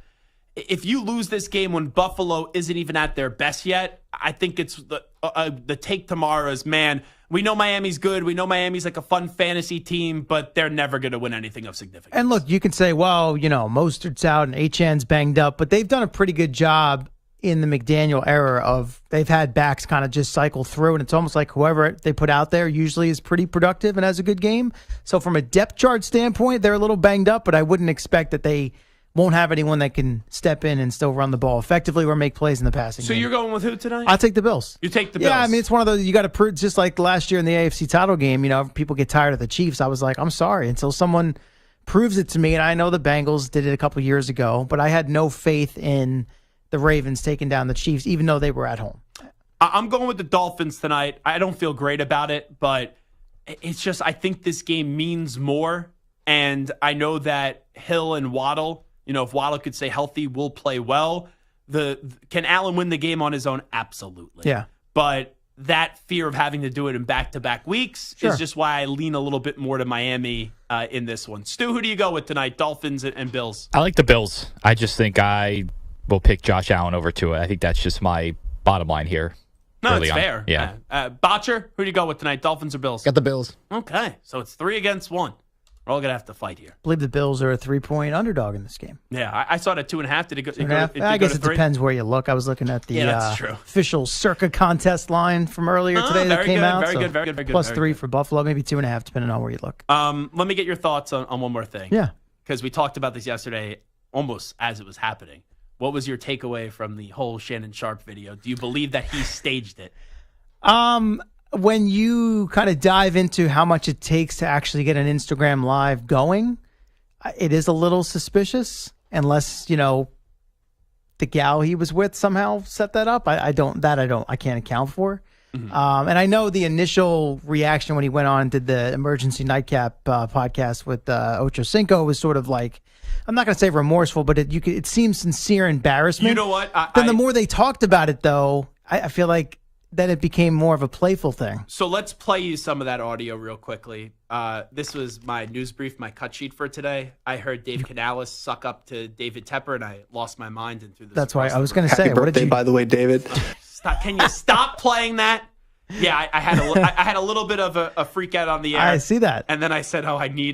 If you lose this game when Buffalo isn't even at their best yet, I think it's the take tomorrow is, man, we know Miami's good. We know Miami's like a fun fantasy team, but they're never going to win anything of significance. And look, you can say, well, Mostert's out and Achan's banged up, but they've done a pretty good job in the McDaniel era of they've had backs kind of just cycle through, and it's almost like whoever they put out there usually is pretty productive and has a good game. So from a depth chart standpoint, they're a little banged up, but I wouldn't expect that they won't have anyone that can step in and still run the ball effectively or make plays in the passing game. So you're going with who tonight? I'll take the Bills. You take the Bills? Yeah, I mean, it's one of those, you got to prove, just like last year in the AFC title game, people get tired of the Chiefs. I was like, I'm sorry, until someone proves it to me. And I know the Bengals did it a couple years ago, but I had no faith in the Ravens taking down the Chiefs, even though they were at home. I'm going with the Dolphins tonight. I don't feel great about it, but it's just, I think this game means more. And I know that Hill and Waddle, if Waddle could stay healthy, will play well. Can Allen win the game on his own? Absolutely. Yeah. But that fear of having to do it in back-to-back weeks is just why I lean a little bit more to Miami in this one. Stu, who do you go with tonight, Dolphins and Bills? I like the Bills. I just think I will pick Josh Allen over Tua. I think that's just my bottom line here. No, it's fair. Yeah. Botcher, who do you go with tonight, Dolphins or Bills? Got the Bills. Okay, so it's 3 against 1. We're all going to have to fight here. I believe the Bills are a 3-point underdog in this game. Yeah, I saw it at 2.5. Did it go? I guess it depends where you look. I was looking at the official Circa contest line from earlier today that came out. Very good, very good. Plus 3 for Buffalo, maybe 2.5, depending on where you look. Let me get your thoughts on one more thing. Yeah. Because we talked about this yesterday almost as it was happening. What was your takeaway from the whole Shannon Sharp video? Do you believe that he staged it? When you kind of dive into how much it takes to actually get an Instagram Live going, it is a little suspicious, unless, the gal he was with somehow set that up. I can't account for. Mm-hmm. And I know the initial reaction when he went on and did the Emergency Nightcap podcast with Ocho Cinco was sort of like, I'm not going to say remorseful, but it seems sincere embarrassment. You know what? Then the more they talked about it, though, I feel like then it became more of a playful thing. So let's play you some of that audio real quickly. This was my news brief, my cut sheet for today. I heard Dave Canales suck up to David Tepper, and I lost my mind and threw this. That's why I was going to say, happy birthday, by the way, David. Can you stop playing that? Yeah, I had a little bit of a freak out on the air. I see that. And then I said,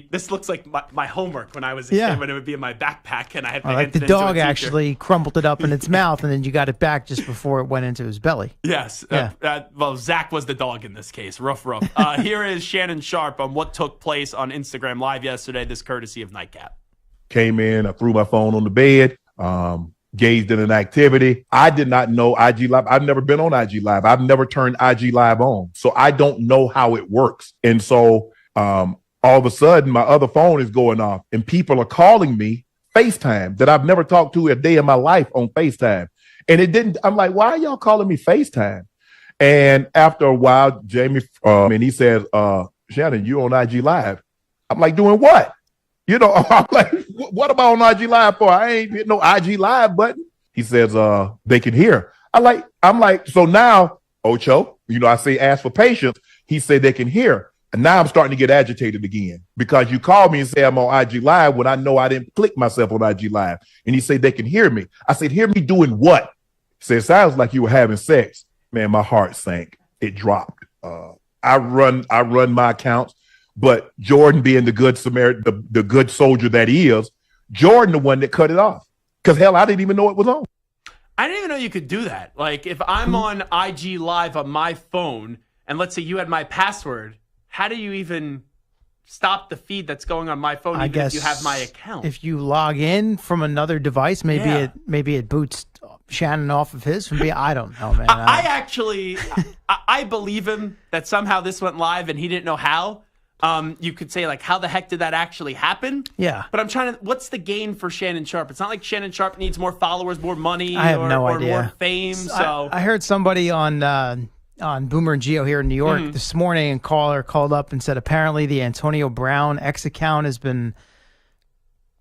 this looks like my homework when I was a kid, when it would be in my backpack, and I had to hand like it the into a dog teacher. actually crumpled it up in its mouth, and then you got it back just before it went into his belly. Yes. Yeah. Well, Zach was the dog in this case. Rough. Here is Shannon Sharp on what took place on Instagram Live yesterday, this courtesy of Nightcap. Came in, I threw my phone on the bed, gazed in an activity. I did not know IG Live. I've never been on IG Live. I've never turned IG Live on. So I don't know how it works. And so all of a sudden, my other phone is going off and people are calling me FaceTime that I've never talked to a day in my life on FaceTime. And it didn't, I'm like, why are y'all calling me FaceTime? And after a while, Jamie, and he says, Shannon, you on IG Live. I'm like, doing what? You know, I'm like, what am I on IG Live for? I ain't hit no IG Live button. He says, they can hear. I'm like, so now, Ocho, you know, I say ask for patience. He said they can hear. And now I'm starting to get agitated again because you called me and say I'm on IG Live when I know I didn't click myself on IG Live. And he said they can hear me. I said, hear me doing what? He said, sounds like you were having sex. Man, my heart sank. It dropped. I run my accounts. But Jordan, being the good Samaritan, the good soldier that he is, Jordan, the one that cut it off. Because, hell, I didn't even know it was on. I didn't even know you could do that. Like, if I'm on IG Live on my phone, and let's say you had my password, how do you even stop the feed that's going on my phone if you have my account? If you log in from another device, maybe it boots Shannon off of his from being. I don't know, man. I actually, I believe him that somehow this went live and he didn't know how. You could say, like, how the heck did that actually happen? Yeah. But I'm trying to, what's the gain for Shannon Sharp? It's not like Shannon Sharp needs more followers, more money, I have no idea. More fame. So I heard somebody on Boomer and Geo here in New York this morning, and caller called up and said apparently the Antonio Brown X account has been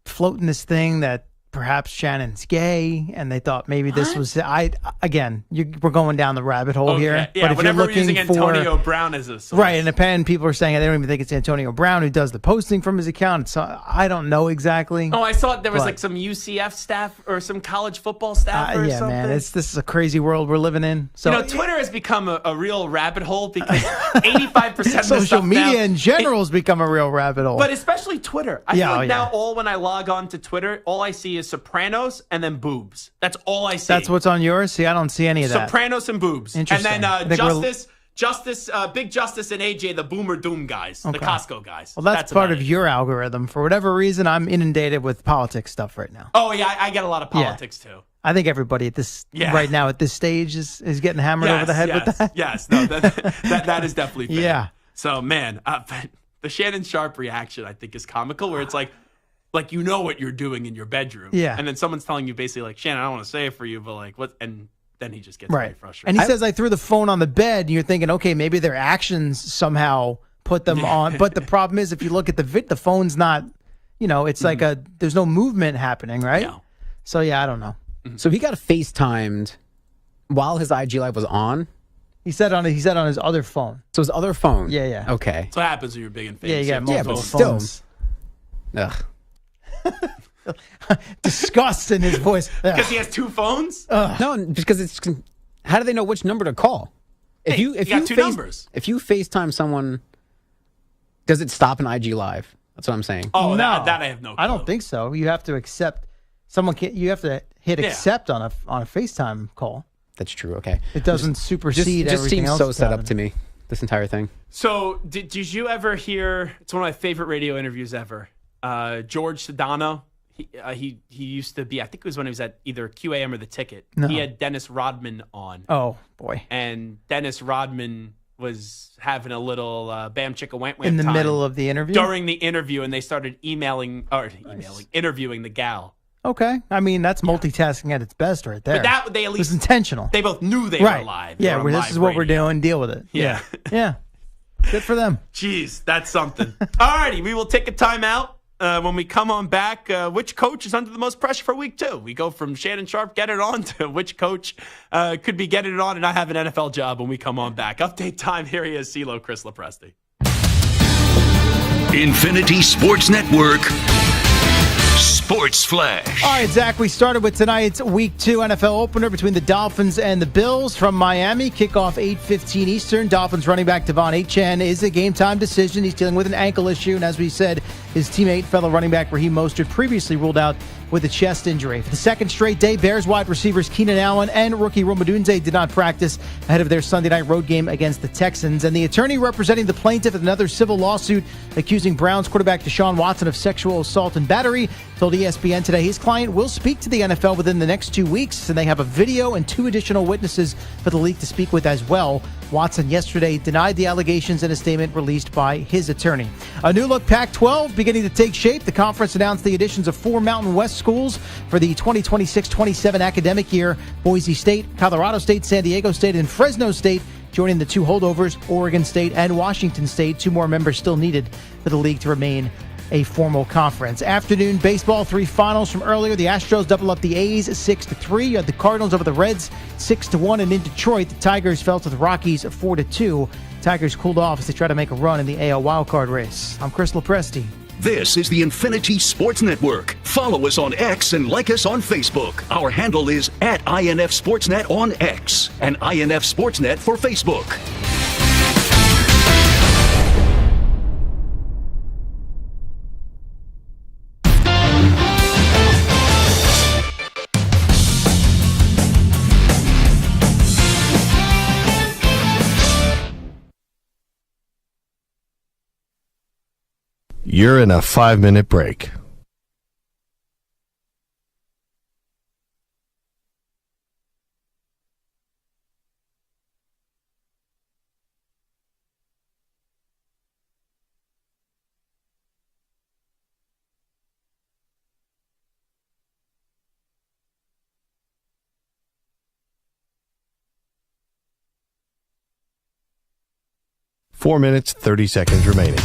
floating this thing that perhaps Shannon's gay, and they thought maybe this was we're going down the rabbit hole here. Yeah, but if whenever you're we're looking using Antonio Brown as a source. right, and people are saying they don't even think it's Antonio Brown who does the posting from his account. So I don't know exactly. Oh, I saw there was like some UCF staff or some college football staff or something. Man, this is a crazy world we're living in. So Twitter has become a real rabbit hole because 85% of social media in general has become a real rabbit hole. But especially Twitter. I feel like now when I log on to Twitter, all I see is Sopranos and then boobs. That's all I see. That's what's on yours? See, I don't see any of that. Sopranos and boobs. Interesting. And then Justice, Big Justice and AJ, the Boomer Doom guys, the Costco guys. Well, that's part of your algorithm. For whatever reason, I'm inundated with politics stuff right now. Oh, yeah, I get a lot of politics too. I think everybody right now at this stage is getting hammered over the head with that. Yes, no, that is definitely fair. Yeah. So, man, the Shannon Sharp reaction, I think, is comical, where it's like you know what you're doing in your bedroom. Yeah. And then someone's telling you basically like, Shannon, I don't want to say it for you, but like, what? And then he just gets really frustrated. And he says, I threw the phone on the bed, and you're thinking, okay, maybe their actions somehow put them on. But the problem is, if you look at the phone's not, it's like there's no movement happening, right? No. So, yeah, I don't know. So he got FaceTimed while his IG Live was on? He said on his other phone. So his other phone? Yeah. Okay. That's what happens when you're big and famous. Yeah, you got multiple but phones. Ugh. Disgust in his voice. Because he has two phones? No, because it's. How do they know which number to call? If you got two numbers. If you FaceTime someone, does it stop an IG Live? That's what I'm saying. Oh, no, that I have no clue. I don't think so. You have to accept. You have to hit accept on a FaceTime call. That's true. Okay. It doesn't supersede just everything seems else. so set up to me. This entire thing. So, did you ever hear? It's one of my favorite radio interviews ever. George Sedano. He used to be. I think it was when he was at either QAM or The Ticket. No. He had Dennis Rodman on. Oh boy! And Dennis Rodman was having a little bam chicka went in the time middle of the interview. During the interview, and they started interviewing the gal. Okay, I mean that's multitasking at its best, right there. But they at least it was intentional. They both knew they were live. Yeah, this is what we're doing. Deal with it. Yeah. Yeah. Good for them. Jeez, that's something. All righty, we will take a timeout. When we come on back, which coach is under the most pressure for week 2? We go from Shannon Sharp, get it on, to which coach could be getting it on and not have an NFL job when we come on back. Update time. Here he is, CeeLo, Chris Lopresti. Infinity Sports Network Sports Flash. All right, Zach, we started with tonight's Week 2 NFL opener between the Dolphins and the Bills from Miami. Kickoff 8:15 Eastern. Dolphins running back Devon Achane is a game-time decision. He's dealing with an ankle issue, and as we said, his teammate, fellow running back Raheem Mostert, previously ruled out with a chest injury. For the second straight day, Bears wide receivers Keenan Allen and rookie Rome Odunze did not practice ahead of their Sunday night road game against the Texans. And the attorney representing the plaintiff in another civil lawsuit accusing Browns quarterback Deshaun Watson of sexual assault and battery told ESPN today his client will speak to the NFL within the next 2 weeks, and they have a video and 2 additional witnesses for the league to speak with as well. Watson yesterday denied the allegations in a statement released by his attorney. A new look Pac-12 beginning to take shape. The conference announced the additions of 4 Mountain West schools for the 2026-27 academic year. Boise State, Colorado State, San Diego State, and Fresno State joining the 2 holdovers, Oregon State and Washington State. 2 more members still needed for the league to remain a formal conference. Afternoon baseball, 3 finals from earlier. The Astros double up the A's 6-3. You had the Cardinals over the Reds 6-1. And in Detroit, the Tigers fell to the Rockies 4-2. Tigers cooled off as they try to make a run in the AL wildcard race. I'm Chris Lopresti. This is the Infinity Sports Network. Follow us on X and like us on Facebook. Our handle is @INF Sportsnet on X and INF Sportsnet for Facebook. You're in a 5-minute break. Four minutes, 30 seconds remaining.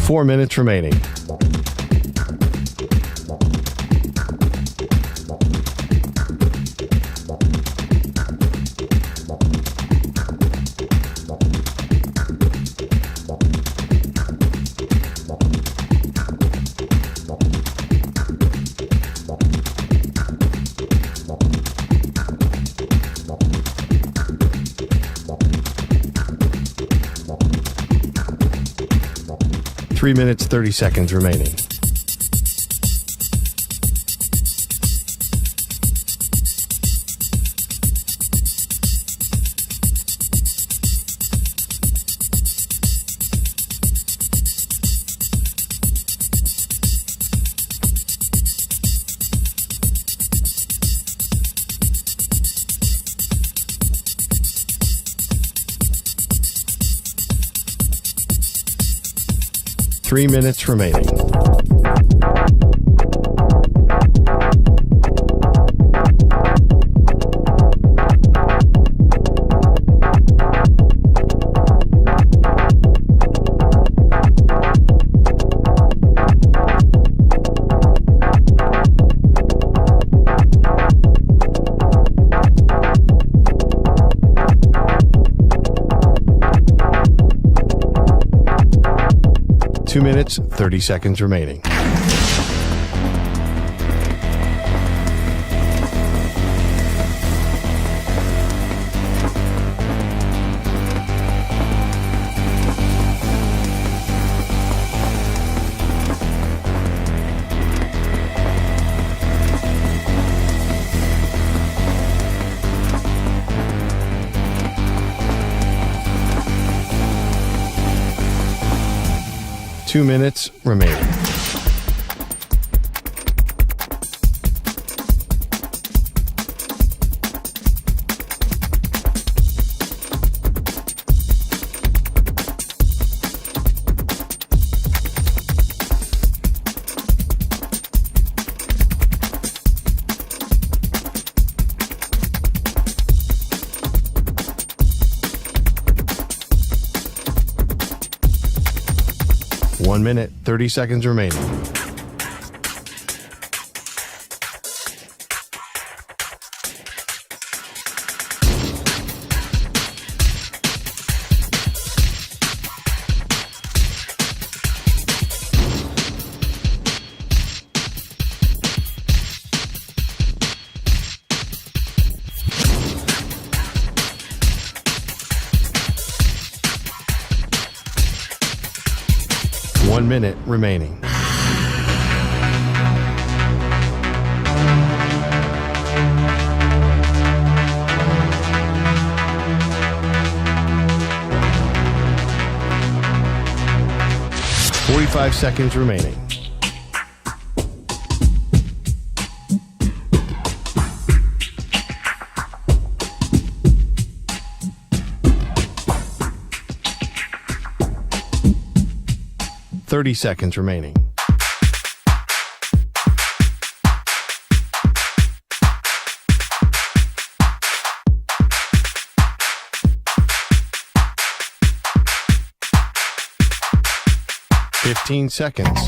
Four minutes remaining. Three minutes, 30 seconds remaining. Three minutes remaining. Two minutes, 30 seconds remaining. Two minutes remaining. 1 minute, 30 seconds remaining. One minute remaining. Five seconds remaining. Seconds remaining. Seconds.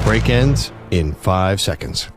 Break ends in 5 seconds.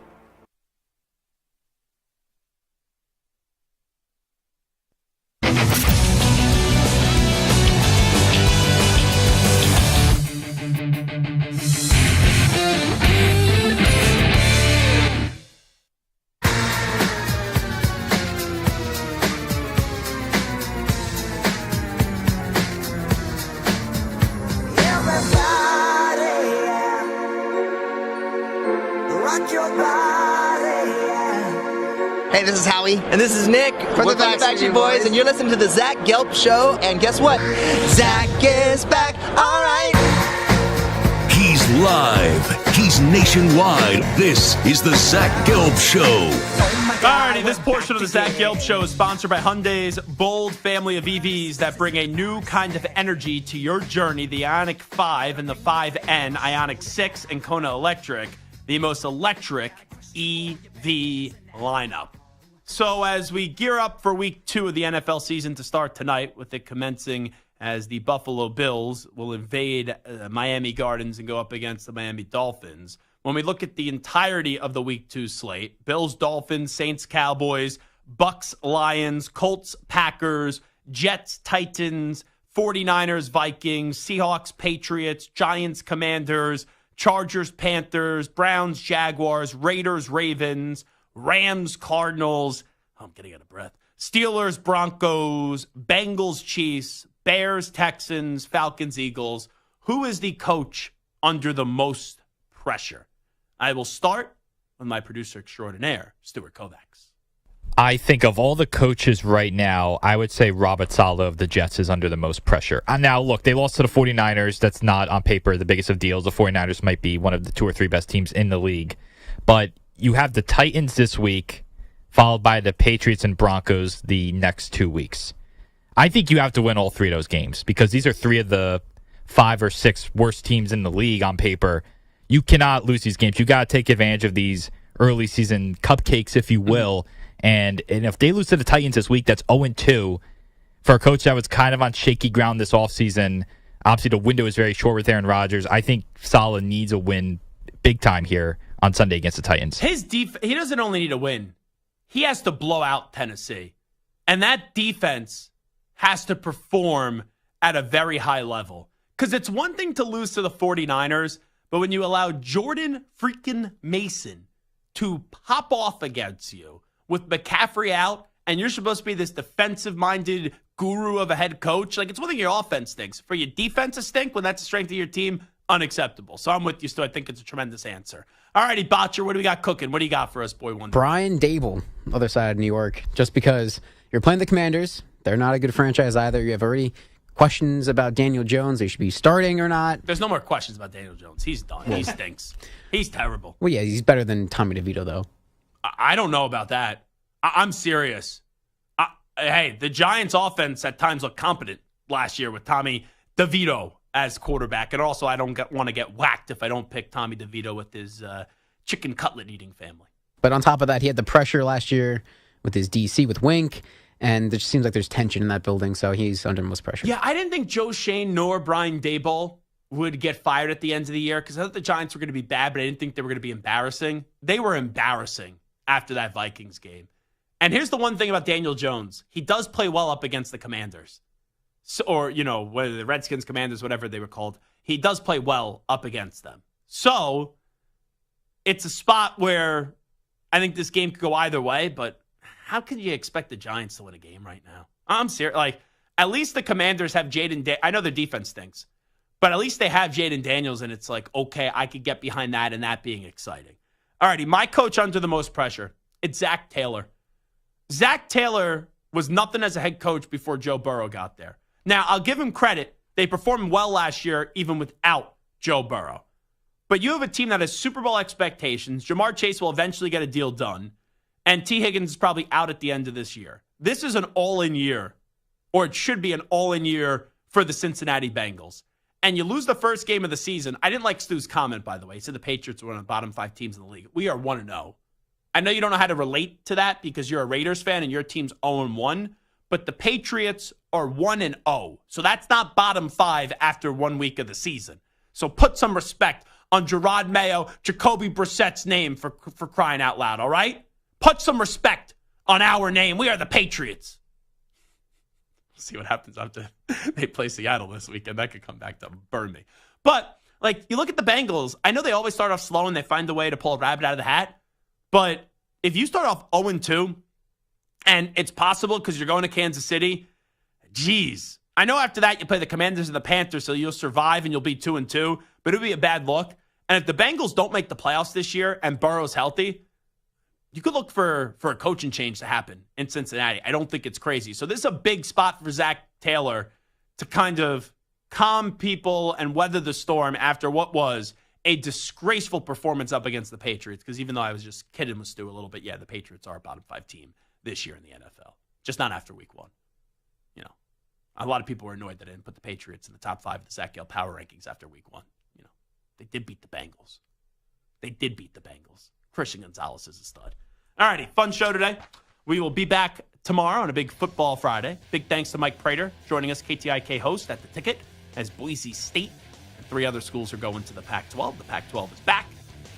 Hey, this is Howie. And this is Nick. We're the Backstreet Boys, and you're listening to the Zach Gelb Show. And guess what? Zach is back. All right. He's live. He's nationwide. This is the Zach Gelb Show. Alrighty, this portion of the Zach Gelb Show is sponsored by Hyundai's bold family of EVs that bring a new kind of energy to your journey. The Ioniq 5 and the 5N, Ioniq 6 and Kona Electric, the most electric EV lineup. So as we gear up for week 2 of the NFL season to start tonight, with it commencing as the Buffalo Bills will invade Miami Gardens and go up against the Miami Dolphins. When we look at the entirety of the week 2 slate, Bills, Dolphins, Saints, Cowboys, Bucks, Lions, Colts, Packers, Jets, Titans, 49ers, Vikings, Seahawks, Patriots, Giants, Commanders, Chargers, Panthers, Browns, Jaguars, Raiders, Ravens, Rams, Cardinals, I'm getting out of breath, Steelers, Broncos, Bengals, Chiefs, Bears, Texans, Falcons, Eagles. Who is the coach under the most pressure? I will start with my producer extraordinaire, Stuart Kovacs. I think of all the coaches right now, I would say Robert Saleh of the Jets is under the most pressure. Now, look, they lost to the 49ers. That's not on paper the biggest of deals. The 49ers might be one of the 2 or 3 best teams in the league. But you have the Titans this week, followed by the Patriots and Broncos the next 2 weeks. I think you have to win all 3 of those games because these are 3 of the 5 or 6 worst teams in the league on paper. You cannot lose these games. You got to take advantage of these early season cupcakes, if you will. And if they lose to the Titans this week, that's 0-2 for a coach that was kind of on shaky ground this offseason. Obviously, the window is very short with Aaron Rodgers. I think Saleh needs a win big time here on Sunday against the Titans. His he doesn't only need a win. He has to blow out Tennessee. And that defense has to perform at a very high level. Because it's one thing to lose to the 49ers, but when you allow Jordan freaking Mason to pop off against you with McCaffrey out, and you're supposed to be this defensive-minded guru of a head coach, like, it's one thing your offense stinks. For your defense to stink when that's the strength of your team, unacceptable. So I'm with you, Stu. I think it's a tremendous answer. All righty, Botcher, what do we got cooking? What do you got for us, boy wonder? Brian Dable, other side of New York, just because you're playing the Commanders. They're not a good franchise either. You have already questions about Daniel Jones. They should be starting or not. There's no more questions about Daniel Jones. He's done. He stinks. He's terrible. Well, yeah, he's better than Tommy DeVito, though. I don't know about that. I'm serious. Hey, the Giants' offense at times looked competent last year with Tommy DeVito as quarterback. And also, I don't want to get whacked if I don't pick Tommy DeVito with his chicken cutlet eating family. But on top of that, he had the pressure last year with his DC with Wink. And it just seems like there's tension in that building, so he's under most pressure. Yeah, I didn't think Joe Shane nor Brian Daboll would get fired at the end of the year because I thought the Giants were going to be bad, but I didn't think they were going to be embarrassing. They were embarrassing after that Vikings game. And here's the one thing about Daniel Jones. He does play well up against the Commanders. So, or, whether the Redskins, Commanders, whatever they were called. He does play well up against them. So it's a spot where I think this game could go either way, but how can you expect the Giants to win a game right now? I'm serious. At least the Commanders have I know their defense stinks, but at least they have Jaden Daniels, and it's okay, I could get behind that and that being exciting. All righty, my coach under the most pressure, it's Zach Taylor. Zach Taylor was nothing as a head coach before Joe Burrow got there. Now, I'll give him credit. They performed well last year, even without Joe Burrow. But you have a team that has Super Bowl expectations. Jamar Chase will eventually get a deal done. And T. Higgins is probably out at the end of this year. This is an all-in year, or it should be an all-in year for the Cincinnati Bengals. And you lose the first game of the season. I didn't like Stu's comment, by the way. He said the Patriots were one of the bottom 5 teams in the league. We are 1-0. I know you don't know how to relate to that because you're a Raiders fan and your team's 0-1, but the Patriots are 1-0. So that's not bottom 5 after 1 week of the season. So put some respect on Gerard Mayo, Jacoby Brissett's name for crying out loud, all right? Put some respect on our name. We are the Patriots. We'll see what happens after they play Seattle this weekend. That could come back to burn me. But, you look at the Bengals. I know they always start off slow and they find a way to pull a rabbit out of the hat. But if you start off 0-2, and it's possible because you're going to Kansas City, geez. I know after that you play the Commanders and the Panthers, so you'll survive and you'll be 2-2, but it'll be a bad look. And if the Bengals don't make the playoffs this year and Burrow's healthy, you could look for a coaching change to happen in Cincinnati. I don't think it's crazy. So this is a big spot for Zach Taylor to kind of calm people and weather the storm after what was a disgraceful performance up against the Patriots. Because even though I was just kidding with Stu a little bit, yeah, the Patriots are a bottom 5 team this year in the NFL. Just not after week 1. A lot of people were annoyed that I didn't put the Patriots in the top 5 of the Zach Gelb power rankings after week 1. They did beat the Bengals. Christian Gonzalez is a stud. All righty, fun show today. We will be back tomorrow on a big football Friday. Big thanks to Mike Prater joining us, KTIK host at the Ticket, as Boise State and 3 other schools are going to the Pac-12. The Pac-12 is back.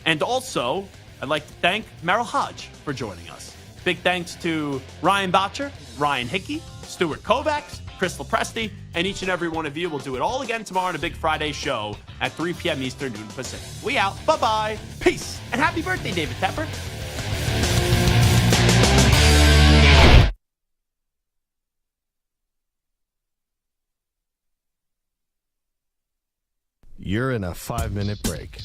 And also, I'd like to thank Merril Hoge for joining us. Big thanks to Ryan Botcher, Ryan Hickey, Stuart Kovacs, Crystal Presti, and each and every one of you. We'll do it all again tomorrow on a big Friday show at 3 p.m. Eastern, noon Pacific. We out. Bye-bye. Peace. And happy birthday, David Tepper. You're in a 5-minute break.